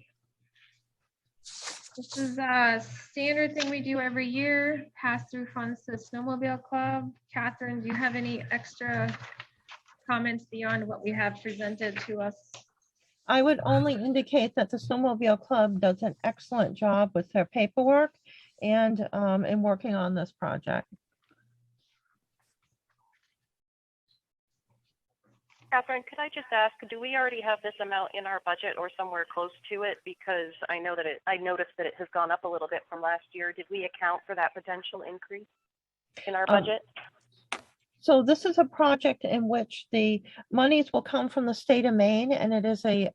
This is a standard thing we do every year, pass through funds to the Snowmobile Club. Catherine, do you have any extra comments beyond what we have presented to us? I would only indicate that the Snowmobile Club does an excellent job with their paperwork and in working on this project. Catherine, could I just ask, do we already have this amount in our budget or somewhere close to it? Because I know that I noticed that it has gone up a little bit from last year. Did we account for that potential increase in our budget? So this is a project in which the monies will come from the state of Maine, and it is a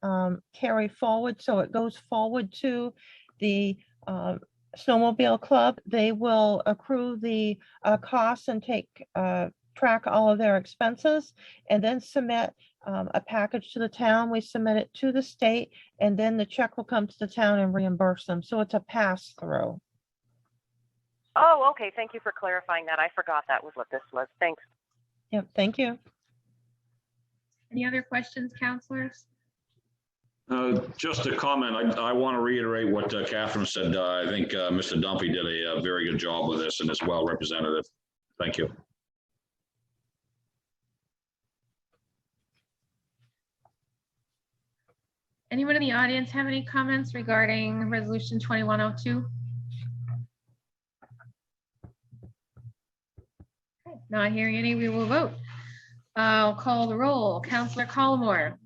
carry forward. So it goes forward to the Snowmobile Club. They will accrue the costs and take track all of their expenses and then submit a package to the town. We submit it to the state, and then the check will come to the town and reimburse them. So it's a pass through. Oh, okay. Thank you for clarifying that. I forgot that was what this was. Thanks. Yep, thank you. Any other questions, counselors? Just a comment. I want to reiterate what Catherine said. I think Mr. Dumpy did a very good job with this and is well representative. Thank you. Anyone in the audience have any comments regarding resolution 2102? Okay, not hearing any, we will vote. I'll call the roll. Counselor Collmore.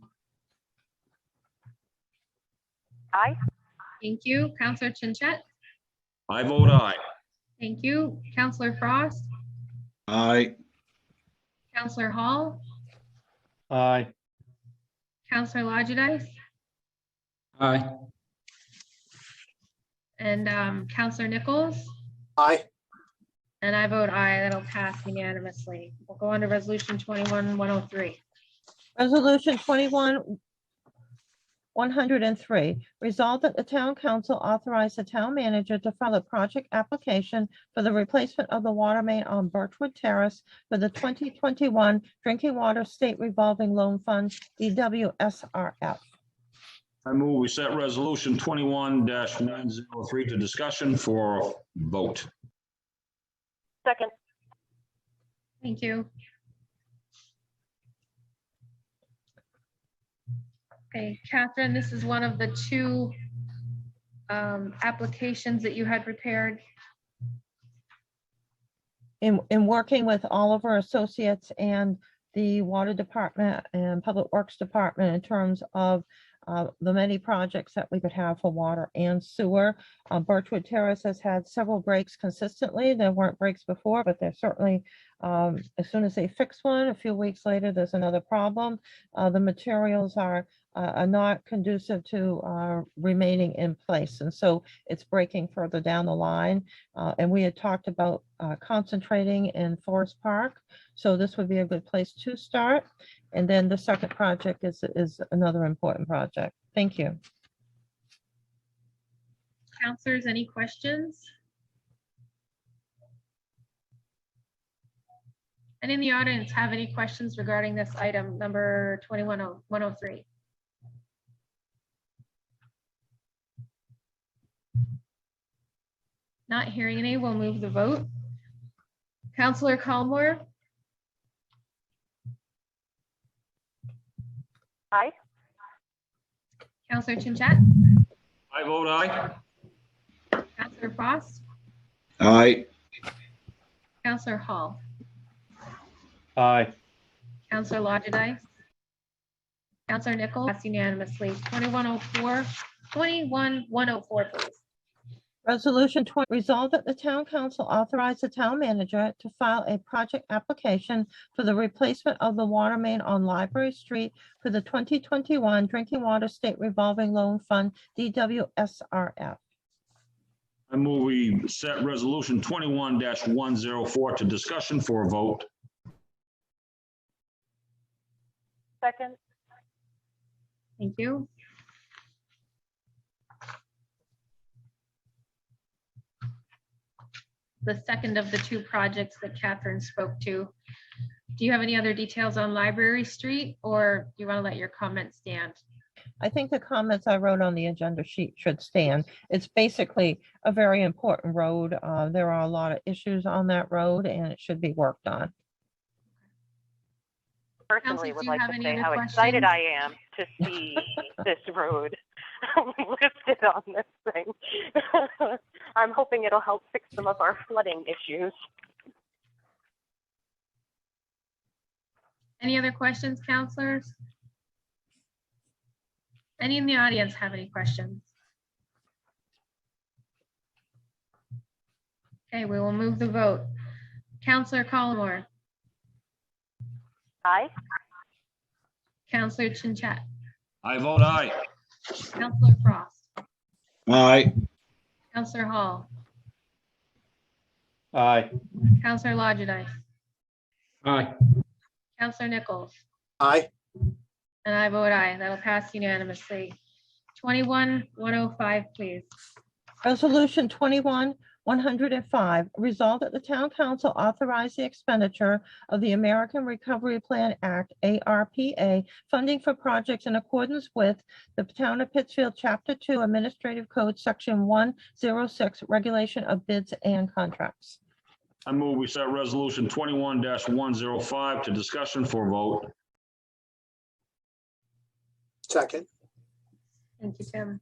Aye. Thank you. Counselor Chinchet. I vote aye. Thank you. Counselor Frost. Aye. Counselor Hall. Aye. Counselor Lodgedice. Aye. And Counselor Nichols. Aye. And I vote aye. That'll pass unanimously. We'll go on to resolution 21-103. Resolution 21-103, resolved that the town council authorize the town manager to file a project application for the replacement of the water main on Birchwood Terrace for the 2021 Drinking Water State Revolving Loan Fund, DWSRF. I move we set resolution 21-103 to discussion for vote. Second. Thank you. Okay, Catherine, this is one of the two applications that you had prepared. In working with Oliver Associates and the Water Department and Public Works Department in terms of the many projects that we could have for water and sewer. Birchwood Terrace has had several breaks consistently. There weren't breaks before, but they're certainly, as soon as they fix one, a few weeks later, there's another problem. The materials are not conducive to remaining in place. And so it's breaking further down the line. And we had talked about concentrating in Forest Park. So this would be a good place to start. And then the second project is another important project. Thank you. Counselors, any questions? And in the audience, have any questions regarding this item number 21-103? Not hearing any, we'll move the vote. Counselor Collmore. Aye. Counselor Chinchet. I vote aye. Counselor Frost. Aye. Counselor Hall. Aye. Counselor Lodgedice. Counselor Nichols. Passed unanimously. 21-104, please. Resolution 20, resolved that the town council authorize the town manager to file a project application for the replacement of the water main on Library Street for the 2021 Drinking Water State Revolving Loan Fund, DWSRF. I move we set resolution 21-104 to discussion for a vote. Second. Thank you. The second of the two projects that Catherine spoke to. Do you have any other details on Library Street, or do you want to let your comments stand? I think the comments I wrote on the agenda sheet should stand. It's basically a very important road. There are a lot of issues on that road and it should be worked on. Personally, Counselors, would do you like have to any say other how excited questions? I am to see this road listed on this thing. I'm hoping it'll help fix some of our flooding issues. Any other questions, counselors? Any in the audience have any questions? Okay, we will move the vote. Counselor Collmore. Aye. Counselor Chinchet. I vote aye. Counselor Frost. Aye. Counselor Hall. Aye. Counselor Lodgedice. Aye. Counselor Nichols, Aye. and I vote aye. That'll pass unanimously. 21-105, please. Resolution 21-105, resolved that the town council authorize the expenditure of the American Recovery Plan Act, ARPA, funding for projects in accordance with the Town of Pittsfield, Chapter 2, Administrative Code, Section 106, Regulation of Bids and Contracts. I move we set resolution 21-105 to discussion for vote. Second. Thank you, Tim.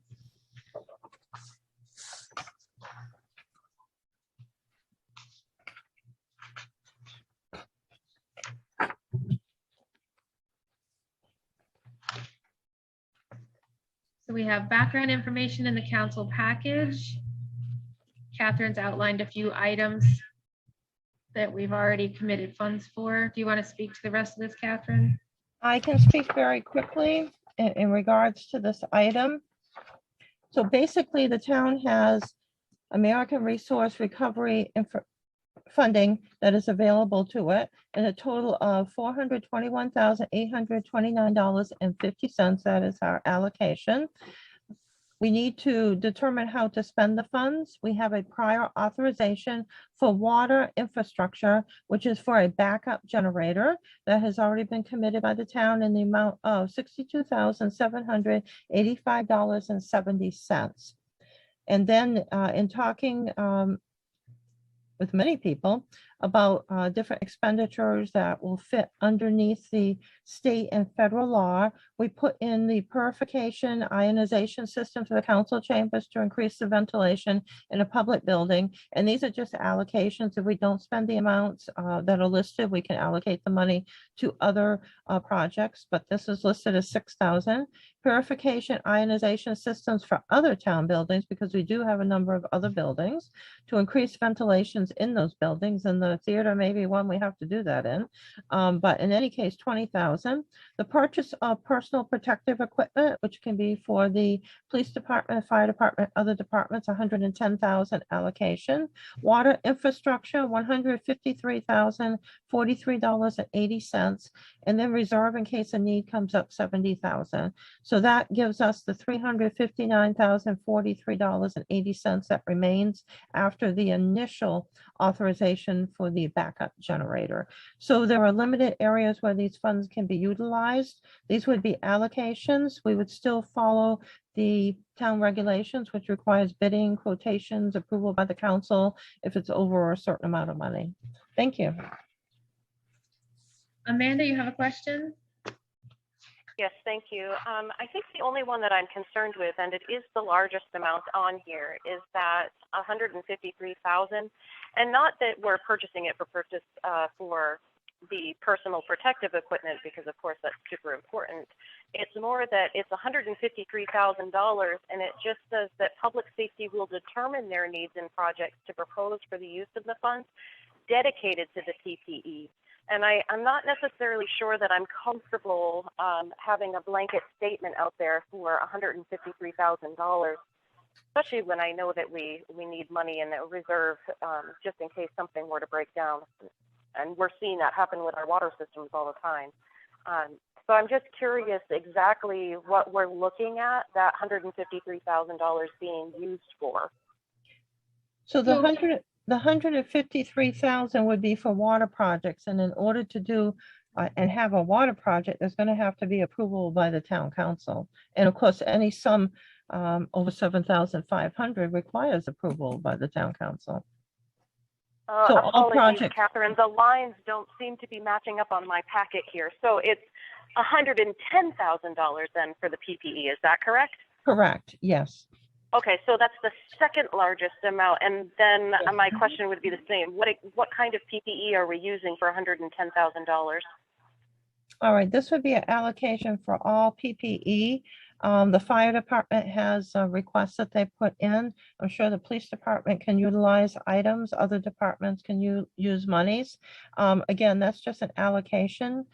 So we have background information in the council package. Catherine's outlined a few items that we've already committed funds for. Do you want to speak to the rest of this, Catherine? I can speak very quickly in regards to this item. So basically, the town has American Resource Recovery funding that is available to it in a total of $421,829.50. That is our allocation. We need to determine how to spend the funds. We have a prior authorization for water infrastructure, which is for a backup generator that has already been committed by the town in the amount of $62,785.70. And then in talking with many people about different expenditures that will fit underneath the state and federal law. We put in the purification ionization system for the council chambers to increase the ventilation in a public building. And these are just allocations. If we don't spend the amounts that are listed, we can allocate the money to other projects, but this is listed as 6,000. Purification ionization systems for other town buildings, because we do have a number of other buildings, to increase ventilations in those buildings. And the theater may be one we have to do that in. But in any case, 20,000. The purchase of personal protective equipment, which can be for the police department, fire department, other departments, 110,000 allocation. Water infrastructure, $153,043.80. And then reserve in case a need comes up, 70,000. So that gives us the $359,043.80 that remains after the initial authorization for the backup generator. So there are limited areas where these funds can be utilized. These would be allocations. We would still follow the town regulations, which requires bidding, quotations, approval by the council if it's over a certain amount of money. Thank you. Amanda, you have a question? Yes, thank you. I think the only one that I'm concerned with, and it is the largest amount on here, is that 153,000, and not that we're purchasing it for the personal protective equipment, because of course that's super important. It's more that it's $153,000, and it just says that public safety will determine their needs and projects to propose for the use of the funds dedicated to the PPE. And I'm not necessarily sure that I'm comfortable having a blanket statement out there for $153,000, especially when I know that we need money in the reserve just in case something were to break down. And we're seeing that happen with our water systems all the time. So I'm just curious exactly what we're looking at that $153,000 being used for. So the 153,000 would be for water projects, and in order to do and have a water project, there's going to have to be approval by the town council. And of course, any sum over 7,500 requires approval by the town council. So all Apologies, projects, Catherine, the lines don't seem to be matching up on my packet here. So it's $110,000 then for the PPE, is that correct? correct, yes. Okay, so that's the second largest amount, and then my question would be the same. What kind of PPE are we using for $110,000? All right, this would be an allocation for all PPE. The fire department has requests that they put in. I'm sure the police department can utilize items. Other departments can use monies. Again, that's just an allocation.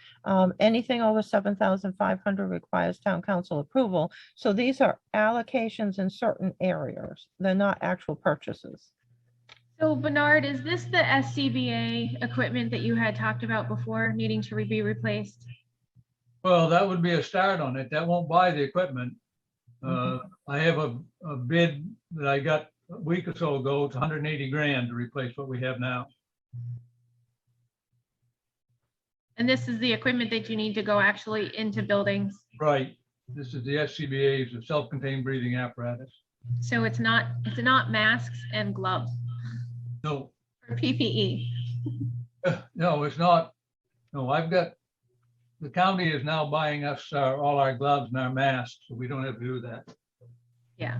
Anything over 7,500 requires town council approval. So these are allocations in certain areas. They're not actual purchases. So Bernard, is this the SCBA equipment that you had talked about before needing to be replaced? Well, that would be a start on it. That won't buy the equipment. I have a bid that I got a week or so ago. It's 180 grand to replace what we have now. And this is the equipment that you need to go actually into buildings. Right. This is the SCBA's, the self-contained breathing apparatus. So it's not masks and gloves No, or PPE. no, it's not. No, the county is now buying us all our gloves and our masks, so we don't have to do that. Yeah.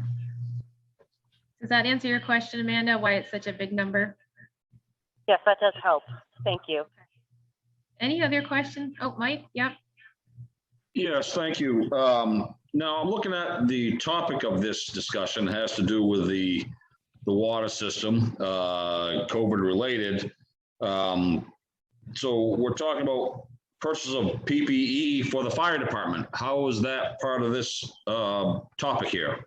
Does that answer your question, Amanda, why it's such a big number? Yes, that does help. Thank you. Any other questions? Oh, Mike, yep. Yes, thank you. Now I'm looking at the topic of this discussion has to do with the water system, COVID related. So we're talking about purchase of PPE for the fire department. How is that part of this topic here?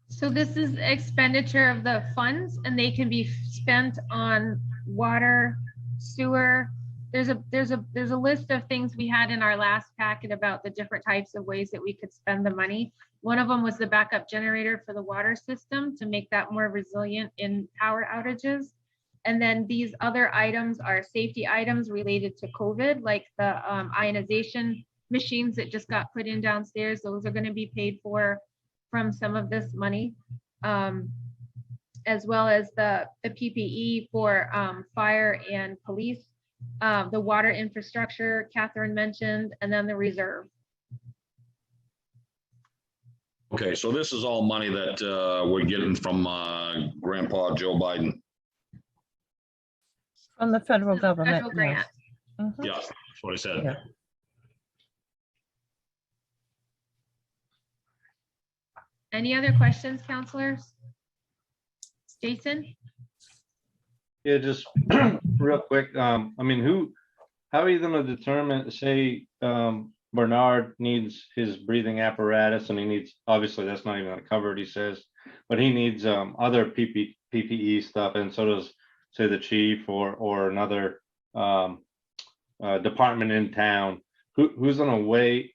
So this is expenditure of the funds and they can be spent on water, sewer. There's a list of things we had in our last packet about the different types of ways that we could spend the money. One of them was the backup generator for the water system to make that more resilient in power outages. And then these other items are safety items related to COVID, like the ionization machines that just got put in downstairs. Those are going to be paid for from some of this money, as well as the PPE for fire and police, the water infrastructure Catherine mentioned, and then the reserve. Okay, so this is all money that we're getting from Grandpa Joe Biden. From the federal government. Federal grant. Yes. Mhm. Yeah, that's what I said. Yeah. Any other questions, counselors? Jason? Yeah, just real quick. I mean, how are you gonna determine, say, Bernard needs his breathing apparatus and he needs, obviously that's not even gonna cover it, he says, but he needs other PPE stuff, and so does, say, the chief or another department in town. Who's gonna weigh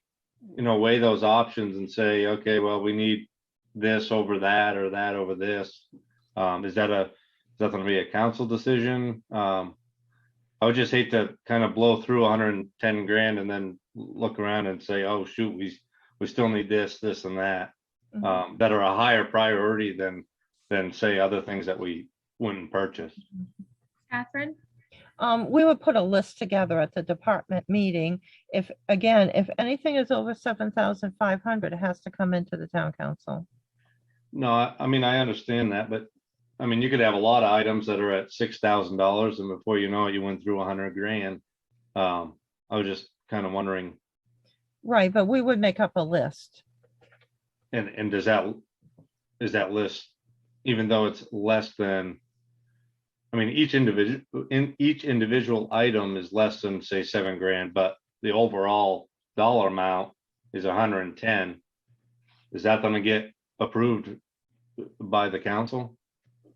those options and say, okay, well, we need this over that or that over this? Is that gonna be a council decision? I would just hate to kind of blow through 110 grand and then look around and say, oh, shoot, we still need this and that, that are a higher priority than say other things that we wouldn't purchase. Catherine? We would put a list together at the department meeting. If anything is over 7,500, it has to come into the town council. No, I mean, I understand that, but I mean, you could have a lot of items that are at $6,000 and before you know it, you went through 100 grand. I was just kind of wondering. Right, but we would make up a list. And is that list, even though it's less than, I mean, each individual item is less than, say, 7 grand, but the overall dollar amount is 110. Is that going to get approved by the council?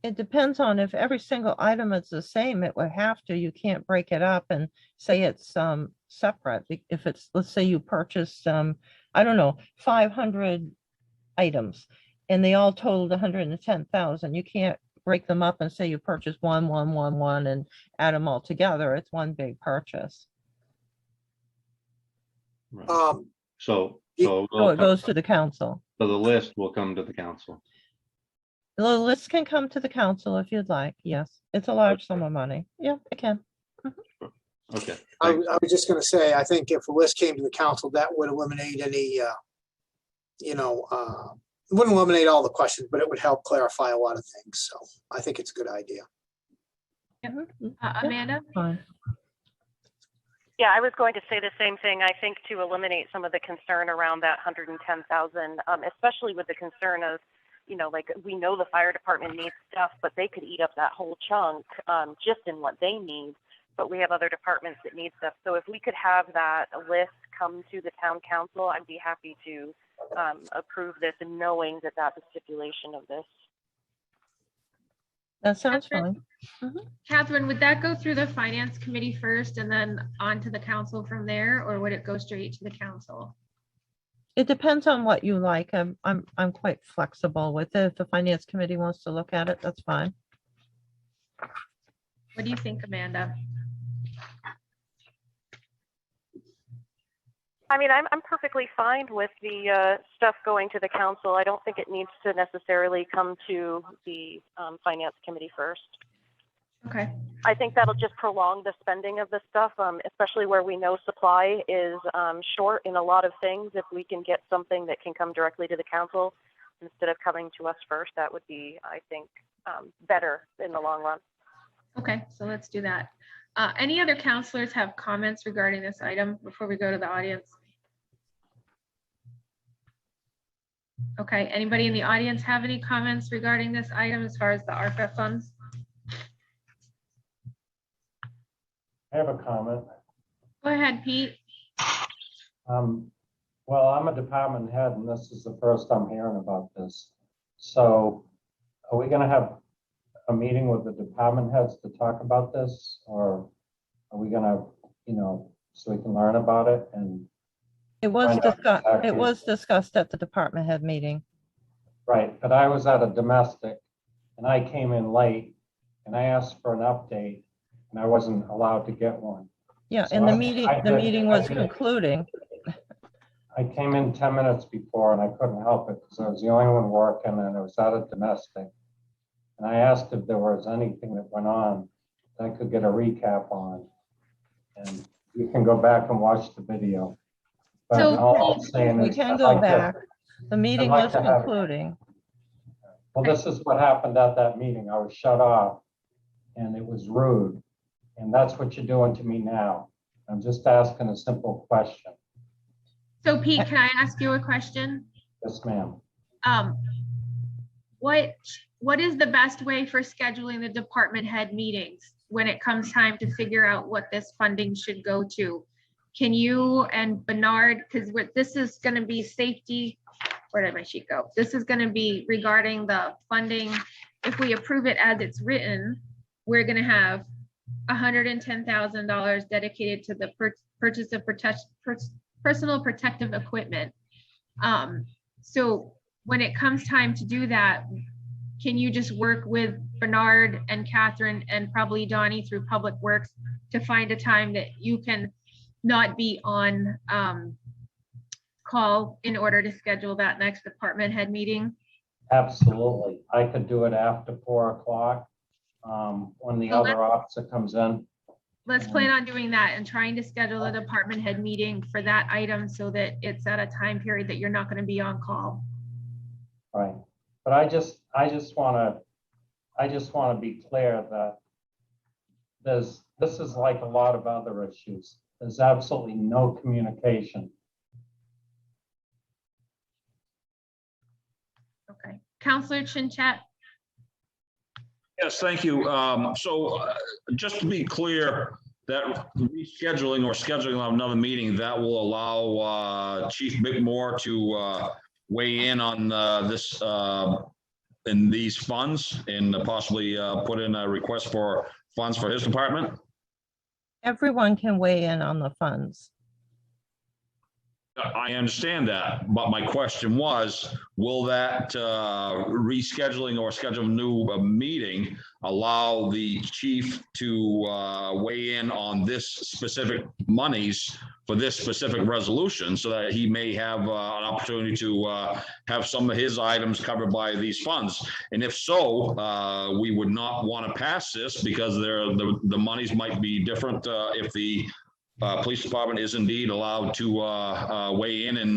It depends on if every single item is the same, it would have to. You can't break it up and say it's separate. If it's, let's say you purchased, I don't know, 500 items and they all totaled 110,000. You can't break them up and say you purchased one, and add them all together. It's one big purchase. So it goes to the council. So the list will come to the council. The list can come to the council if you'd like. Yes, it's a large sum of money. Yeah, it can. Okay. I was just gonna say, I think if a list came to the council, that would eliminate any, it wouldn't eliminate all the questions, but it would help clarify a lot of things. So I think it's a good idea. Amanda? Fine. Yeah, I was going to say the same thing. I think to eliminate some of the concern around that 110,000, especially with the concern of, like we know the fire department needs stuff, but they could eat up that whole chunk just in what they need. But we have other departments that need stuff. So if we could have that list come to the town council, I'd be happy to approve this, and knowing that that's a stipulation of this. That sounds Catherine? fine. Catherine, would that go through the finance committee first and then on to the council from there, or would it go straight to the council? It depends on what you like. I'm quite flexible with it. If the finance committee wants to look at it, that's fine. What do you think, Amanda? I mean, I'm perfectly fine with the stuff going to the council. I don't think it needs to necessarily come to the finance committee first. Okay. I think that'll just prolong the spending of the stuff, especially where we know supply is short in a lot of things. If we can get something that can come directly to the council instead of coming to us first, that would be, I think, better in the long run. Okay, so let's do that. Any other counselors have comments regarding this item before we go to the audience? Okay, anybody in the audience have any comments regarding this item as far as the ARPA funds? I have a comment. Go ahead, Pete. Well, I'm a department head and this is the first I'm hearing about this. So are we gonna have a meeting with the department heads to talk about this? Or are we gonna, so we can learn about it and, It was Find out discussed, exactly. it was discussed at the department head meeting. right, but I was at a domestic and I came in late and I asked for an update and I wasn't allowed to get one. Yeah, So and the I- meeting, I the did- meeting I was did. concluding. I came in 10 minutes before and I couldn't help it because I was the only one working and I was at a domestic. And I asked if there was anything that went on that I could get a recap on. And you can go back and watch the video. But So all I'm saying We is can I'd go like to- back. The meeting like was to have- concluding. Well, this is what happened at that meeting. I was shut off and it was rude. And that's what you're doing to me now. I'm just asking a simple question. So Pete, can I ask you a question? Yes, ma'am. What is the best way for scheduling the department head meetings when it comes time to figure out what this funding should go to? Can you and Bernard, because this is going to be safety, where did my sheet go? This is going to be regarding the funding. If we approve it as it's written, we're going to have $110,000 dedicated to the purchase of personal protective equipment. So when it comes time to do that, can you just work with Bernard and Catherine and probably Donnie through Public Works to find a time that you can not be on call in order to schedule that next department head meeting? Absolutely. I could do it after 4 o'clock when the Well, other officer comes in. Let's plan on doing that and trying to schedule a department head meeting for that item so that it's at a time period that you're not going to be on call. Right. But I just want to be clear that this is like a lot of other issues. There's absolutely no communication. Okay. Counselor Chinchat? Yes, thank you. Just to be clear, that rescheduling or scheduling of another meeting, that will allow Chief Bickmore to weigh in on this in these funds and possibly put in a request for funds for his department? Everyone can weigh in on the funds. I understand that, but my question was, will that rescheduling or schedule a new meeting allow the chief to weigh in on this specific monies for this specific resolution so that he may have an opportunity to have some of his items covered by these funds? And if so, we would not want to pass this because the monies might be different if the police department is indeed allowed to weigh in and,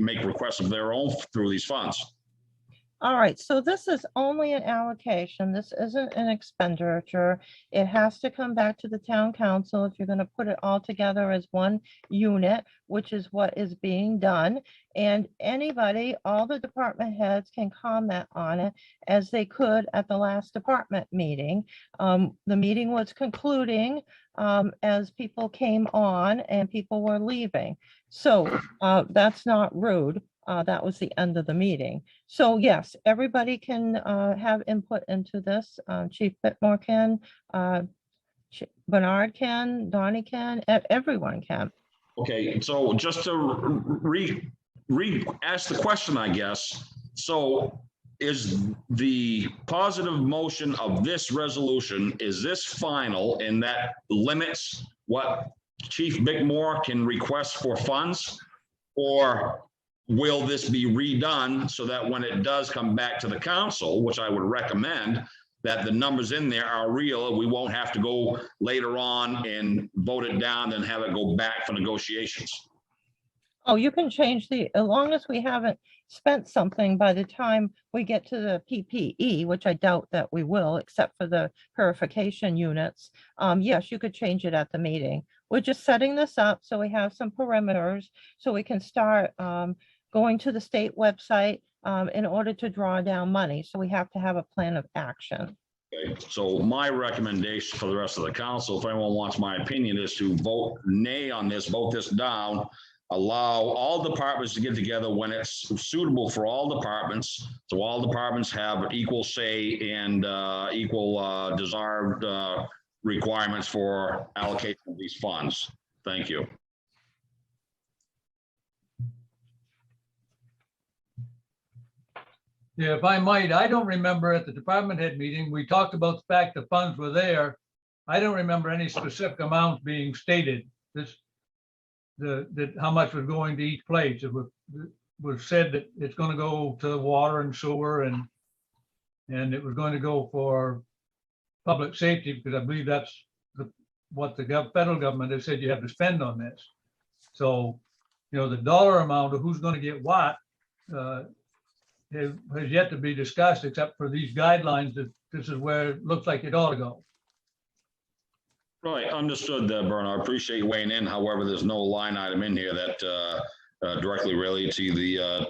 make requests of their own through these funds. All right, so this is only an allocation. This isn't an expenditure. It has to come back to the town council if you're going to put it all together as one unit, which is what is being done. And anybody, all the department heads can comment on it as they could at the last department meeting. The meeting was concluding as people came on and people were leaving. So that's not rude. that was the end of the meeting. So yes, everybody can have input into this. Chief Bittmore can, Bernard can, Donnie can, everyone can. Okay, so just to ask the question, I guess. So is the positive motion of this resolution, is this final and that limits what Chief Bickmore can request for funds? Or will this be redone so that when it does come back to the council, which I would recommend, that the numbers in there are real, we won't have to go later on and vote it down and have it go back for negotiations? Oh, you can change as long as we haven't spent something by the time we get to the PPE, which I doubt that we will, except for the purification units. Yes, you could change it at the meeting. We're just setting this up so we have some parameters so we can start going to the state website in order to draw down money. So we have to have a plan of action. Okay, so my recommendation for the rest of the council, if anyone wants my opinion, is to vote nay on this, vote this down, allow all departments to get together when it's suitable for all departments. So all departments have equal say and equal desired requirements for allocation of these funds. Thank you. Yeah, if I might, I don't remember at the department head meeting, we talked about the fact the funds were there. I don't remember any specific amounts being stated. How much was going to each place. It was said that it's going to go to water and sewer and it was going to go for public safety, because I believe that's what the federal government has said you have to spend on this. So, you know, the dollar amount of who's going to get what has yet to be discussed, except for these guidelines that this is where it looks like it ought to go. Right, understood, Bernard. I appreciate you weighing in. However, there's no line item in here that directly related to the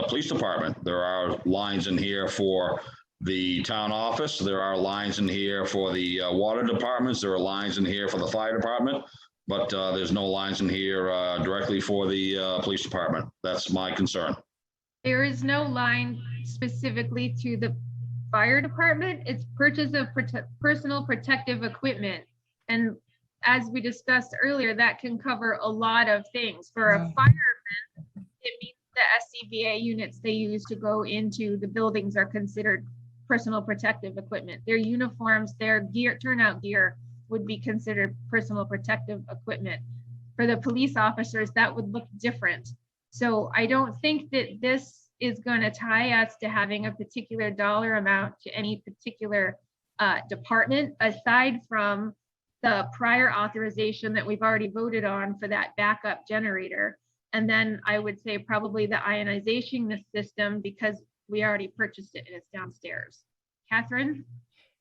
police department. There are lines in here for the town office. There are lines in here for the water departments. There are lines in here for the fire department, but there's no lines in here directly for the police department. That's my concern. There is no line specifically to the fire department. It's purchase of personal protective equipment. And as we discussed earlier, that can cover a lot of things. For a fireman, it means the SCBA units they use to go into the buildings are considered personal protective equipment. Their uniforms, their gear, turnout gear would be considered personal protective equipment. For the police officers, that would look different. So I don't think that this is going to tie us to having a particular dollar amount to any particular department, aside from the prior authorization that we've already voted on for that backup generator. And then I would say probably the ionization system, because we already purchased it and it's downstairs. Catherine?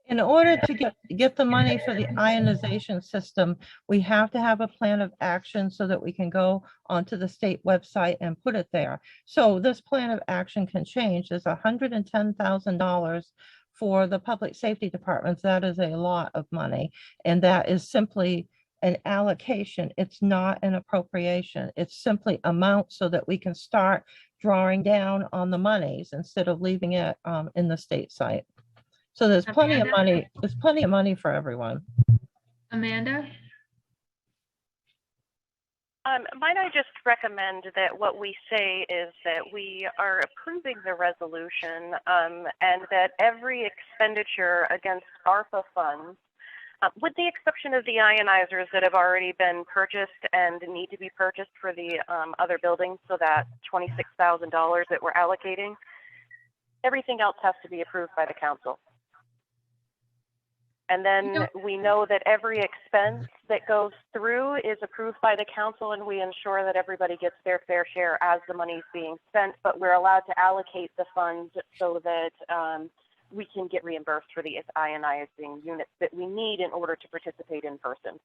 In order to get the money for the ionization system, we have to have a plan of action so that we can go onto the state website and put it there. So this plan of action can change. There's $110,000 for the public safety departments. That is a lot of money. And that is simply an allocation. It's not an appropriation. It's simply amount so that we can start drawing down on the monies instead of leaving it in the state site. So there's plenty of money. There's plenty of money for everyone. Amanda? Might I just recommend that what we say is that we are approving the resolution and that every expenditure against ARPA funds, with the exception of the ionizers that have already been purchased and need to be purchased for the other buildings, so that $26,000 that we're allocating, everything else has to be approved by the council. And then we know that every expense that goes through is approved by the council, and we ensure that everybody gets their fair share as the money is being spent, but we're allowed to allocate the funds so that we can get reimbursed for the ionizing units that we need in order to participate in person.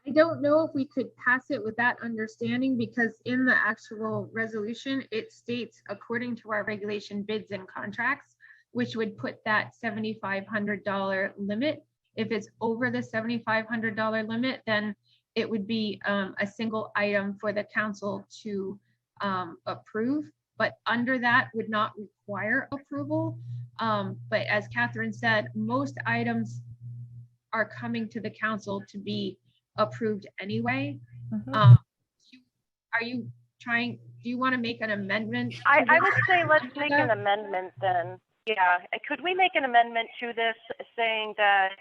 I don't know if we could pass it with that understanding, because in the actual resolution, it states according to our regulation bids and contracts, which would put that $7,500 limit. If it's over the $7,500 limit, then it would be a single item for the council to approve, but under that would not require approval. But as Catherine said, most items are coming to the council to be approved anyway. Mhm. Are you trying, do you want to make an amendment? to I this would say let's make an agenda? amendment then. Yeah, could we make an amendment to this saying that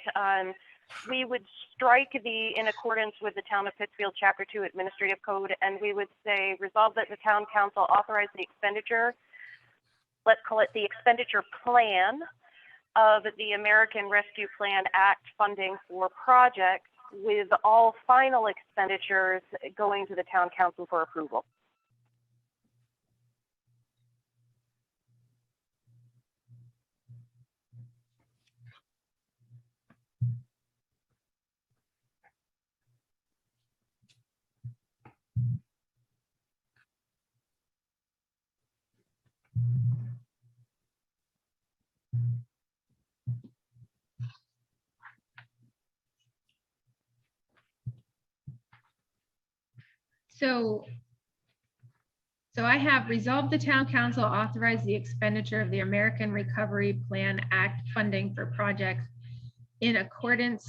we would strike the in accordance with the Town of Pittsfield Chapter 2 Administrative Code, and we would say resolve that the Town Council authorize the expenditure, let's call it the expenditure plan of the American Rescue Plan Act funding for projects, with all final expenditures going to the Town Council for approval. So I have resolved the town council authorize the expenditure of the American Recovery Plan Act funding for projects in accordance.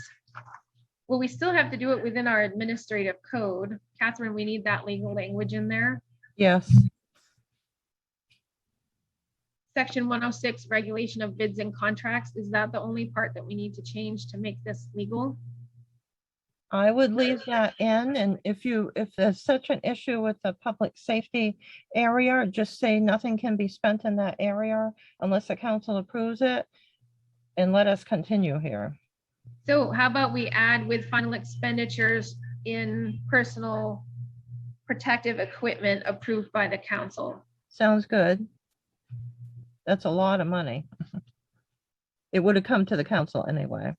Well, we still have to do it within our administrative code. Catherine, we need that legal language in there. Yes, Section 106, regulation of bids and contracts. Is that the only part that we need to change to make this legal? I would leave that in, and if there's such an issue with the public safety area, just say nothing can be spent in that area unless the council approves it, and let us continue here. So how about we add with final expenditures in personal protective equipment approved by the council? Sounds good. That's a lot of money. It would have come to the council anyway.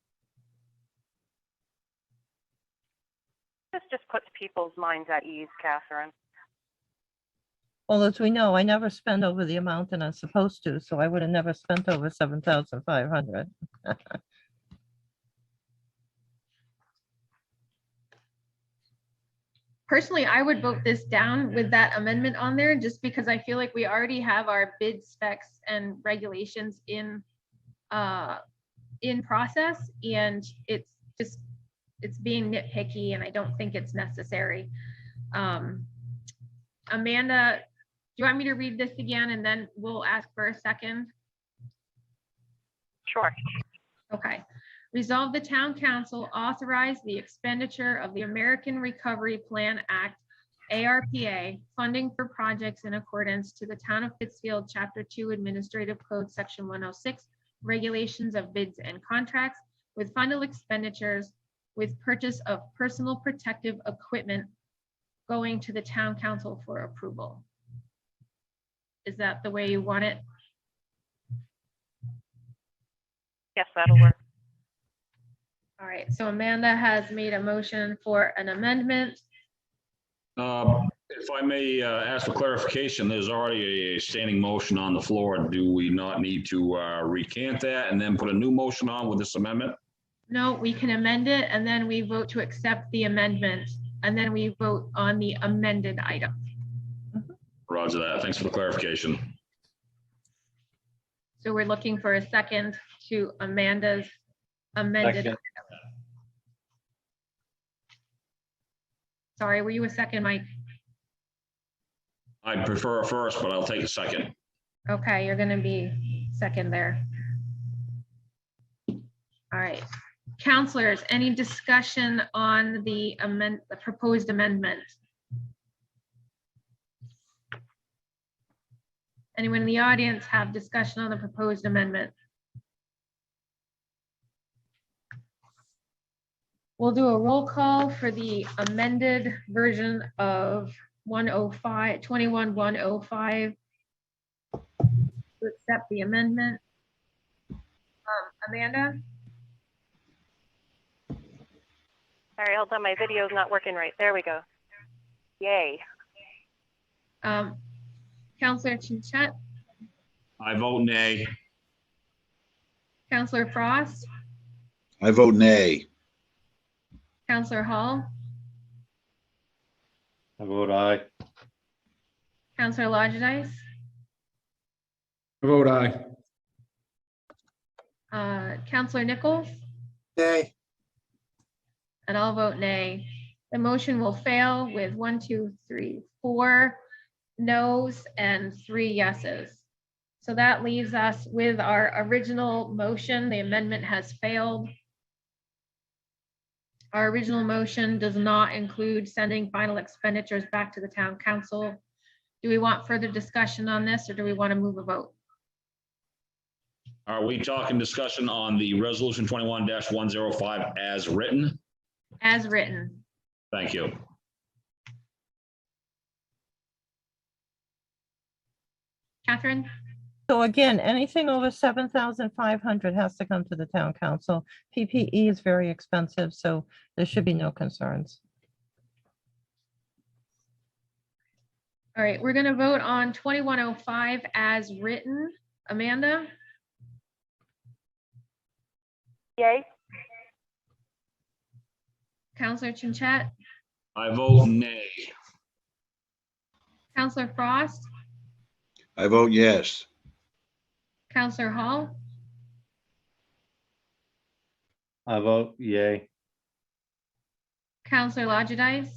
This just puts people's minds at ease, Catherine. Well, as we know, I never spend over the amount that I'm supposed to, so I would have never spent over 7,500. Personally, I would vote this down with that amendment on there, just because I feel like we already have our bid specs and regulations in process, and it's being nitpicky, and I don't think it's necessary. Amanda, do you want me to read this again, and then we'll ask for a second? Sure. Okay. Resolve the town council authorize the expenditure of the American Recovery Plan Act, ARPA, funding for projects in accordance to the Town of Pittsfield Chapter 2 Administrative Code, Section 106, regulations of bids and contracts, with final expenditures with purchase of personal protective equipment going to the town council for approval. Is that the way you want it? Yes, that'll work. All right, so Amanda has made a motion for an amendment. If I may ask for clarification, there's already a standing motion on the floor. Do we not need to recant that and then put a new motion on with this amendment? No, we can amend it, and then we vote to accept the amendment, and then we vote on the amended item. Roger that. Thanks for the clarification. So we're looking for a second to Amanda's amended. Second. item. Sorry, were you a second, Mike? I'd prefer a first, but I'll take a second. Okay, you're gonna be second there. All right, counselors, any discussion on the proposed amendment? Anyone in the audience have discussion on the proposed amendment? We'll do a roll call for the amended version of 21-105 to accept the amendment. Amanda? Sorry, hold on, my video is not working right. There we go. Yay. Counselor Chinchet, I vote nay. Counselor Frost, I vote nay. Counselor Hall, I vote aye. Counselor Lodgedice, Vote aye. Counselor Nichols, Nay. and I'll vote nay. The motion will fail with 1, 2, 3, 4 noes and 3 yeses. So that leaves us with our original motion. The amendment has failed. Our original motion does not include sending final expenditures back to the town council. Do we want further discussion on this, or do we want to move a vote? Are we talking discussion on the resolution 21-105 as written? As written. Thank you. Catherine? So again, anything over 7,500 has to come to the town council. PPE is very expensive, so there should be no concerns. All right, we're gonna vote on 2105 as written. Amanda? Yay. Counselor Chinchet? I vote nay. Counselor Frost? I vote yes. Counselor Hall? I vote yay. Counselor Lodgedice?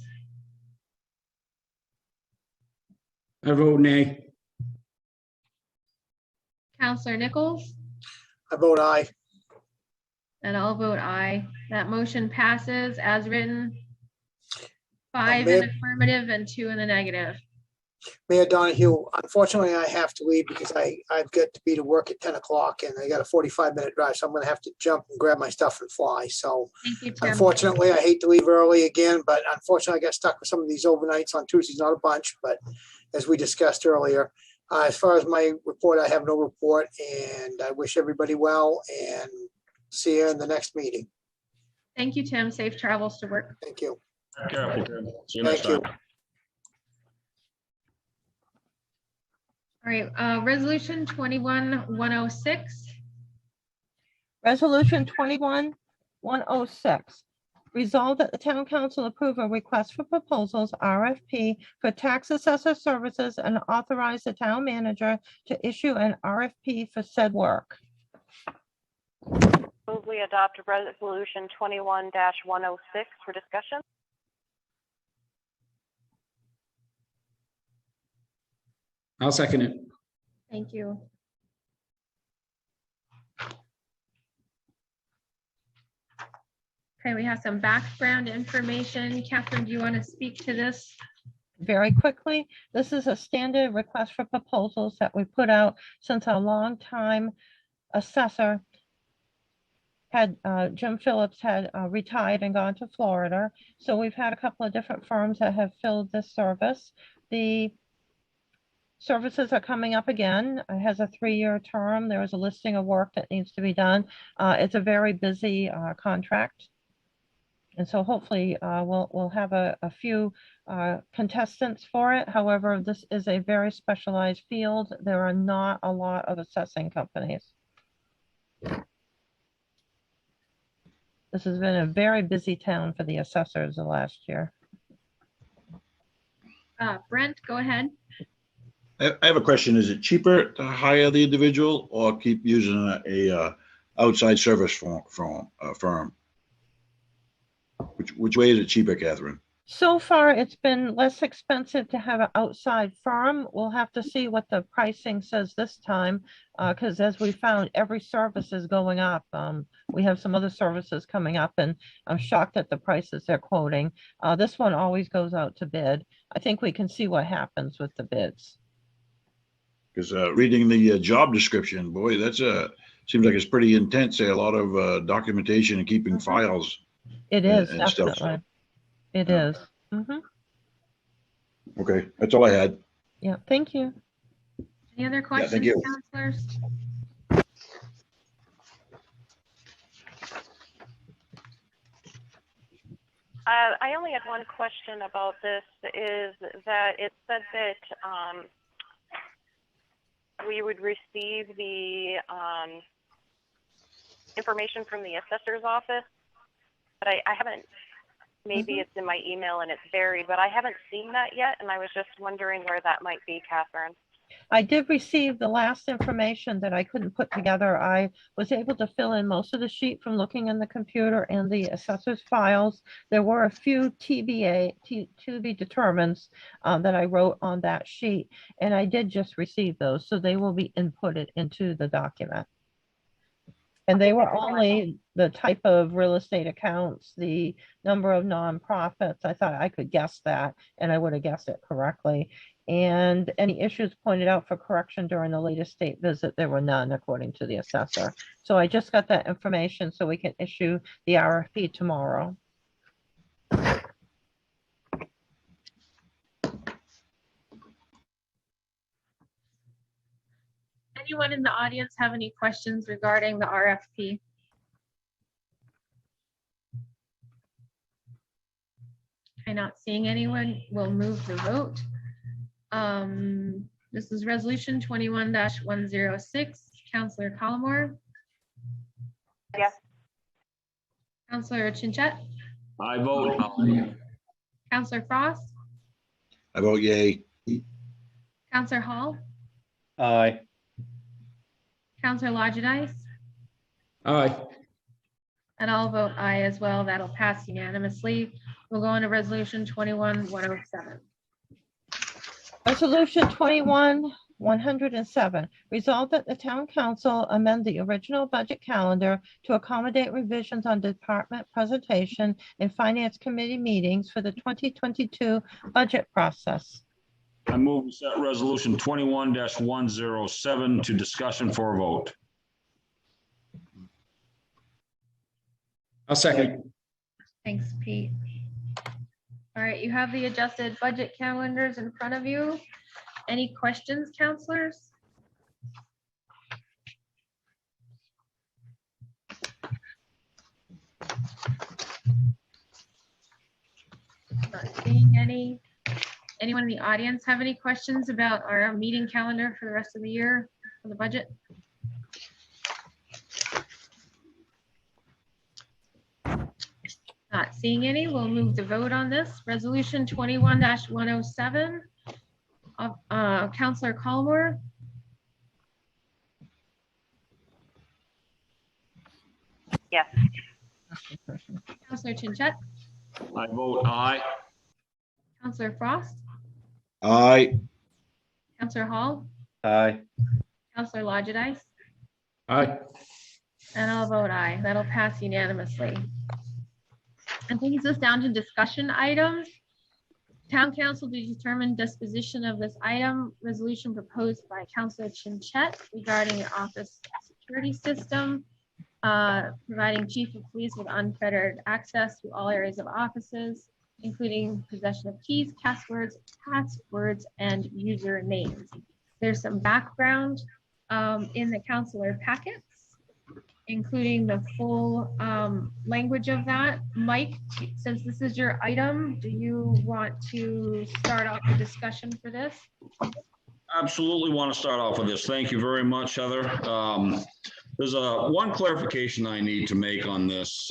I vote nay. Counselor Nichols? I vote aye. And I'll vote aye. That motion passes as written. 5 in Mayor- the affirmative and 2 in the negative. Mayor Donahue, unfortunately, I have to leave because I've got to be to work at 10 o'clock and I got a 45-minute drive, so I'm gonna have to jump and grab my stuff and fly. So Thank you, Tim. unfortunately, I hate to leave early again, but unfortunately, I got stuck with some of these overnights on Tuesdays, not a bunch, but as we discussed earlier, as far as my report, I have no report, and I wish everybody well and see you in the next meeting. Thank you, Tim. Safe travels to work. Thank you. Careful, Tim. See you next Thank you. time. All right, resolution 21-106. Resolution 21-106. Resolved that the town council approve a request for proposals, RFP, for tax assessor services and authorize the town manager to issue an RFP for said work. Move we adopt resolution 21-106 for discussion. I'll second it. Thank you. Okay, we have some background information. Catherine, do you want to speak to this? Very quickly, this is a standard request for proposals that we put out since our longtime assessor had, Jim Phillips had retired and gone to Florida. So we've had a couple of different firms that have filled this service. The services are coming up again. It has a 3-year term. There is a listing of work that needs to be done. It's a very busy contract. And so hopefully we'll have a few contestants for it. However, this is a very specialized field. There are not a lot of assessing companies. This has been a very busy town for the assessors the last year. Brent, go ahead. I have a question. Is it cheaper to hire the individual or keep using a outside service firm? Which way is it cheaper, Catherine? So far, it's been less expensive to have an outside firm. We'll have to see what the pricing says this time, because as we found, every service is going up. We have some other services coming up, and I'm shocked at the prices they're quoting. This one always goes out to bid. I think we can see what happens with the bids. Because reading the job description, boy, that's seems like it's pretty intense. A lot of documentation and keeping files. It is, and stuff. definitely. It is. Mhm. Okay, that's all I had. Yeah, thank you. Any other questions, thank you. counselors? I only had one question about this, is that it said that we would receive the information from the assessor's office, but I haven't maybe it's in my email and it's buried, but I haven't seen that yet. And I was just wondering where that might be, Catherine. I did receive the last information that I couldn't put together. I was able to fill in most of the sheet from looking in the computer and the assessor's files. There were a few to be determined that I wrote on that sheet, and I did just receive those, so they will be inputted into the document. And they were only the type of real estate accounts, the number of nonprofits. I thought I could guess that, and I would have guessed it correctly. And any issues pointed out for correction during the latest state visit, there were none, according to the assessor. So I just got that information so we can issue the RFP tomorrow. Anyone in the audience have any questions regarding the RFP? Okay, not seeing anyone, we'll move the vote. This is resolution 21-106. Councillor Collmore, Yes. Councillor Chinchet, I vote aye. Councillor Frost, I vote yay. Councillor Hall, Aye. Councillor Lodgedice, Aye. and I'll vote aye as well. That'll pass unanimously. We'll go on to resolution 21-107. Resolution 21-107, resolved that the town council amend the original budget calendar to accommodate revisions on department presentation and finance committee meetings for the 2022 budget process. I move we set resolution 21-107 to discussion for a vote. I'll second. Thanks, Pete. All right, you have the adjusted budget calendars in front of you. Any questions, counselors? Not seeing any. Anyone in the audience have any questions about our meeting calendar for the rest of the year for the budget? Not seeing any, we'll move to vote on this. Resolution 21-107. Councillor Collmore, Yes. Councillor Chinchet, I vote aye. Councillor Frost, Aye. Councillor Hall, Aye. Councillor Lodgedice, Aye. and I'll vote aye. That'll pass unanimously. And brings us down to discussion items. Town council to determine disposition of this item, resolution proposed by Councillor Chinchet regarding the office security system, providing chief of police with unfettered access to all areas of offices, including possession of keys, passwords, and usernames. There's some background in the councillor packets, including the full language of that. Mike, since this is your item, do you want to start off the discussion for this? Absolutely want to start off with this. Thank you very much, Heather. There's one clarification I need to make on this.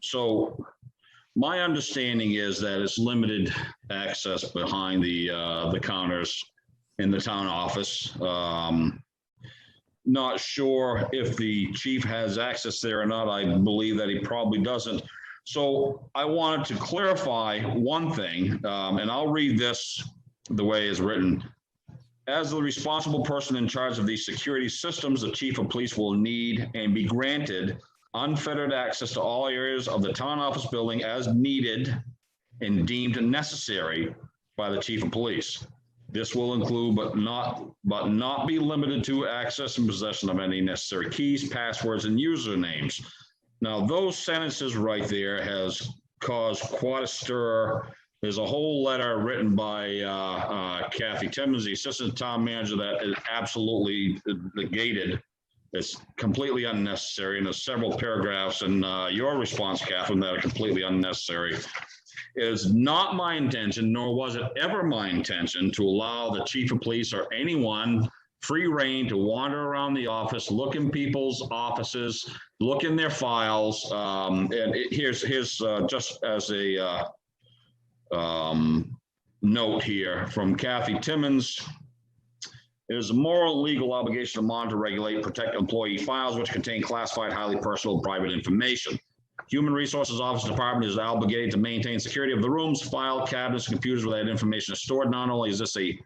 So my understanding is that it's limited access behind the counters in the town office. Not sure if the chief has access there or not. I believe that he probably doesn't. So I wanted to clarify one thing, and I'll read this the way it's written. As the responsible person in charge of these security systems, the chief of police will need and be granted unfettered access to all areas of the town office building as needed and deemed necessary by the chief of police. This will include, but not be limited to, access and possession of any necessary keys, passwords, and usernames. Now, those sentences right there has caused quite a stir. There's a whole letter written by Kathy Timmons, the assistant town manager, that is absolutely negated. It's completely unnecessary, and there's several paragraphs in your response, Catherine, that are completely unnecessary. It is not my intention, nor was it ever my intention, to allow the chief of police or anyone free reign to wander around the office, look in people's offices, look in their files. Here's just as a note here from Kathy Timmons. It is a moral and legal obligation to monitor, regulate, protect employee files which contain classified, highly personal, private information. Human Resources Office Department is obligated to maintain security of the rooms, file cabinets, computers where that information is stored. Not only is this a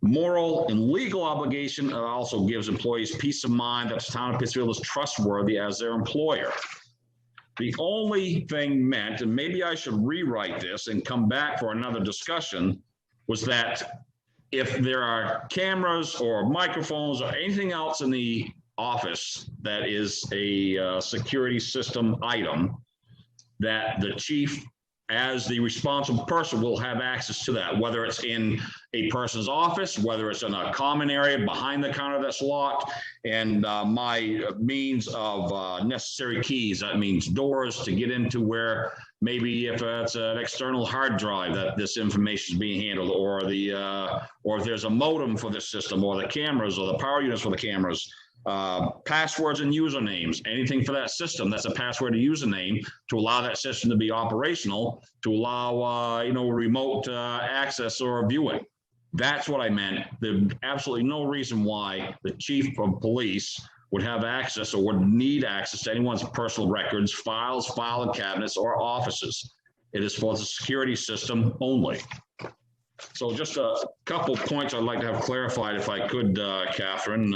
moral and legal obligation, it also gives employees peace of mind that the town of Pittsfield is trustworthy as their employer. The only thing meant, and maybe I should rewrite this and come back for another discussion, was that if there are cameras or microphones or anything else in the office that is a security system item, that the chief, as the responsible person, will have access to that, whether it's in a person's office, whether it's in a common area behind the counter that's locked, and my means of necessary keys. That means doors to get into where maybe if it's an external hard drive that this information is being handled, or or if there's a modem for the system, or the cameras, or the power units for the cameras. Passwords and usernames, anything for that system that's a password or username, to allow that system to be operational, to allow remote access or viewing. That's what I meant. There's absolutely no reason why the chief of police would have access or would need access to anyone's personal records, files, file cabinets, or offices. It is for the security system only. So just a couple points I'd like to have clarified if I could, Catherine.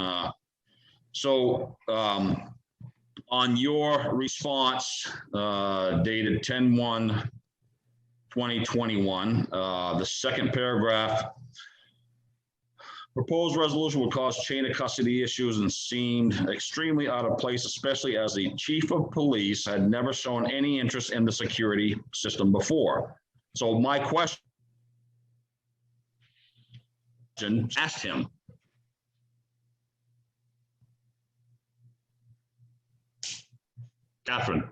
So on your response dated 10/1/2021, the second paragraph, proposed resolution would cause chain of custody issues and seemed extremely out of place, especially as the chief of police had never shown any interest in the security system before. So my question asked him, Catherine,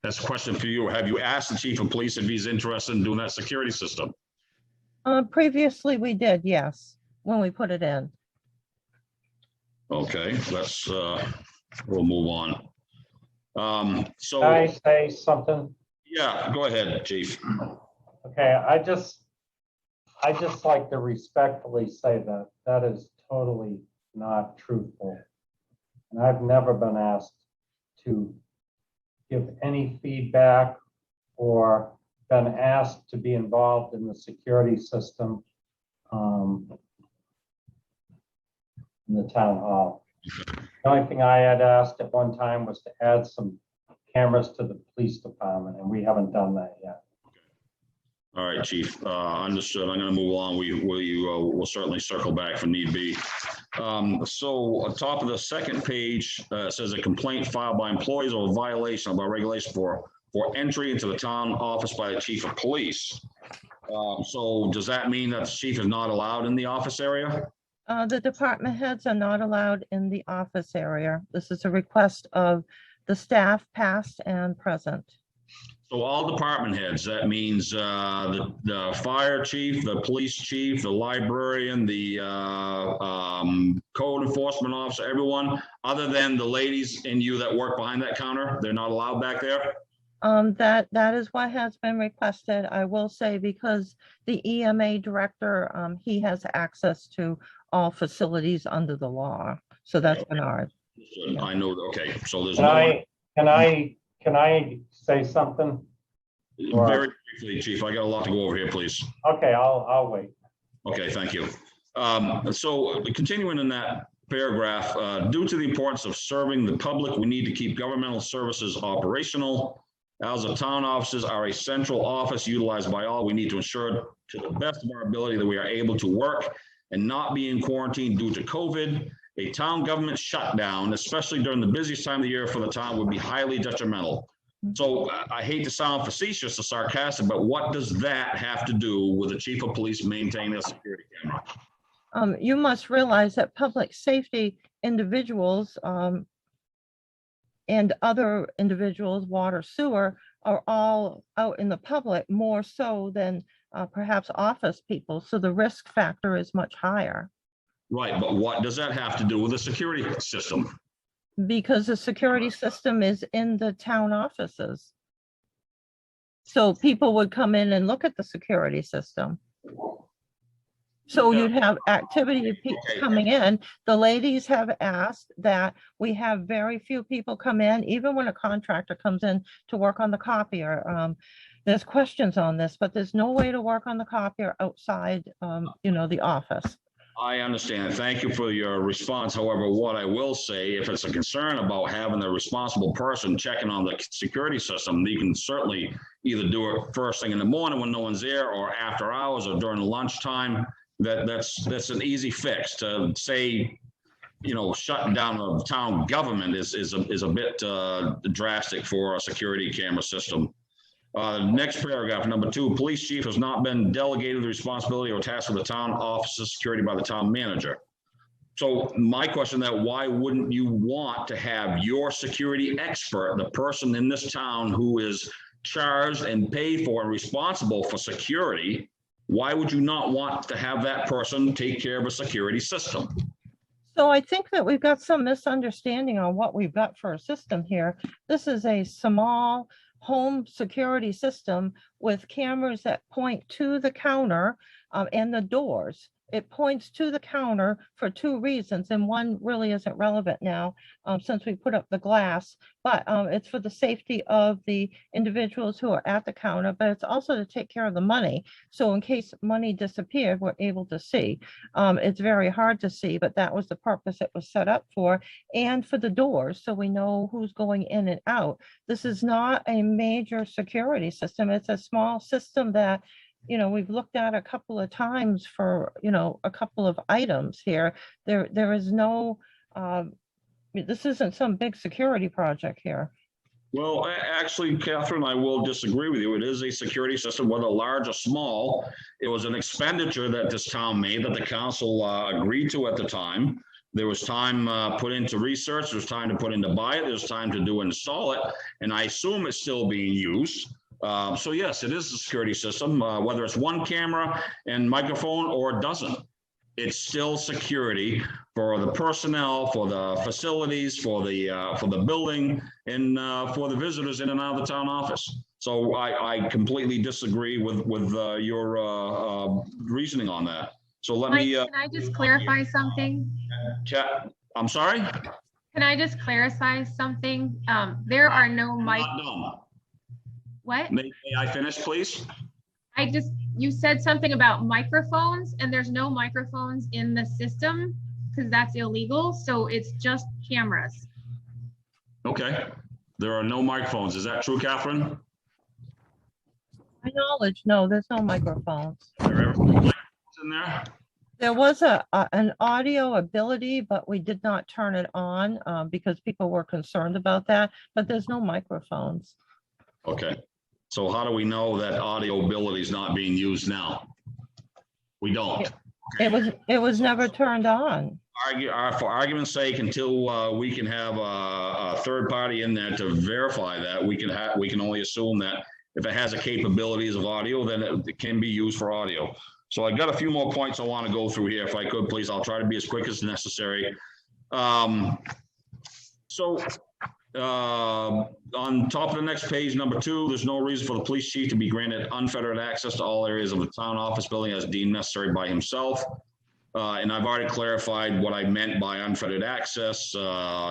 that's a question for you. Have you asked the chief of police if he's interested in doing that security system? Previously we did, yes, when we put it in. Okay, let's, we'll move on. So, Can I say something? yeah, go ahead, chief. Okay, I just like to respectfully say that that is totally not truthful. And I've never been asked to give any feedback or been asked to be involved in the security system in the town hall. The only thing I had asked at one time was to add some cameras to the police department, and we haven't done that yet. All right, chief, understood. I'm gonna move on. We'll certainly circle back if need be. So on top of the second page, it says a complaint filed by employees or a violation of our regulation for entry into the town office by the chief of police. So does that mean that the chief is not allowed in the office area? The department heads are not allowed in the office area. This is a request of the staff, past and present. So all department heads, that means the fire chief, the police chief, the librarian, the code enforcement officer, everyone, other than the ladies and you that work behind that counter, they're not allowed back there? That is what has been requested. I will say, because the EMA director, he has access to all facilities under the law. So that's Bernard. I know, okay, so there's Can I say something? Very briefly, chief, I got a lot to go over here, please. Okay, I'll wait. Okay, thank you. So continuing in that paragraph, due to the importance of serving the public, we need to keep governmental services operational. As the town offices are a central office utilized by all, we need to ensure to the best of our ability that we are able to work and not be in quarantine due to COVID. A town government shutdown, especially during the busiest time of the year for the town, would be highly detrimental. So I hate to sound facetious or sarcastic, but what does that have to do with the chief of police maintaining a security camera? You must realize that public safety individuals and other individuals, water, sewer, are all out in the public more so than perhaps office people. So the risk factor is much higher. Right, but what does that have to do with the security system? Because the security system is in the town offices. So people would come in and look at the security system. So you'd have activity of people Okay. coming in. The ladies have asked that we have very few people come in, even when a contractor comes in to work on the copier. There's questions on this, but there's no way to work on the copier outside, the office. I understand. Thank you for your response. However, what I will say, if it's a concern about having the responsible person checking on the security system, you can certainly either do it first thing in the morning when no one's there, or after hours, or during lunchtime. That's an easy fix. To say, shutting down the town government is a bit drastic for a security camera system. Next paragraph, number 2, police chief has not been delegated the responsibility or task of the town office of security by the town manager. So my question that why wouldn't you want to have your security expert, the person in this town who is charged and paid for and responsible for security, why would you not want to have that person take care of a security system? So I think that we've got some misunderstanding on what we've got for a system here. This is a small home security system with cameras that point to the counter and the doors. It points to the counter for 2 reasons, and one really isn't relevant now since we put up the glass, but it's for the safety of the individuals who are at the counter, but it's also to take care of the money. So in case money disappeared, we're able to see. It's very hard to see, but that was the purpose it was set up for, and for the doors, so we know who's going in and out. This is not a major security system. It's a small system that we've looked at a couple of times for, a couple of items here. There is no, this isn't some big security project here. Well, actually, Catherine, I will disagree with you. It is a security system, whether large or small. It was an expenditure that this town made that the council agreed to at the time. There was time put into research. There was time to put into buy it. There was time to install it. And I assume it's still being used. So yes, it is a security system, whether it's 1 camera and microphone or it doesn't. It's still security for the personnel, for the facilities, for the building, and for the visitors in and out of the town office. So I completely disagree with your reasoning on that. So let me. Can I just clarify something? I'm sorry? Can I just clarify something? There are no mic. What? May I finish, please? You said something about microphones, and there's no microphones in the system because that's illegal. So it's just cameras. Okay. There are no microphones. Is that true, Catherine? My knowledge, no, there's no microphones. Are there ever microphones in there? There was an audio ability, but we did not turn it on because people were concerned about that, but there's no microphones. Okay. So how do we know that audio ability is not being used now? We don't. It was never turned on. For argument's sake, until we can have a third party in there to verify that, we can only assume that if it has the capabilities of audio, then it can be used for audio. So I got a few more points I want to go through here. If I could, please, I'll try to be as quick as necessary. On top of the next page, number 2, there's no reason for the police chief to be granted unfettered access to all areas of the town office building as deemed necessary by himself. And I've already clarified what I meant by unfettered access,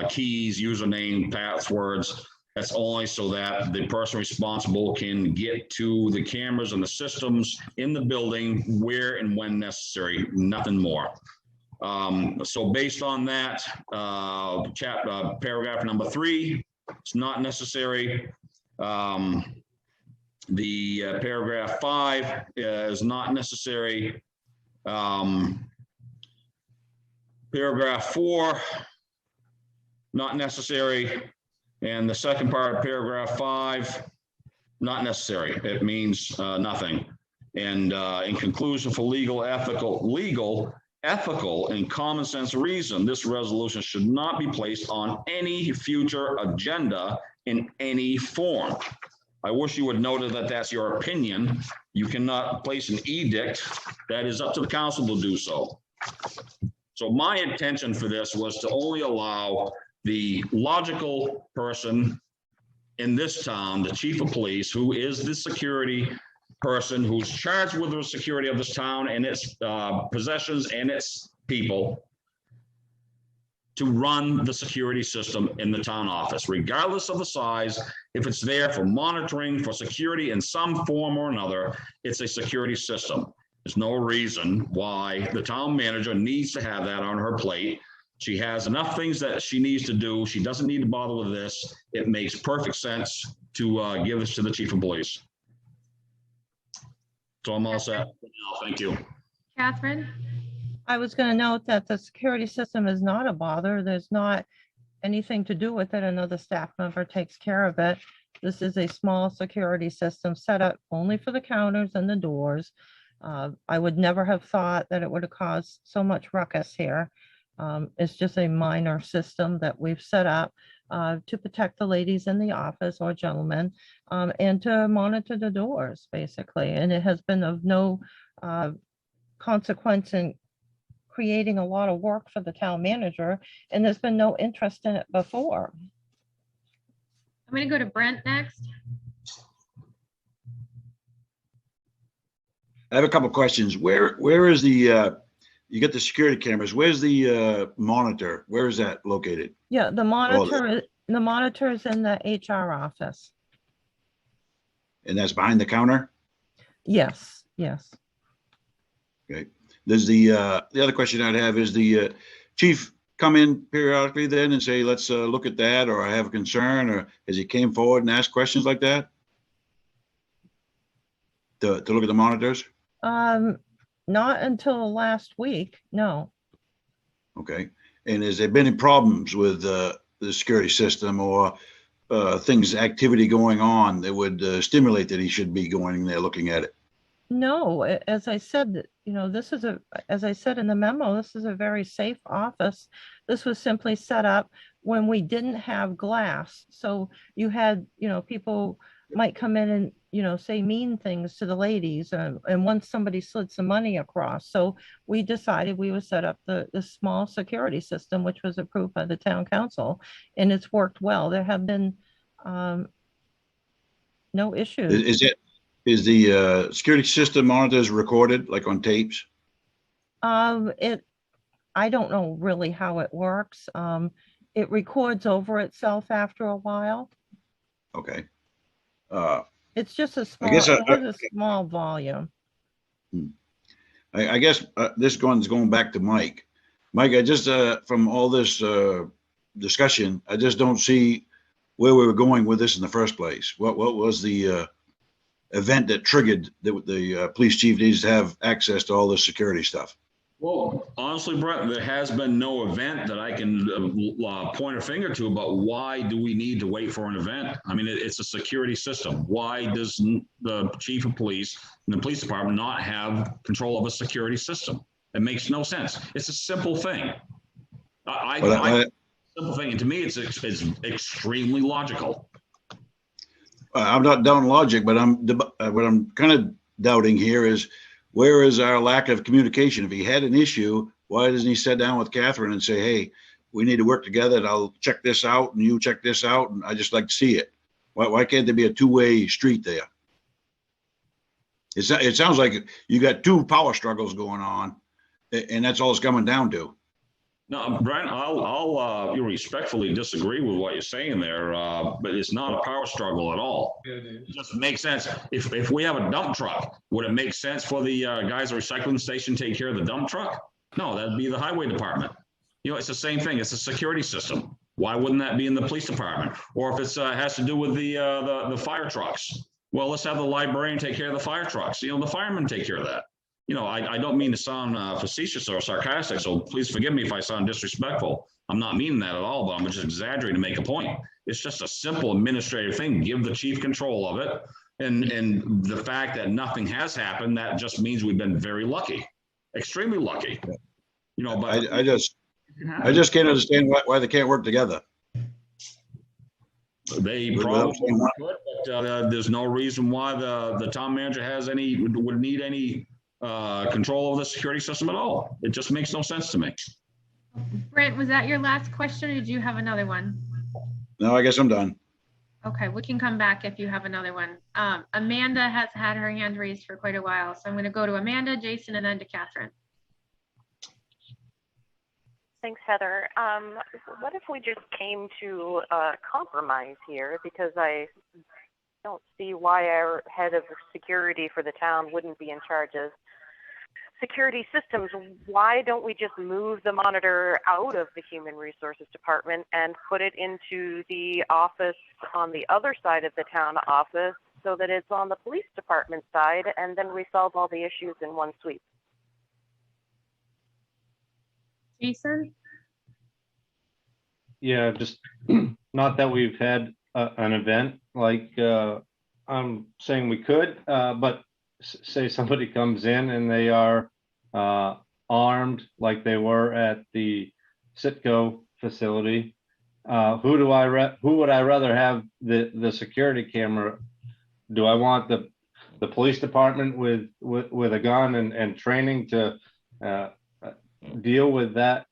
keys, username, passwords. That's only so that the person responsible can get to the cameras and the systems in the building where and when necessary, nothing more. So based on that, paragraph number 3, it's not necessary. The paragraph 5 is not necessary. Paragraph 4, not necessary. And the second part of paragraph 5, not necessary. It means nothing. And in conclusion, for legal, ethical, and common sense reason, this resolution should not be placed on any future agenda in any form. I wish you would note that that's your opinion. You cannot place an edict. That is up to the council to do so. So my intention for this was to only allow the logical person in this town, the chief of police, who is the security person who's charged with the security of this town and its possessions and its people, to run the security system in the town office, regardless of the size. If it's there for monitoring, for security in some form or another, it's a security system. There's no reason why the town manager needs to have that on her plate. She has enough things that she needs to do. She doesn't need to bother with this. It makes perfect sense to give this to the chief of police. So I'm all set for now. Thank you. Catherine? I was going to note that the security system is not a bother. There's not anything to do with it. Another staff member takes care of it. This is a small security system set up only for the counters and the doors. I would never have thought that it would have caused so much ruckus here. It's just a minor system that we've set up to protect the ladies in the office or gentlemen, and to monitor the doors, basically. And it has been of no consequence in creating a lot of work for the town manager, and there's been no interest in it before. I'm gonna go to Brent next. I have a couple of questions. Where is the, you get the security cameras, where's the monitor? Where is that located? Yeah, the monitor is in the HR office. And that's behind the counter? Yes, yes. Okay. There's the other question I'd have is the chief come in periodically then and say, let's look at that, or I have a concern, or as he came forward and asked questions like that? To look at the monitors? Not until last week, no. Okay. And has there been any problems with the security system or things, activity going on that would stimulate that he should be going in there looking at it? No, as I said, this is as I said in the memo, this is a very safe office. This was simply set up when we didn't have glass. So you had, people might come in and, say mean things to the ladies. And once somebody slid some money across. So we decided we would set up the small security system, which was approved by the town council, and it's worked well. There have been no issues. Is the security system monitors recorded, like on tapes? I don't know really how it works. It records over itself after a while. Okay. It's just a small, I guess it has a small volume. I guess this one's going back to Mike. Mike, I just, from all this discussion, I just don't see where we were going with this in the first place. What was the event that triggered the police chief needs to have access to all this security stuff? Well, honestly, Brett, there has been no event that I can point a finger to about why do we need to wait for an event? I mean, it's a security system. Why does the chief of police and the police department not have control of a security system? It makes no sense. It's a simple thing. Simple thing, and to me, it's extremely logical. I'm not doubting logic, but what I'm kind of doubting here is, where is our lack of communication? If he had an issue, why doesn't he sit down with Catherine and say, hey, we need to work together and I'll check this out and you check this out and I just like to see it? Why can't there be a two-way street there? It sounds like you got two power struggles going on and that's all it's coming down to. No, Brian, I'll respectfully disagree with what you're saying there, but it's not a power struggle at all. It just makes sense. If we have a dump truck, would it make sense for the guys at the recycling station to take care of the dump truck? No, that'd be the highway department. It's the same thing. It's a security system. Why wouldn't that be in the police department? Or if it has to do with the fire trucks, well, let's have the librarian take care of the fire trucks. The firemen take care of that. I don't mean to sound facetious or sarcastic, so please forgive me if I sound disrespectful. I'm not meaning that at all, but I'm just exaggerating to make a point. It's just a simple administrative thing. Give the chief control of it. And the fact that nothing has happened, that just means we've been very lucky, extremely lucky. But I just can't understand why they can't work together. They probably could, but there's no reason why the town manager would need any control of the security system at all. It just makes no sense to me. Brent, was that your last question or did you have another one? No, I guess I'm done. Okay, we can come back if you have another one. Amanda has had her hand raised for quite a while, so I'm going to go to Amanda, Jason, and then to Catherine. Thanks, Heather. What if we just came to a compromise here? Because I don't see why our head of security for the town wouldn't be in charge of security systems. Why don't we just move the monitor out of the Human Resources Department and put it into the office on the other side of the town office so that it's on the police department side, and then we solve all the issues in one sweep? Jason? Yeah, just not that we've had an event like I'm saying we could, but say somebody comes in and they are armed like they were at the Citgo facility. Who would I rather have the security camera? Do I want the police department with a gun and training to deal with that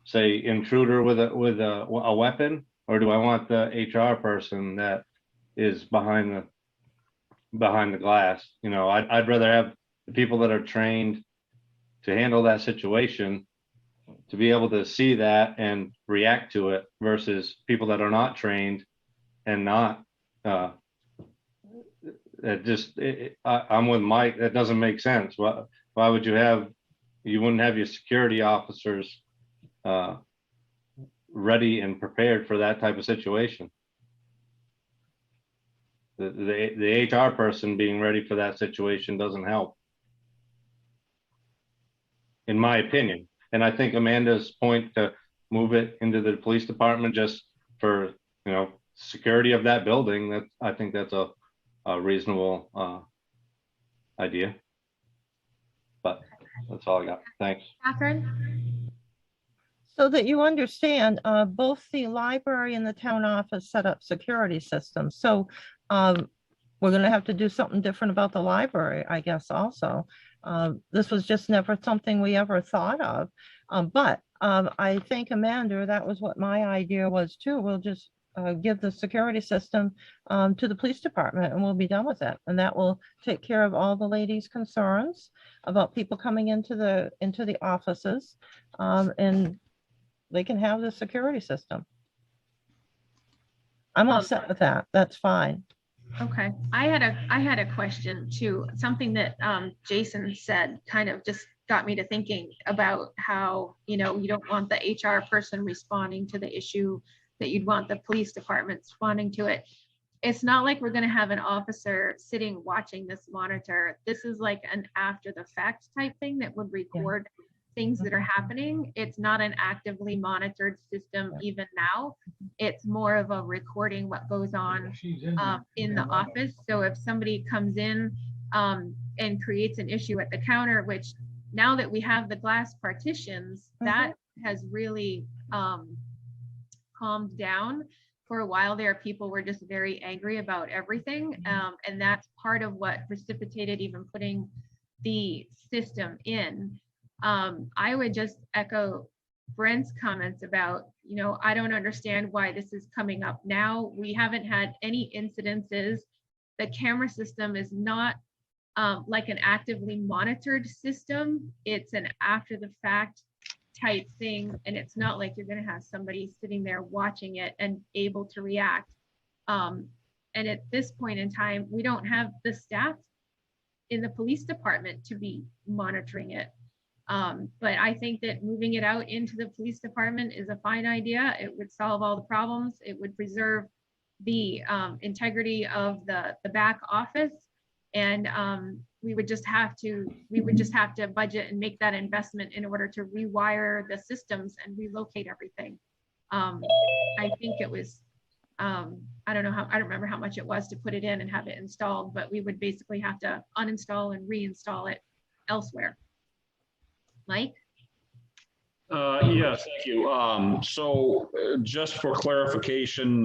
say intruder with a weapon, or do I want the HR person that is behind the glass? You know, I'd rather have the people that are trained to handle that situation to be able to see that and react to it versus people that are not trained and not I'm with Mike. That doesn't make sense. Why would you wouldn't have your security officers ready and prepared for that type of situation? The HR person being ready for that situation doesn't help, in my opinion. And I think Amanda's point to move it into the police department just for, security of that building, I think that's a reasonable idea. But that's all I got. Thanks. Catherine? So that you understand, both the library and the town office set up security systems. So we're going to have to do something different about the library, I guess, also. This was just never something we ever thought of. But I think, Amanda, that was what my idea was too. We'll just give the security system to the police department and we'll be done with it. And that will take care of all the ladies' concerns about people coming into the offices, and they can have the security system. I'm all set with that. That's fine. Okay, I had a question too. Something that Jason said kind of just got me to thinking about how, you don't want the HR person responding to the issue, that you'd want the police department responding to it. It's not like we're going to have an officer sitting watching this monitor. This is like an after the fact type thing that would record things that are happening. It's not an actively monitored system even now. It's more of a recording what goes on in the office. So if somebody comes in and creates an issue at the counter, which now that we have the glass partitions, that has really calmed down. For a while there, people were just very angry about everything. And that's part of what precipitated even putting the system in. I would just echo Brent's comments about, I don't understand why this is coming up now. We haven't had any incidences. The camera system is not like an actively monitored system. It's an after the fact type thing. And it's not like you're going to have somebody sitting there watching it and able to react. And at this point in time, we don't have the staff in the police department to be monitoring it. But I think that moving it out into the police department is a fine idea. It would solve all the problems. It would preserve the integrity of the back office. And we would just have to budget and make that investment in order to rewire the systems and relocate everything. I think it was, I don't remember how much it was to put it in and have it installed, but we would basically have to uninstall and reinstall it elsewhere. Mike? Yes, thank you. So just for clarification,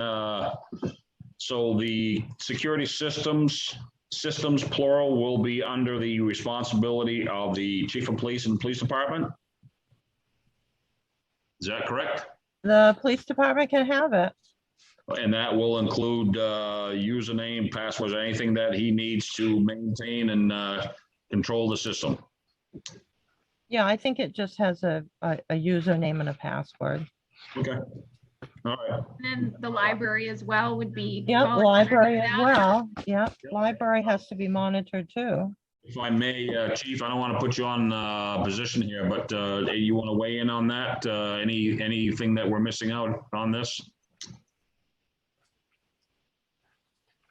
so the security systems plural will be under the responsibility of the chief of police and police department? Is that correct? The police department can have it. And that will include username, passwords, anything that he needs to maintain and control the system. Yeah, I think it just has a username and a password. Okay. All right. And then the library as well would be. Yep, monitored library by as that. well. Yep, library has to be monitored too. If I may, Chief, I don't want to put you on position here, but you want to weigh in on that? Anything that we're missing out on this?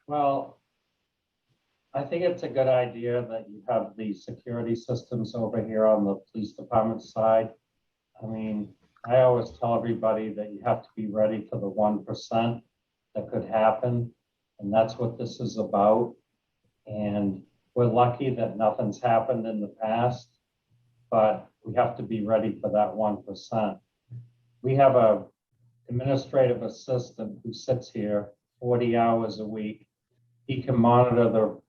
Well, I think it's a good idea that you have the security systems over here on the police department side. I mean, I always tell everybody that you have to be ready for the 1% that could happen. And that's what this is about. And we're lucky that nothing's happened in the past, but we have to be ready for that 1%. We have a administrative assistant who sits here 40 hours a week. He can monitor the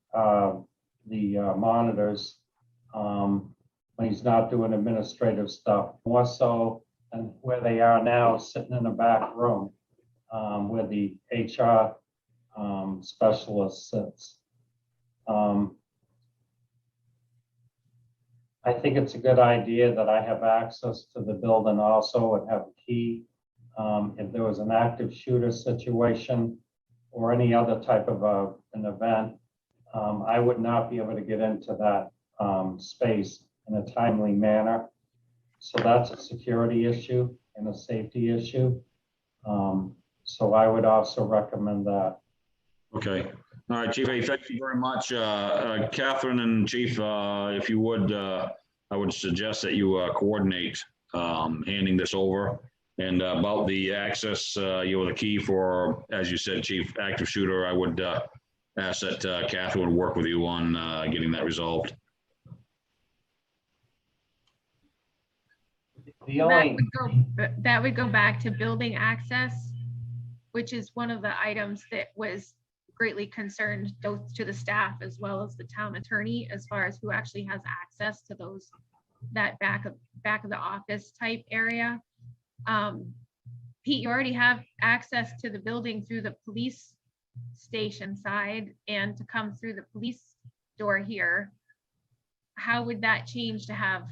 monitors when he's not doing administrative stuff, more so than where they are now, sitting in the back room where the HR specialist sits. I think it's a good idea that I have access to the building also and have a key. If there was an active shooter situation or any other type of an event, I would not be able to get into that space in a timely manner. So that's a security issue and a safety issue. So I would also recommend that. Okay. All right, Chief. Hey, thank you very much. Catherine and Chief, if you would, I would suggest that you coordinate handing this over. And about the access, the key for, as you said, Chief, active shooter, I would ask that Catherine would work with you on getting that resolved. That would go back to building access, which is one of the items that was greatly concerned both to the staff as well as the town attorney, as far as who actually has access to those, that back of the office type area. Pete, you already have access to the building through the police station side and to come through the police door here. How would that change to have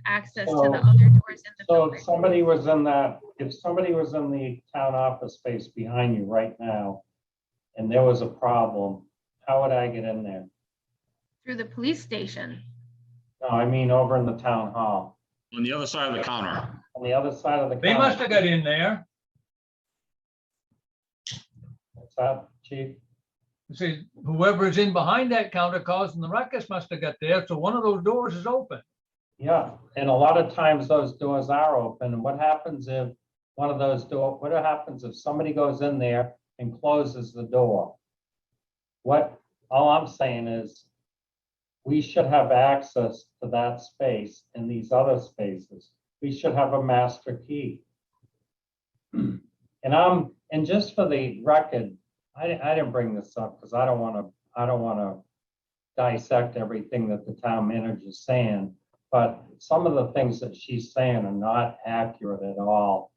access to the other doors in the building? So if somebody was in the town office space behind you right now, and there was a problem, how would I get in there? Through the police station. No, I mean over in the town hall. On the other side of the counter. On the other side of the counter. They must have got in there. What's that, Chief? See, whoever is in behind that counter causing the ruckus must have got there, so one of those doors is open. Yeah, and a lot of times those doors are open. And what happens if one of those doors, what happens if somebody goes in there and closes the door? All I'm saying is we should have access to that space and these other spaces. We should have a master key. And just for the record, I didn't bring this up because I don't want to dissect everything that the town manager is saying, but some of the things that she's saying are not accurate at all.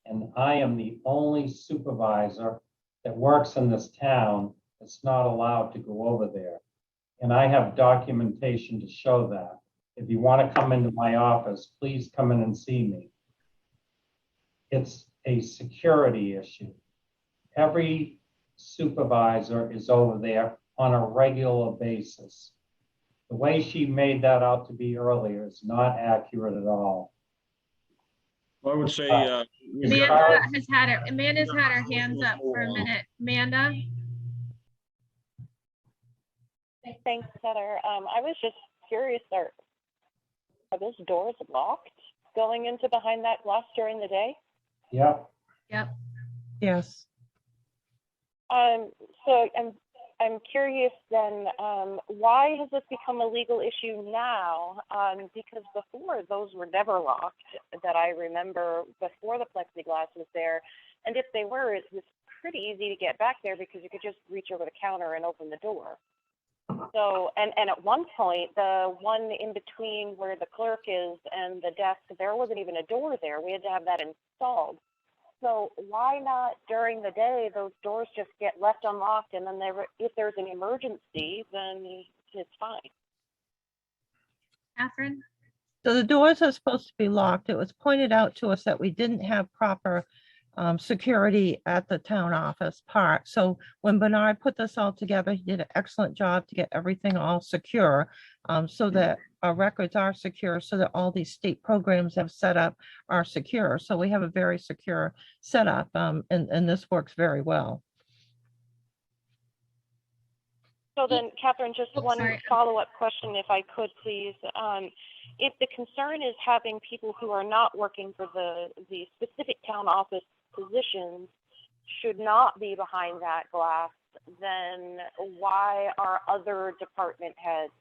And I am the only supervisor that works in this town that's not allowed to go over there. And I have documentation to show that. If you want to come into my office, please come in and see me. It's a security issue. Every supervisor is over there on a regular basis. The way she made that out to be earlier is not accurate at all. I would say Amanda's had her hands up for a minute. Amanda? Thanks, Heather. I was just curious, are those doors locked going into behind that glass during the day? Yep. Yep. Yes. So I'm curious then, why has this become a legal issue now? Because before those were never locked that I remember before the plexiglass was there. And if they were, it was pretty easy to get back there because you could just reach over the counter and open the door. So, and at one point, the one in between where the clerk is and the desk, there wasn't even a door there. We had to have that installed. So why not during the day, those doors just get left unlocked, and then if there's an emergency, then it's fine. Catherine? So the doors are supposed to be locked. It was pointed out to us that we didn't have proper security at the town office part. So when Bernard put this all together, he did an excellent job to get everything all secure, so that our records are secure, so that all these state programs have set up are secure. So we have a very secure setup, and this works very well. So then, Catherine, just one sorry. follow-up question, if I could, please. If the concern is having people who are not working for the specific town office positions should not be behind that glass, then why are other department heads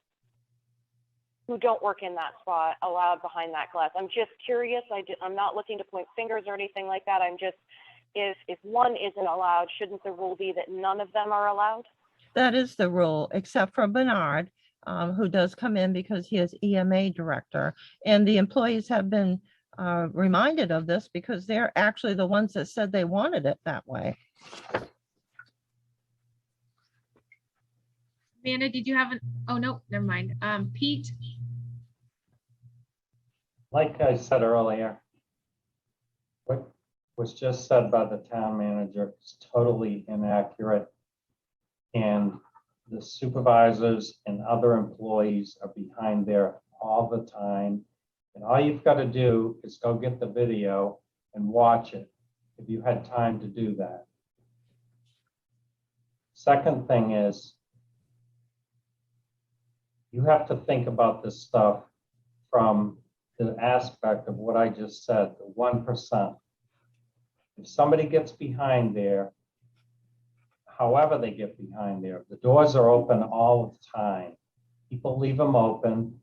who don't work in that spot allowed behind that glass? I'm just curious. I'm not looking to point fingers or anything like that. I'm just, if one isn't allowed, shouldn't the rule be that none of them are allowed? That is the rule, except for Bernard, who does come in because he is EMA director. And the employees have been reminded of this because they're actually the ones that said they wanted it that way. Amanda, did you have oh, no, never mind. Pete? Like I said earlier, what was just said by the town manager is totally inaccurate. And the supervisors and other employees are behind there all the time. And all you've got to do is go get the video and watch it if you had time to do that. Second thing is, you have to think about this stuff from the aspect of what I just said, the 1%. If somebody gets behind there, however they get behind there, the doors are open all the time. People leave them open.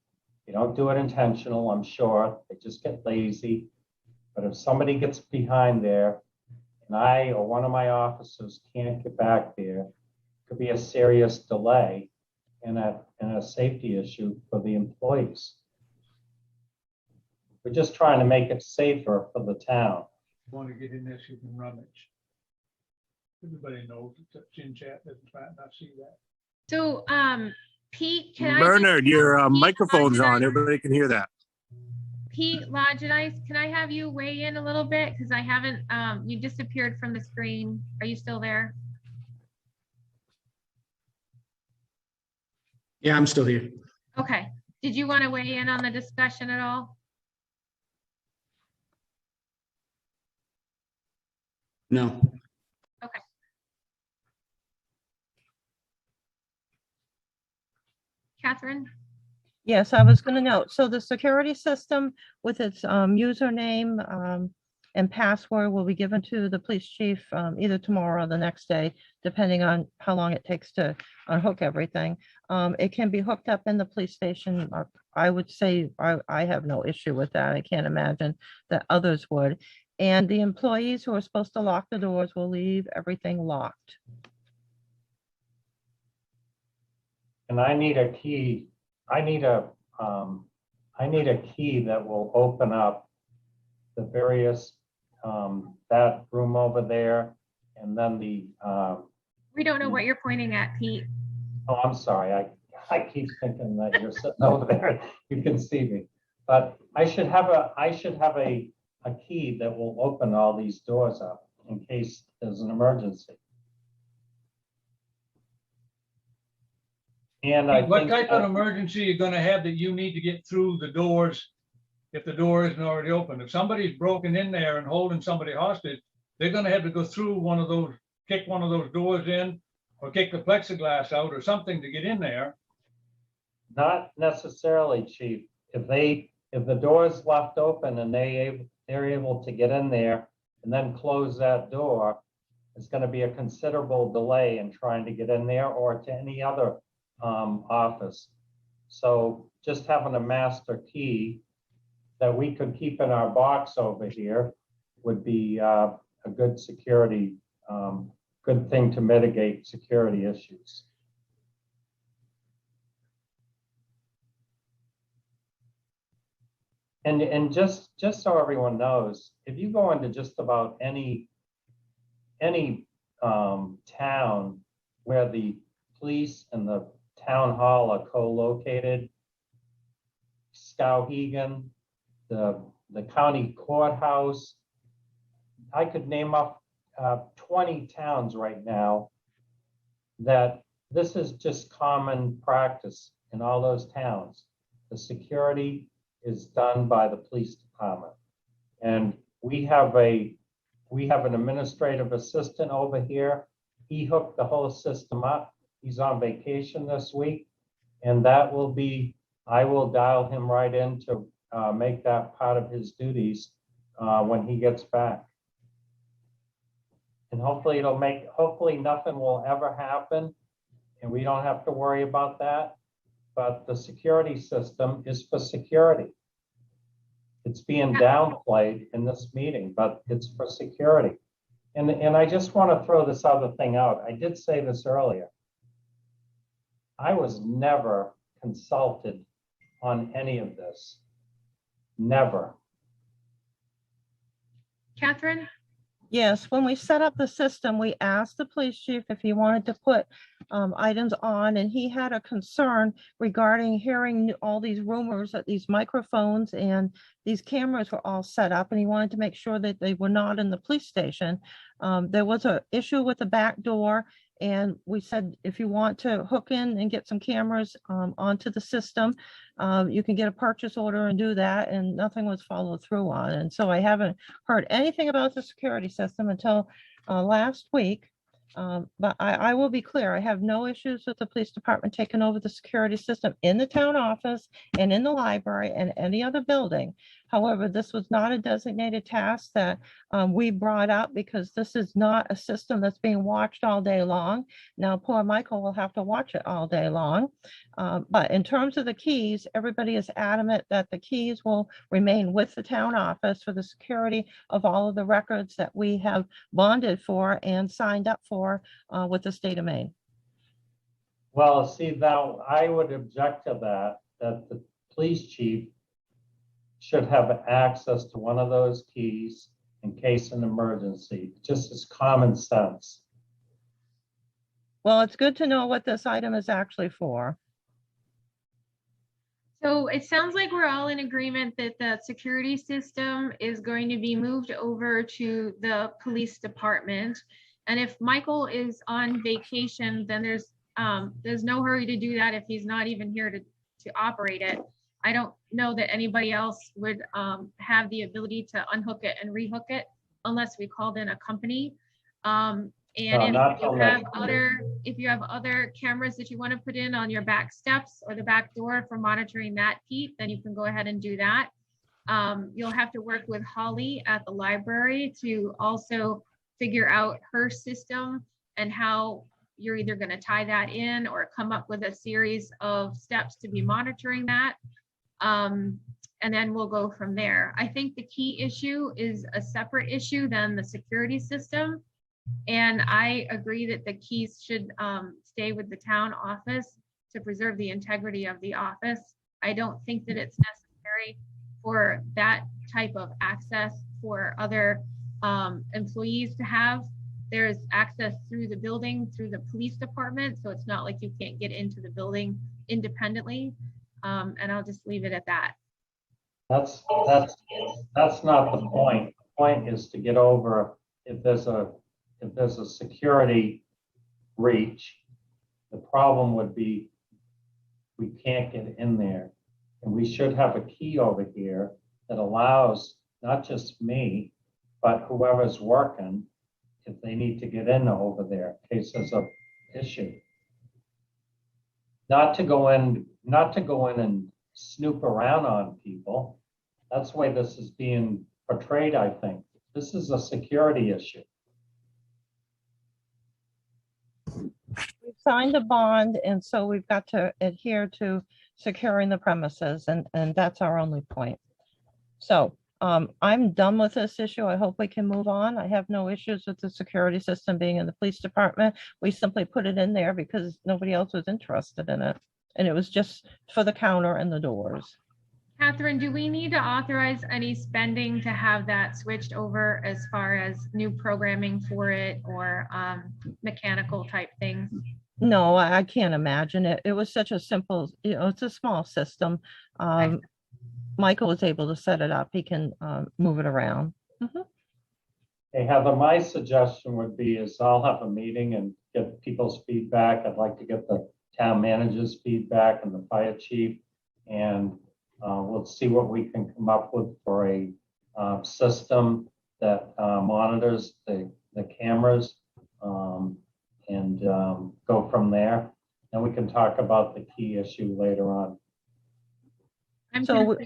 They don't do it intentional, I'm sure. They just get lazy. But if somebody gets behind there and I or one of my officers can't get back there, it could be a serious delay and a safety issue for the employees. We're just trying to make it safer for the town. Want to get in there, so you can rummage. Everybody knows except Chin Chat doesn't not see that. So, Pete, can I? Bernard, your Pete microphone's on. Lodgenice- Everybody can hear that. Pete Lodgenice, can I have you weigh in a little bit? Because I haven't, you disappeared from the screen. Are you still there? Yeah, I'm still here. Okay. Did you want to weigh in on the discussion at all? No. Okay. Catherine? Yes, I was going to note, so the security system with its username and password will be given to the police chief either tomorrow or the next day, depending on how long it takes to unhook everything. It can be hooked up in the police station. I would say I have no issue with that. I can't imagine that others would. And the employees who are supposed to lock the doors will leave everything locked. And I need a key. I need a key that will open up the various, that room over there, and then the, We don't know what you're pointing at, Pete. oh, I'm sorry. I keep thinking that you're sitting over there. You can see me. But I should have a key that will open all these doors up in case there's an emergency. And I What think type of emergency you're gonna have that you need to get through the doors if the door isn't already open? If somebody's broken in there and holding somebody hostage, they're gonna have to go through one of those, kick one of those doors in or kick the plexiglass out or something to get in there. Not necessarily, Chief. If the door is left open and they're able to get in there and then close that door, it's going to be a considerable delay in trying to get in there or to any other office. So just having a master key that we could keep in our box over here would be a good security, good thing to mitigate security issues. And just so everyone knows, if you go into just about any town where the police and the town hall are co-located, Skowhegan, the county courthouse, I could name up 20 towns right now that this is just common practice in all those towns. The security is done by the police department. And we have an administrative assistant over here. He hooked the whole system up. He's on vacation this week. And that will be, I will dial him right in to make that part of his duties when he gets back. And hopefully hopefully nothing will ever happen and we don't have to worry about that. But the security system is for security. It's being downplayed in this meeting, but it's for security. And I just want to throw this other thing out. I did say this earlier. I was never consulted on any of this. Never. Catherine? Yes, when we set up the system, we asked the police chief if he wanted to put items on, and he had a concern regarding hearing all these rumors that these microphones and these cameras were all set up, and he wanted to make sure that they were not in the police station. There was an issue with the back door, and we said, if you want to hook in and get some cameras onto the system, you can get a purchase order and do that, and nothing was followed through on. And so I haven't heard anything about the security system until last week. But I will be clear, I have no issues with the police department taking over the security system in the town office and in the library and any other building. However, this was not a designated task that we brought up because this is not a system that's being watched all day long. Now, poor Michael will have to watch it all day long. But in terms of the keys, everybody is adamant that the keys will remain with the town office for the security of all of the records that we have bonded for and signed up for with the state of Maine. Well, see, now I would object to that the police chief should have access to one of those keys in case of an emergency, just as common sense. Well, it's good to know what this item is actually for. So it sounds like we're all in agreement that the security system is going to be moved over to the police department. And if Michael is on vacation, then there's no hurry to do that if he's not even here to operate it. I don't know that anybody else would have the ability to unhook it and rehook it unless we called in a company. And if you have other cameras that you want to put in on your back steps or the back door for monitoring that, Pete, then you can go ahead and do that. You'll have to work with Holly at the library to also figure out her system and how you're either going to tie that in or come up with a series of steps to be monitoring that. And then we'll go from there. I think the key issue is a separate issue than the security system. And I agree that the keys should stay with the town office to preserve the integrity of the office. I don't think that it's necessary for that type of access for other employees to have. There's access through the building, through the police department. So it's not like you can't get into the building independently. And I'll just leave it at that. That's not the point. The point is to get over if there's a security breach. The problem would be we can't get in there, and we should have a key over here that allows not just me, but whoever's working, if they need to get in over there in case there's an issue. Not to go in and snoop around on people. That's the way this is being portrayed, I think. This is a security issue. We've signed a bond, and so we've got to adhere to securing the premises, and that's our only point. So I'm done with this issue. I hope we can move on. I have no issues with the security system being in the police department. We simply put it in there because nobody else was interested in it. And it was just for the counter and the doors. Catherine, do we need to authorize any spending to have that switched over as far as new programming for it or mechanical type things? No, I can't imagine it. It was such a simple, it's a small system. Michael was able to set it up. He can move it around. Mhm. Hey, Heather, my suggestion would be is I'll have a meeting and get people's feedback. I'd like to get the town manager's feedback and the fire chief. And we'll see what we can come up with for a system that monitors the cameras and go from there. And we can talk about the key issue later on. So,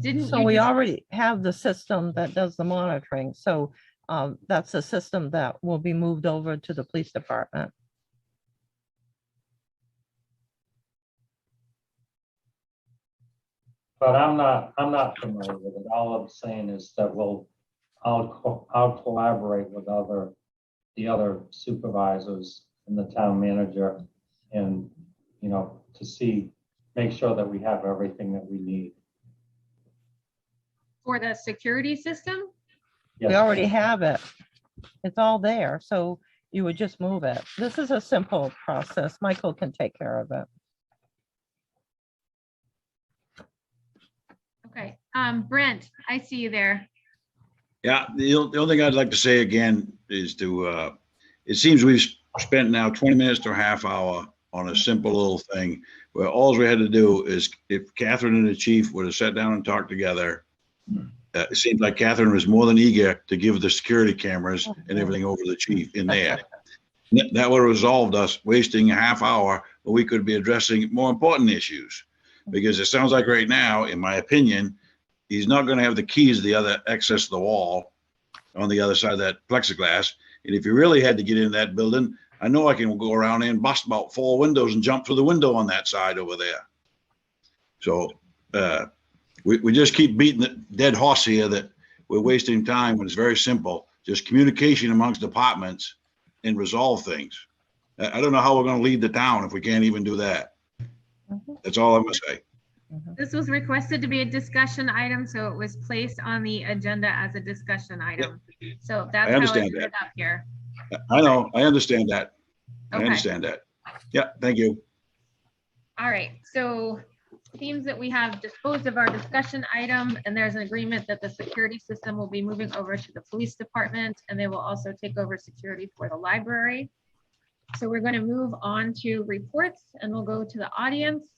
Didn't so you we just- already have the system that does the monitoring. So that's a system that will be moved over to the police department. But I'm not familiar with it. All I'm saying is that I'll collaborate with the other supervisors and the town manager and, to make sure that we have everything that we need. For the security system? We Yes. already have it. It's all there. So you would just move it. This is a simple process. Michael can take care of it. Okay, Brent, I see you there. Yeah, the only thing I'd like to say again is it seems we've spent now 20 minutes to a half hour on a simple little thing where all we had to do is if Catherine and the chief would have sat down and talked together, it seems like Catherine was more than eager to give the security cameras and everything over to the chief in there. That would have resolved us wasting a half hour where we could be addressing more important issues. Because it sounds like right now, in my opinion, he's not going to have the keys to the other access to the wall on the other side of that plexiglass. And if you really had to get in that building, I know I can go around and bust about 4 windows and jump through the window on that side over there. So we just keep beating the dead horse here that we're wasting time when it's very simple. Just communication amongst departments and resolve things. I don't know how we're going to lead the town if we can't even do that. That's all I'm going to say. This was requested to be a discussion item, so it was placed on the agenda as a discussion item. So that's how it understand ended that. up here. I know. I understand that. Okay. I understand that. Yeah. Thank you. All right, so seems that we have disposed of our discussion item and there's an agreement that the security system will be moving over to the police department and they will also take over security for the library. So we're going to move on to reports and we'll go to the audience.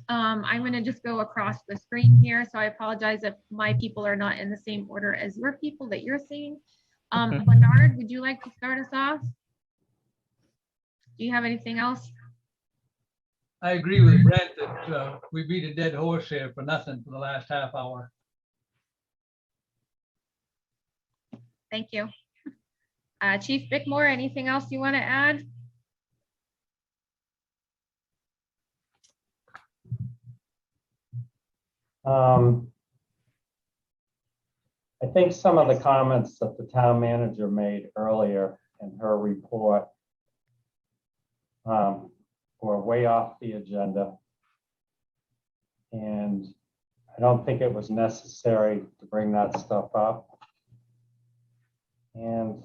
I'm going to just go across the screen here. So I apologize if my people are not in the same order as your people that you're seeing. Bernard, would you like to start us off? Do you have anything else? I agree with Brent that we beat a dead horse here for nothing for the last half hour. Thank you. Chief Bickmore, anything else you want to add? I think some of the comments that the town manager made earlier in her report were way off the agenda. And I don't think it was necessary to bring that stuff up. And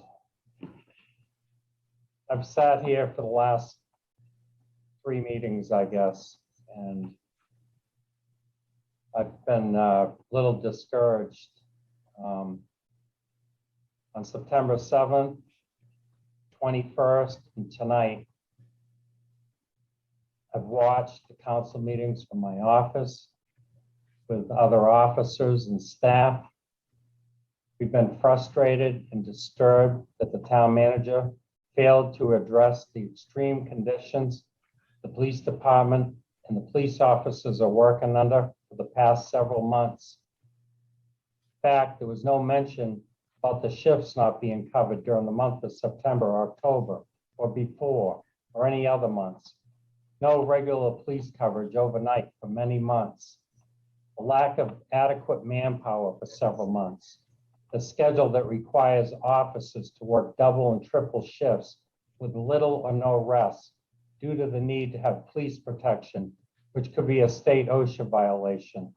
I've sat here for the last 3 meetings, I guess, and I've been a little discouraged. On September 7th, 21st, and tonight, I've watched the council meetings from my office with other officers and staff. We've been frustrated and disturbed that the town manager failed to address the extreme conditions the police department and the police officers are working under for the past several months. In fact, there was no mention about the shifts not being covered during the month of September, or October, or before, or any other months. No regular police coverage overnight for many months. A lack of adequate manpower for several months. A schedule that requires officers to work double and triple shifts with little or no rest due to the need to have police protection, which could be a state OSHA violation.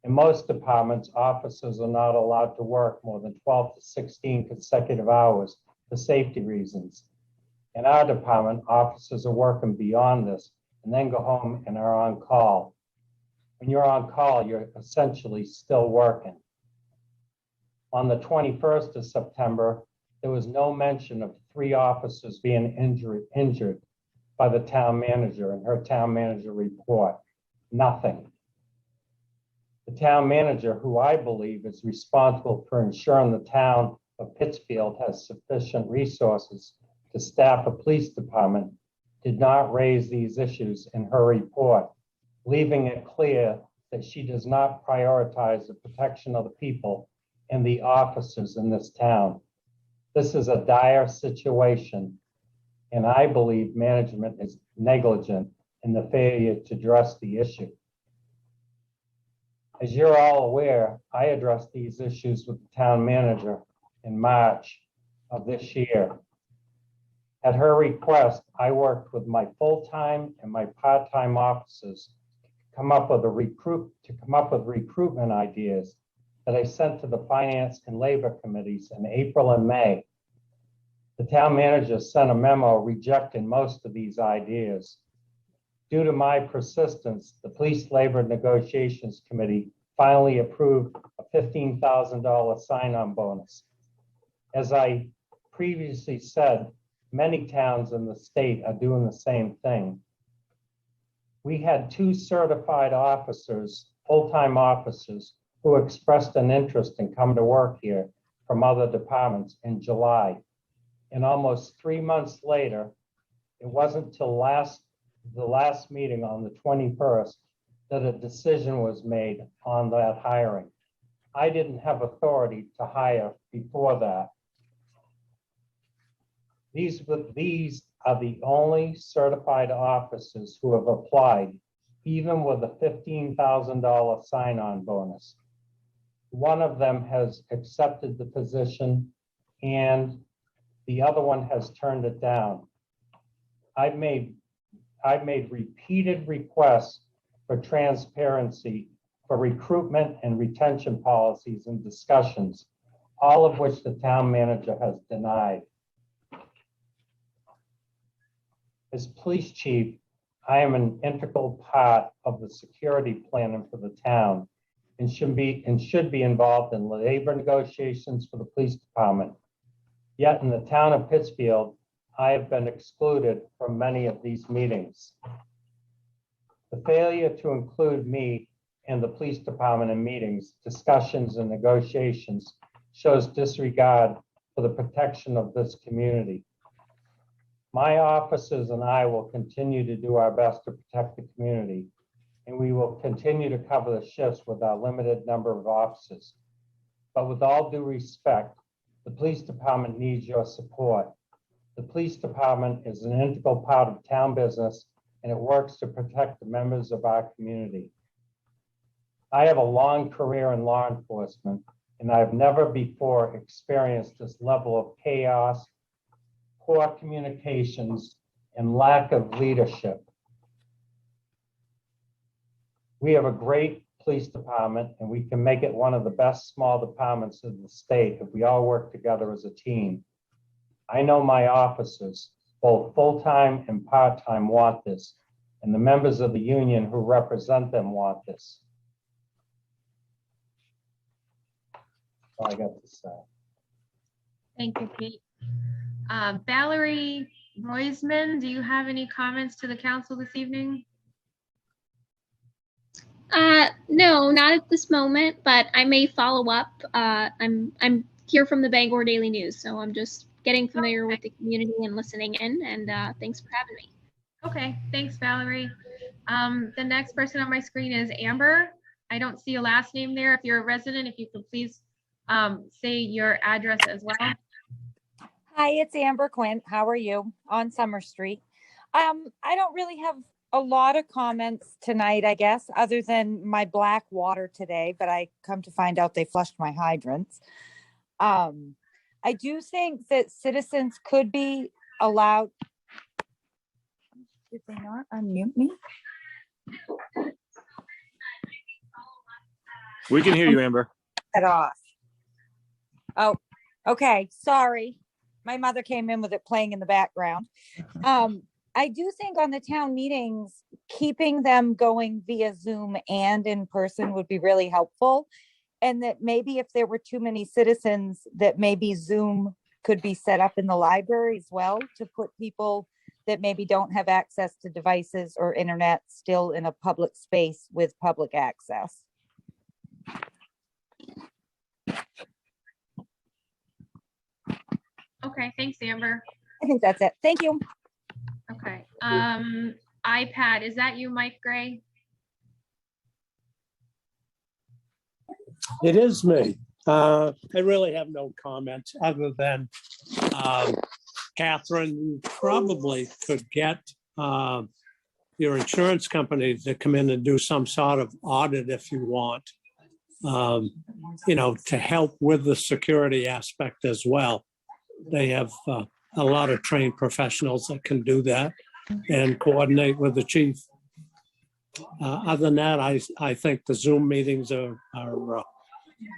In most departments, officers are not allowed to work more than 12 to 16 consecutive hours for safety reasons. In our department, officers are working beyond this and then go home and are on call. When you're on call, you're essentially still working. On the 21st of September, there was no mention of 3 officers being injured by the town manager in her town manager report. Nothing. The town manager, who I believe is responsible for ensuring the town of Pittsfield has sufficient resources to staff a police department, did not raise these issues in her report, leaving it clear that she does not prioritize the protection of the people and the officers in this town. This is a dire situation, and I believe management is negligent in the failure to address the issue. As you're all aware, I addressed these issues with the town manager in March of this year. At her request, I worked with my full-time and my part-time officers to come up with recruitment ideas that I sent to the finance and labor committees in April and May. The town manager sent a memo rejecting most of these ideas. Due to my persistence, the Police Labor Negotiations Committee finally approved a $15,000 sign-on bonus. As I previously said, many towns in the state are doing the same thing. We had 2 certified officers, full-time officers, who expressed an interest in coming to work here from other departments in July. And almost 3 months later, it wasn't till the last meeting on the 21st that a decision was made on that hiring. I didn't have authority to hire before that. These are the only certified officers who have applied, even with a $15,000 sign-on bonus. One of them has accepted the position and the other one has turned it down. I've made repeated requests for transparency for recruitment and retention policies and discussions, all of which the town manager has denied. As police chief, I am an integral part of the security planning for the town and should be involved in labor negotiations for the police department. Yet in the town of Pittsfield, I have been excluded from many of these meetings. The failure to include me and the police department in meetings, discussions, and negotiations shows disregard for the protection of this community. My officers and I will continue to do our best to protect the community, and we will continue to cover the shifts with our limited number of officers. But with all due respect, the police department needs your support. The police department is an integral part of town business, and it works to protect the members of our community. I have a long career in law enforcement, and I've never before experienced this level of chaos, poor communications, and lack of leadership. We have a great police department, and we can make it one of the best small departments in the state if we all work together as a team. I know my officers, both full-time and part-time, want this, and the members of the union who represent them want this. That's all I got to say. Thank you, Pete. Valerie Roisman, do you have any comments to the council this evening? No, not at this moment, but I may follow up. I'm here from the Bangor Daily News, so I'm just getting familiar with the community and listening in, and thanks for having me. Okay, thanks, Valerie. The next person on my screen is Amber. I don't see a last name there. If you're a resident, if you could please say your address as well. Hi, it's Amber Quint. How are you? On Summer Street. I don't really have a lot of comments tonight, I guess, other than my black water today, but I come to find out they flushed my hydrants. I do think that citizens could be allowed. Did they not unmute me? We can hear you, Amber. Cut off. Oh, okay, sorry. My mother came in with it playing in the background. I do think on the town meetings, keeping them going via Zoom and in person would be really helpful. And that maybe if there were too many citizens, that maybe Zoom could be set up in the library as well to put people that maybe don't have access to devices or internet still in a public space with public access. Okay, thanks, Amber. I think that's it. Thank you. Okay, iPad, is that you, Mike Gray? It is me. I really have no comment other than, Catherine, you probably could get your insurance company to come in and do some sort of audit if you want, to help with the security aspect as well. They have a lot of trained professionals that can do that and coordinate with the chief. Other than that, I think the Zoom meetings are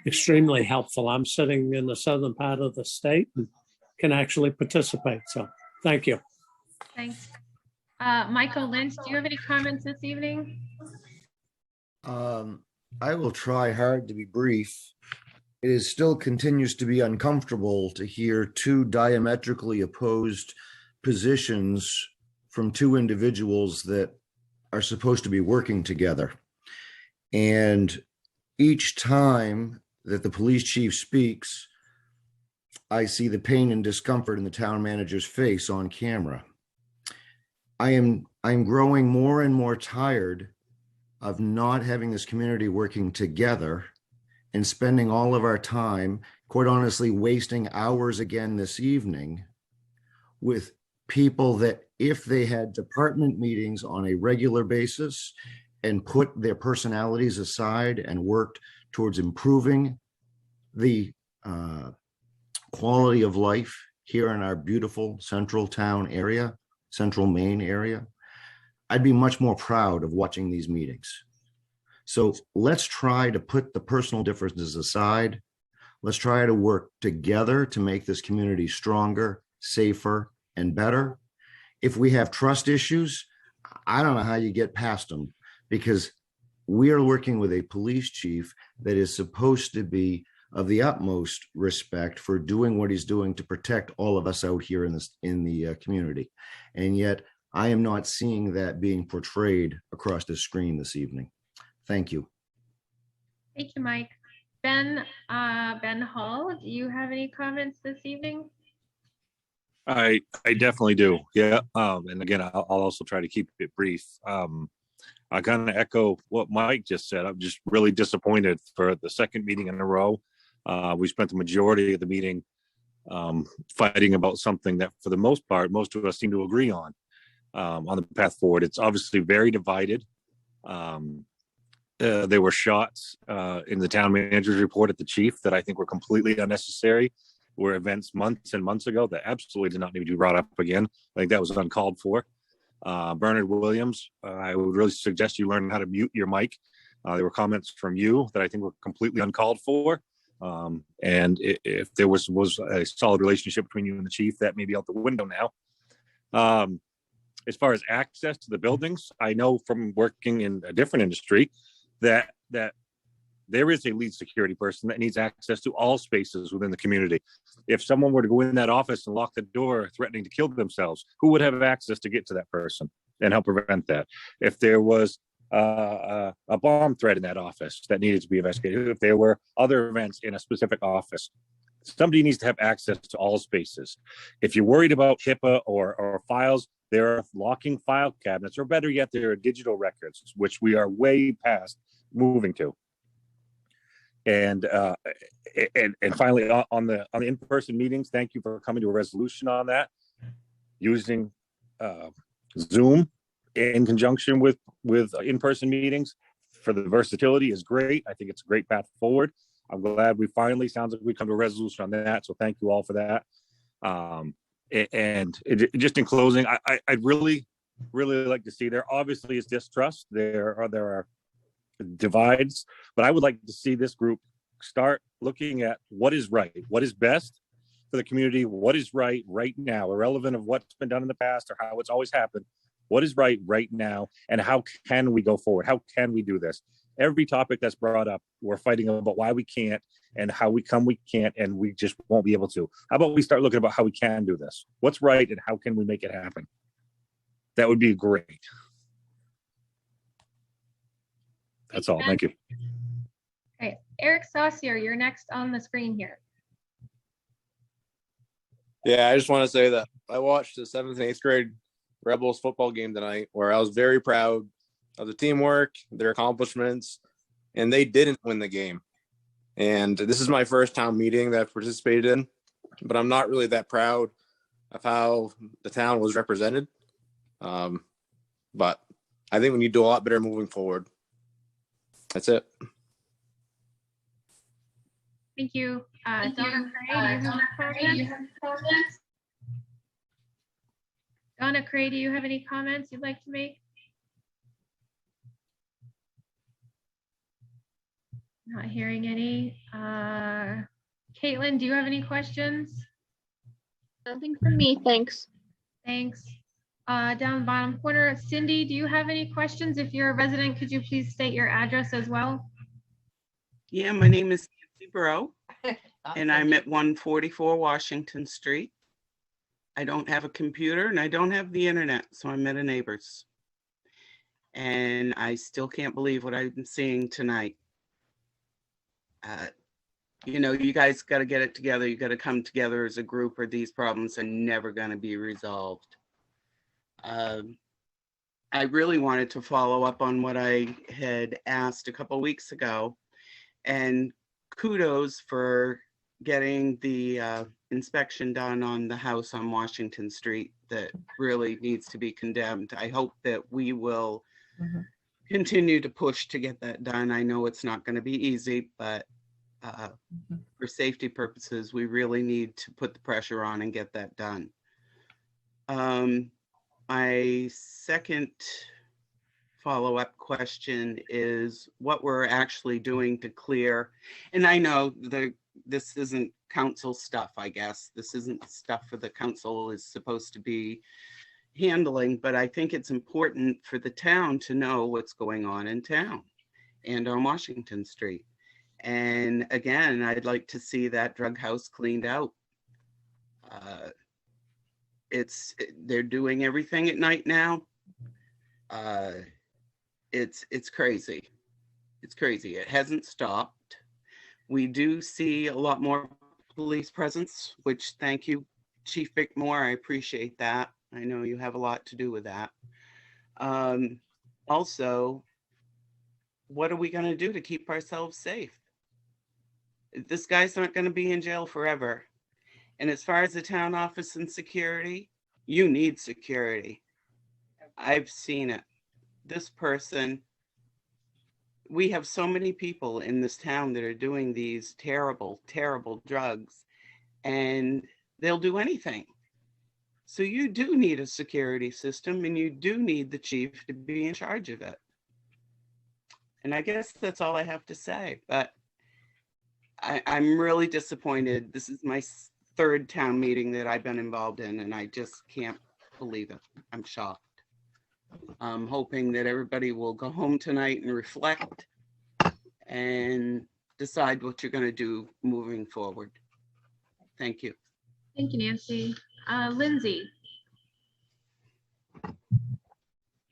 extremely helpful. I'm sitting in the southern part of the state and can actually participate. So thank you. Thanks. Michael Lynch, do you have any comments this evening? I will try hard to be brief. It is still continues to be uncomfortable to hear two diametrically opposed positions from two individuals that are supposed to be working together. And each time that the police chief speaks, I see the pain and discomfort in the town manager's face on camera. I'm growing more and more tired of not having this community working together and spending all of our time, quite honestly, wasting hours again this evening with people that if they had department meetings on a regular basis and put their personalities aside and worked towards improving the quality of life here in our beautiful central town area, central Maine area, I'd be much more proud of watching these meetings. So let's try to put the personal differences aside. Let's try to work together to make this community stronger, safer, and better. If we have trust issues, I don't know how you get past them, because we are working with a police chief that is supposed to be of the utmost respect for doing what he's doing to protect all of us out here in the community. And yet I am not seeing that being portrayed across the screen this evening. Thank you. Thank you, Mike. Ben Hall, do you have any comments this evening? I definitely do. Yeah. And again, I'll also try to keep it brief. I kind of echo what Mike just said. I'm just really disappointed for the second meeting in a row. We spent the majority of the meeting fighting about something that for the most part, most of us seem to agree on the path forward. It's obviously very divided. There were shots in the town manager's report at the chief that I think were completely unnecessary. Were events months and months ago that absolutely did not need to be brought up again. I think that was uncalled for. Bernard Williams, I would really suggest you learn how to mute your mic. There were comments from you that I think were completely uncalled for. And if there was a solid relationship between you and the chief, that may be out the window now. As far as access to the buildings, I know from working in a different industry that there is a lead security person that needs access to all spaces within the community. If someone were to go in that office and lock the door threatening to kill themselves, who would have access to get to that person and help prevent that? If there was a bomb threat in that office that needed to be investigated, if there were other events in a specific office, somebody needs to have access to all spaces. If you're worried about HIPAA or files, there are locking file cabinets, or better yet, there are digital records, which we are way past moving to. And finally, on the in-person meetings, thank you for coming to a resolution on that. Using Zoom in conjunction with in-person meetings for the versatility is great. I think it's a great path forward. I'm glad we finally, sounds like we come to a resolution on that. So thank you all for that. Just in closing, I'd really like to see, there obviously is distrust. There are divides, but I would like to see this group start looking at what is right, what is best for the community, what is right now, irrelevant of what's been done in the past or how it's always happened. What is right now, and how can we go forward? How can we do this? Every topic that's brought up, we're fighting about why we can't and how we can't, and we just won't be able to. How about we start looking about how we can do this? What's right and how can we make it happen? That would be great. That's all. Thank you. Okay, Eric Saucier, you're next on the screen here. Yeah, I just want to say that I watched the 7th and 8th grade Rebels football game tonight where I was very proud of the teamwork, their accomplishments, and they didn't win the game. And this is my first town meeting that I've participated in, but I'm not really that proud of how the town was represented. But I think we need to do a lot better moving forward. That's it. Thank you. Donna Cray, do you have any comments? Donna Cray, do you have any comments you'd like to make? Not hearing any. Caitlin, do you have any questions? Nothing from me, thanks. Thanks. Down the bottom corner, Cindy, do you have any questions? If you're a resident, could you please state your address as well? Yeah, my name is Nancy Bro, and I'm at 144 Washington Street. I don't have a computer and I don't have the internet, so I'm at a neighbor's. And I still can't believe what I'm seeing tonight. You know, you guys got to get it together. You got to come together as a group, or these problems are never going to be resolved. I really wanted to follow up on what I had asked a couple weeks ago, and kudos for getting the inspection done on the house on Washington Street that really needs to be condemned. I hope that we will continue to push to get that done. I know it's not going to be easy, but for safety purposes, we really need to put the pressure on and get that done. My second follow-up question is what we're actually doing to clear, and I know this isn't council stuff, I guess. This isn't stuff for the council is supposed to be handling, but I think it's important for the town to know what's going on in town and on Washington Street. And again, I'd like to see that drug house cleaned out. They're doing everything at night now. It's crazy. It's crazy. It hasn't stopped. We do see a lot more police presence, which thank you, Chief Bickmore. I appreciate that. I know you have a lot to do with that. Also, what are we going to do to keep ourselves safe? This guy's not going to be in jail forever. And as far as the town office and security, you need security. I've seen it. This person, we have so many people in this town that are doing these terrible, terrible drugs, and they'll do anything. So you do need a security system, and you do need the chief to be in charge of it. And I guess that's all I have to say, but I'm really disappointed. This is my third town meeting that I've been involved in, and I just can't believe it. I'm shocked. I'm hoping that everybody will go home tonight and reflect and decide what you're going to do moving forward. Thank you. Thank you, Nancy. Lindsay.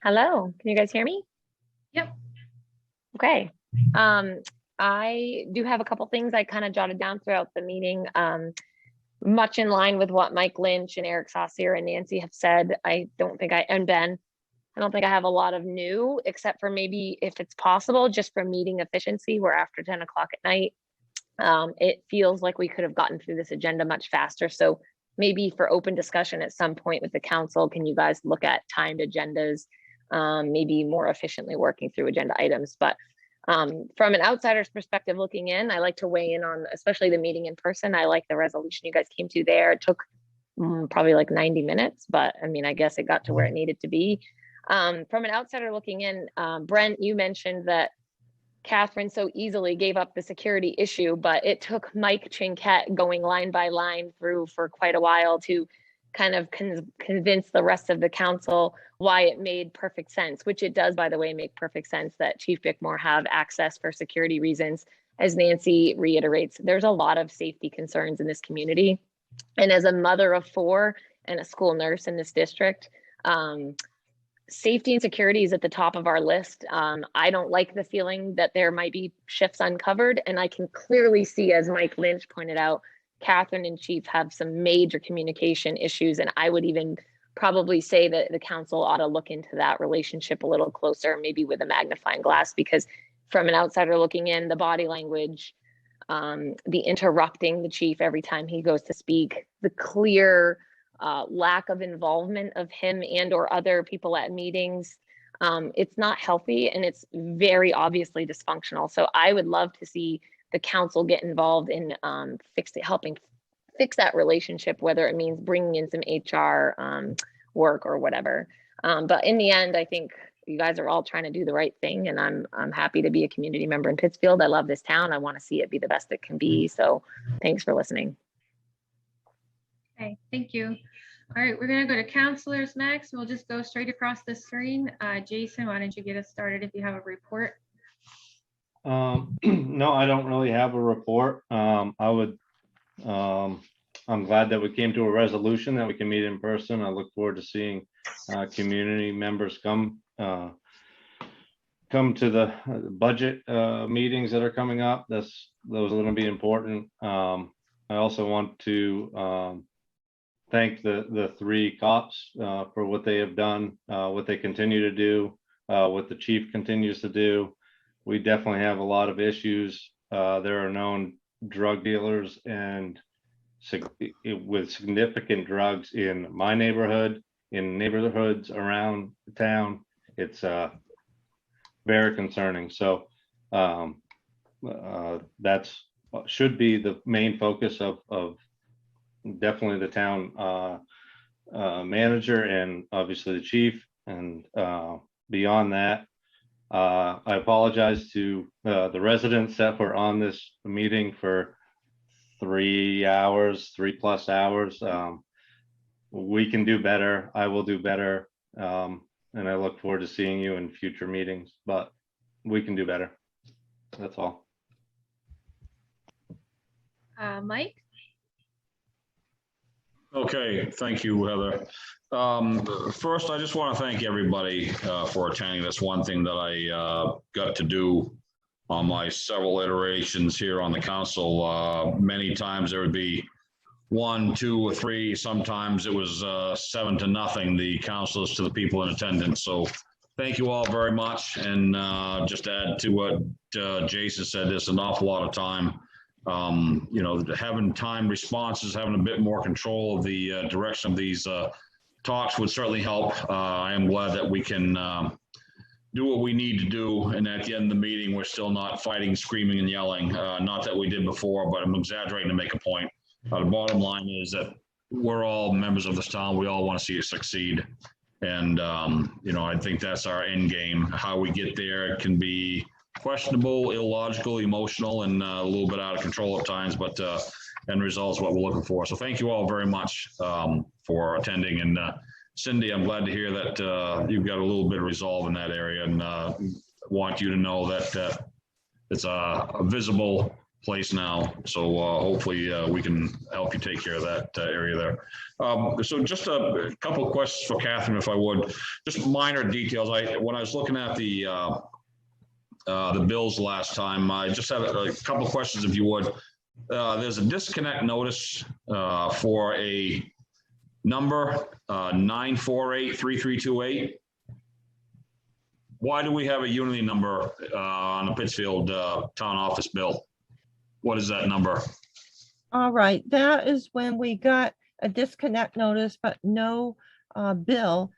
Hello, can you guys hear me? Yep. Okay. I do have a couple things I kind of jotted down throughout the meeting, much in line with what Mike Lynch and Eric Saucier and Nancy have said. And Ben, I don't think I have a lot of new, except for maybe if it's possible, just for meeting efficiency, we're after 10 o'clock at night. It feels like we could have gotten through this agenda much faster. So maybe for open discussion at some point with the council, can you guys look at timed agendas, maybe more efficiently working through agenda items? But from an outsider's perspective looking in, I like to weigh in on, especially the meeting in person. I like the resolution you guys came to there. It took probably like 90 minutes, but I mean, I guess it got to where it needed to be. From an outsider looking in, Brent, you mentioned that Catherine so easily gave up the security issue, but it took Mike Chinquette going line by line through for quite a while to kind of convince the rest of the council why it made perfect sense, which it does, by the way, make perfect sense that Chief Bickmore have access for security reasons. As Nancy reiterates, there's a lot of safety concerns in this community. And as a mother of 4 and a school nurse in this district, safety and security is at the top of our list. I don't like the feeling that there might be shifts uncovered, and I can clearly see, as Mike Lynch pointed out, Catherine and Chief have some major communication issues, and I would even probably say that the council ought to look into that relationship a little closer, maybe with a magnifying glass, because from an outsider looking in, the body language, the interrupting the chief every time he goes to speak, the clear lack of involvement of him and or other people at meetings, it's not healthy, and it's very obviously dysfunctional. So I would love to see the council get involved in helping fix that relationship, whether it means bringing in some HR work or whatever. But in the end, I think you guys are all trying to do the right thing, and I'm happy to be a community member in Pittsfield. I love this town. I want to see it be the best it can be. So thanks for listening. Okay, thank you. All right, we're gonna go to counselors next. We'll just go straight across the screen. Jason, why don't you get us started if you have a report? No, I don't really have a report. I'm glad that we came to a resolution that we can meet in person. I look forward to seeing community members come to the budget meetings that are coming up. Those are going to be important. I also want to thank the 3 cops for what they have done, what they continue to do, what the chief continues to do. We definitely have a lot of issues. There are known drug dealers and with significant drugs in my neighborhood, in neighborhoods around the town. It's very concerning. So that's should be the main focus of definitely the town manager and obviously the chief. And beyond that, I apologize to the residents that were on this meeting for 3 hours, 3+ hours. We can do better. I will do better. And I look forward to seeing you in future meetings, but we can do better. That's all. Mike? Okay, thank you, Heather. First, I just want to thank everybody for attending. That's one thing that I got to do on my several iterations here on the council. Many times there would be 1, 2, or 3. Sometimes it was 7-0, the councilors to the people in attendance. So thank you all very much. And just to add to what Jason said, there's an awful lot of time. You know, having time responses, having a bit more control of the direction of these talks would certainly help. I am glad that we can do what we need to do, and at the end of the meeting, we're still not fighting, screaming, and yelling. Not that we did before, but I'm exaggerating to make a point. The bottom line is that we're all members of this town. We all want to see it succeed, and you know, I think that's our end game. How we get there, it can be questionable, illogical, emotional, and a little bit out of control at times, but end result is what we're looking for. So thank you all very much for attending. And Cindy, I'm glad to hear that you've got a little bit of resolve in that area, and want you to know that it's a visible place now. So hopefully we can help you take care of that area there. So just a couple of questions for Catherine, if I would. Just minor details. When I was looking at the bills last time, I just had a couple of questions, if you would. There's a disconnect notice for a number 9483328. Why do we have a Unity number on the Pittsfield town office bill? What is that number? All right, that is when we got a disconnect notice, but no bill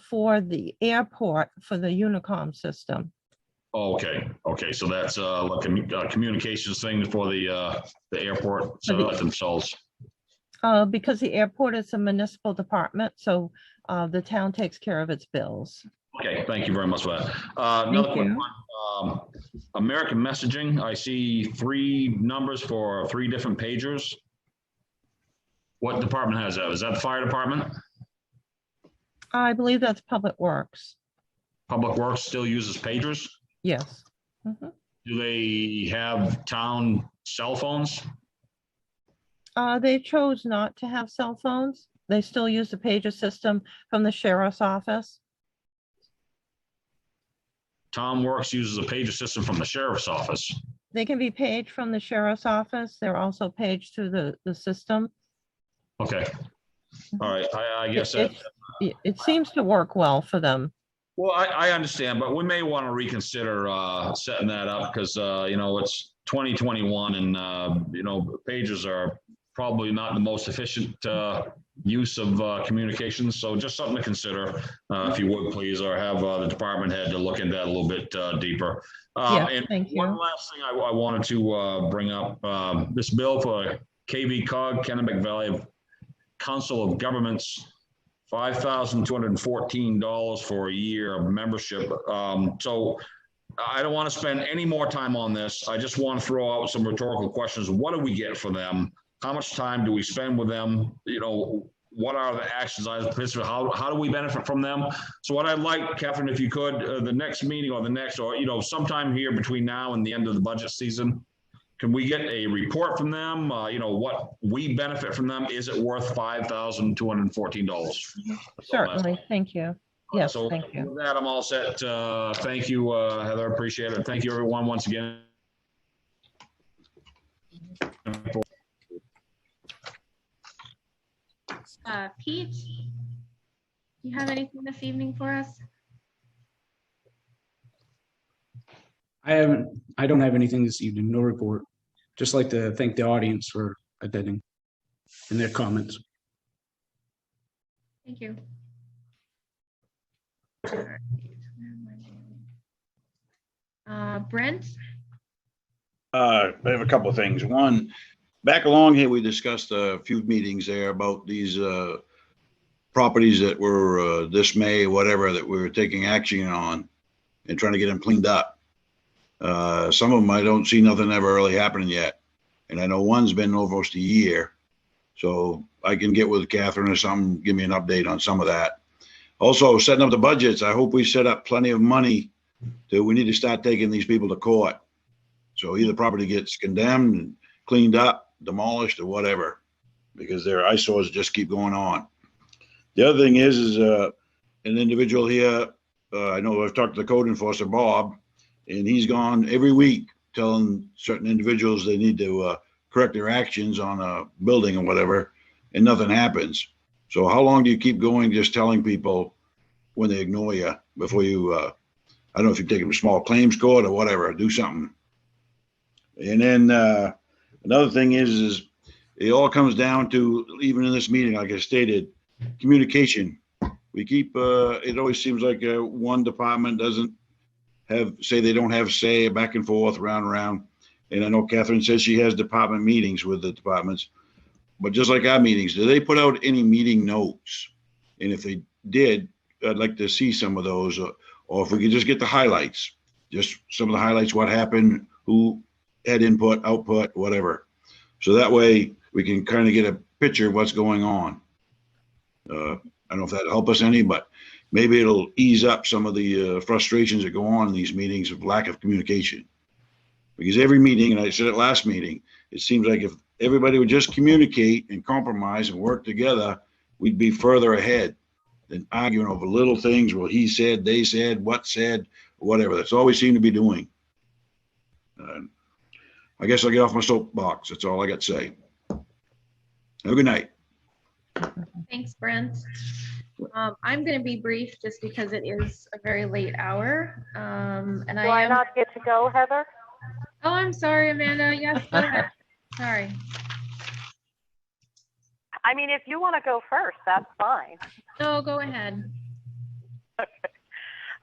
for the airport for the Unicom system. Okay, so that's like a communications thing for the airport themselves. Because the airport is a municipal department, so the town takes care of its bills. Okay, thank you very much for that. Another quick one. American Messaging, I see 3 numbers for 3 different pagers. What department has that? Is that the fire department? I believe that's Public Works. Public Works still uses pagers? Yes. Mhm. Do they have town cell phones? They chose not to have cell phones. They still use the pager system from the sheriff's office. Tom Works uses a pager system from the sheriff's office. They can be paged from the sheriff's office. They're also paged through the system. Okay. All right. I guess that. It seems to work well for them. Well, I understand, but we may want to reconsider setting that up because, you know, it's 2021 and, you know, pagers are probably not the most efficient use of communications. So just something to consider, if you would please, or have the department head to look into that a little bit deeper. Yeah, And thank you. one last thing I wanted to bring up, this bill for KV Cog, Kennebec Valley Council of Governments, $5,214 for a year of membership. So I don't want to spend any more time on this. I just want to throw out some rhetorical questions. What do we get for them? How much time do we spend with them? You know, what are the actions items? How do we benefit from them? So what I'd like, Catherine, if you could, the next meeting or the next, or, you know, sometime here between now and the end of the budget season, can we get a report from them? You know, what we benefit from them? Is it worth $5,214? Certainly. Thank you. Yes, So thank you. with that, I'm all set. Thank you, Heather. Appreciate it. Thank you, everyone, once again. Pete, do you have anything this evening for us? I don't have anything this evening, no report. Just like to thank the audience for attending and their comments. Thank you. Brent? I have a couple of things. One, back along here, we discussed a few meetings there about these properties that were this May, whatever, that we were taking action on and trying to get them cleaned up. Some of them, I don't see nothing ever really happening yet. And I know one's been almost a year. So I can get with Catherine or something, give me an update on some of that. Also, setting up the budgets, I hope we set up plenty of money that we need to start taking these people to court. So either property gets condemned and cleaned up, demolished, or whatever, because their eyesores just keep going on. The other thing is an individual here, I know I've talked to the code enforcer, Bob, and he's gone every week telling certain individuals they need to correct their actions on a building or whatever, and nothing happens. So how long do you keep going just telling people when they ignore you before you, I don't know if you take them to small claims court or whatever, do something. And then another thing is it all comes down to, even in this meeting, like I stated, communication. We keep, it always seems like one department doesn't say they don't have say back and forth, round and round. And I know Catherine says she has department meetings with the departments, but just like our meetings, do they put out any meeting notes? And if they did, I'd like to see some of those, or if we could just get the highlights, just some of the highlights, what happened, who had input, output, whatever. So that way we can kind of get a picture of what's going on. I don't know if that'll help us any, but maybe it'll ease up some of the frustrations that go on in these meetings of lack of communication. Because every meeting, and I said it last meeting, it seems like if everybody would just communicate and compromise and work together, we'd be further ahead than arguing over little things. Well, he said, they said, what said, whatever. That's all we seem to be doing. I guess I'll get off my soapbox. That's all I got to say. Have a good night. Thanks, Brent. I'm going to be brief just because it is a very late hour. And Do I not get to go, Heather? Oh, I'm sorry, Amanda. Yes, go ahead. Sorry. I mean, if you want to go first, that's fine. No, go ahead.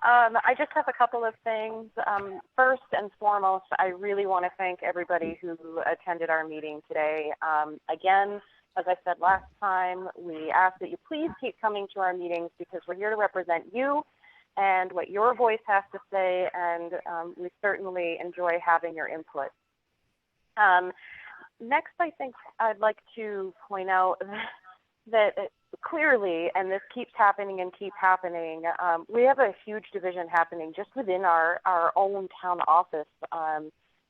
I just have a couple of things. First and foremost, I really want to thank everybody who attended our meeting today. Again, as I said last time, we ask that you please keep coming to our meetings because we're here to represent you and what your voice has to say, and we certainly enjoy having your input. Next, I think I'd like to point out that clearly, and this keeps happening and keep happening, we have a huge division happening just within our own town office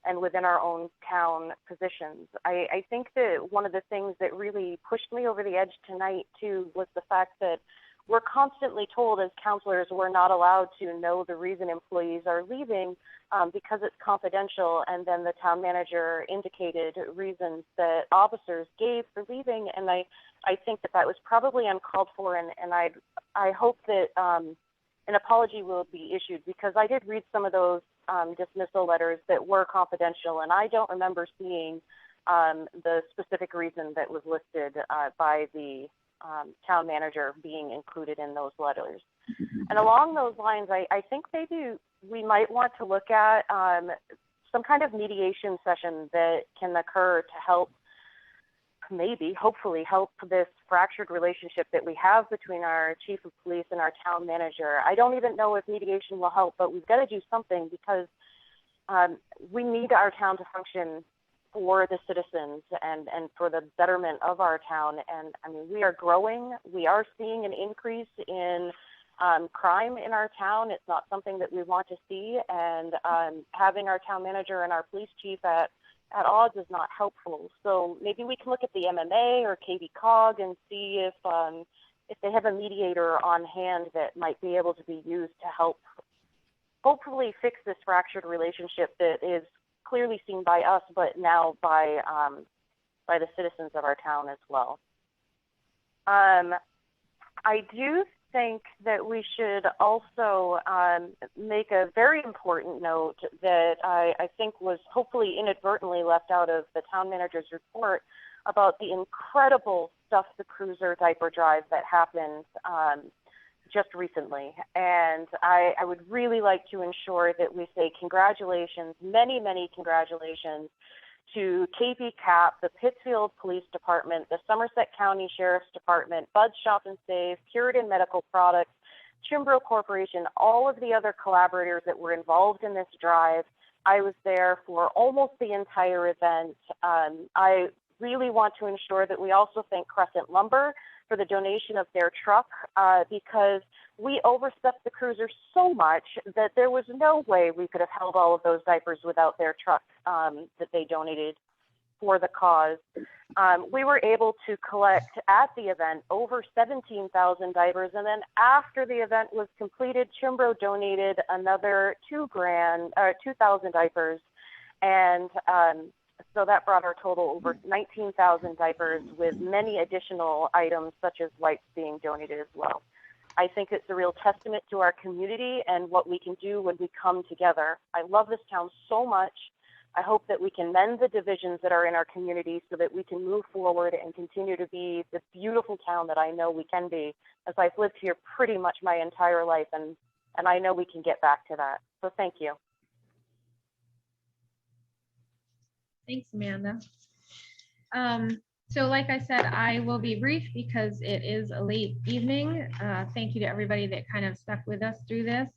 and within our own town positions. I think that one of the things that really pushed me over the edge tonight too was the fact that we're constantly told as counselors we're not allowed to know the reason employees are leaving because it's confidential, and then the town manager indicated reasons that officers gave for leaving, and I think that was probably uncalled for, and I hope that an apology will be issued, because I did read some of those dismissal letters that were confidential, and I don't remember seeing the specific reason that was listed by the town manager being included in those letters. And along those lines, I think maybe we might want to look at some kind of mediation session that can occur to help, maybe, hopefully help this fractured relationship that we have between our chief of police and our town manager. I don't even know if mediation will help, but we've got to do something, because we need our town to function for the citizens and for the betterment of our town. And I mean, we are growing. We are seeing an increase in crime in our town. It's not something that we want to see. And having our town manager and our police chief at odds is not helpful. So maybe we can look at the MMA or KV-COG and see if they have a mediator on hand that might be able to be used to help hopefully fix this fractured relationship that is clearly seen by us, but now by the citizens of our town as well. I do think that we should also make a very important note that I think was hopefully inadvertently left out of the town manager's report about the incredible Stuff the Cruiser diaper drive that happened just recently. And I would really like to ensure that we say congratulations, many, many congratulations to KV CAP, the Pittsfield Police Department, the Somerset County Sheriff's Department, Bud's Shop and Save, Puritan Medical Products, Chimbro Corporation, all of the other collaborators that were involved in this drive. I was there for almost the entire event. I really want to ensure that we also thank Crescent Lumber for the donation of their truck, because we overstuffed the cruiser so much that there was no way we could have held all of those diapers without their truck that they donated for the cause. We were able to collect at the event over 17,000 diapers, and then after the event was completed, Chimbro donated another 2,000 diapers, and so that brought our total over 19,000 diapers, with many additional items such as wipes being donated as well. I think it's a real testament to our community and what we can do when we come together. I love this town so much. I hope that we can mend the divisions that are in our community so that we can move forward and continue to be the beautiful town that I know we can be, as I've lived here pretty much my entire life, and I know we can get back to that. So thank you. Thanks, Amanda. So like I said, I will be brief because it is a late evening. Thank you to everybody that kind of stuck with us through this.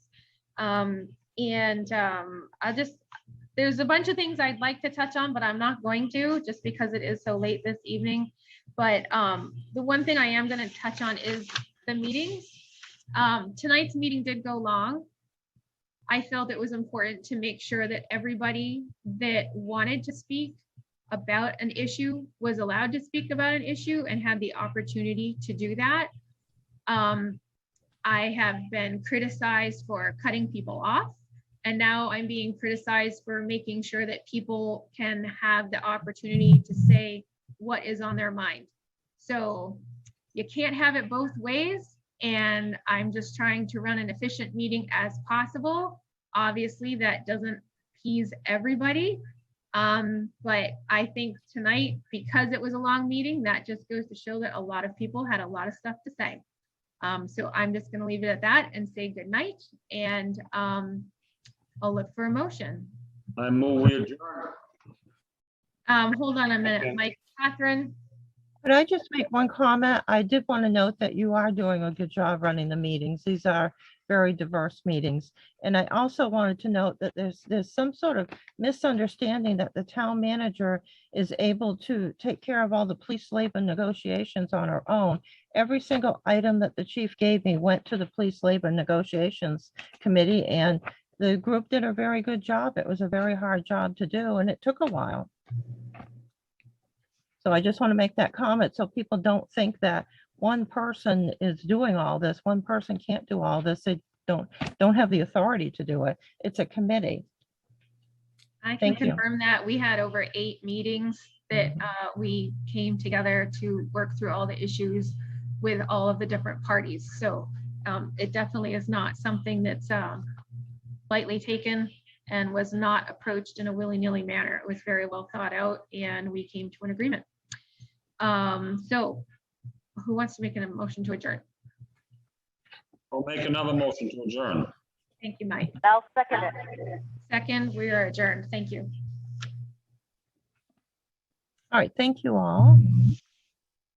There's a bunch of things I'd like to touch on, but I'm not going to, just because it is so late this evening. But the one thing I am going to touch on is the meetings. Tonight's meeting did go long. I felt it was important to make sure that everybody that wanted to speak about an issue was allowed to speak about an issue and had the opportunity to do that. I have been criticized for cutting people off, and now I'm being criticized for making sure that people can have the opportunity to say what is on their mind. So you can't have it both ways, and I'm just trying to run an efficient meeting as possible. Obviously, that doesn't appease everybody. But I think tonight, because it was a long meeting, that just goes to show that a lot of people had a lot of stuff to say. So I'm just going to leave it at that and say good night, and I'll look for a motion. I move we adjourn. Hold on a minute, Mike. Catherine, Could I just make one comment? I did want to note that you are doing a good job running the meetings. These are very diverse meetings. And I also wanted to note that there's some sort of misunderstanding that the town manager is able to take care of all the police labor negotiations on her own. Every single item that the chief gave me went to the police labor negotiations committee, and the group did a very good job. It was a very hard job to do, and it took a while. So I just want to make that comment so people don't think that one person is doing all this. One person can't do all this. They don't have the authority to do it. It's a committee. I can Thank you. confirm that we had over 8 meetings that we came together to work through all the issues with all of the different parties. So it definitely is not something that's lightly taken and was not approached in a willy-nilly manner. It was very well thought out, and we came to an agreement. So who wants to make a motion to adjourn? I'll make another motion to adjourn. Thank you, Mike. I'll second it. Second, we are adjourned. Thank you. All right, thank you all.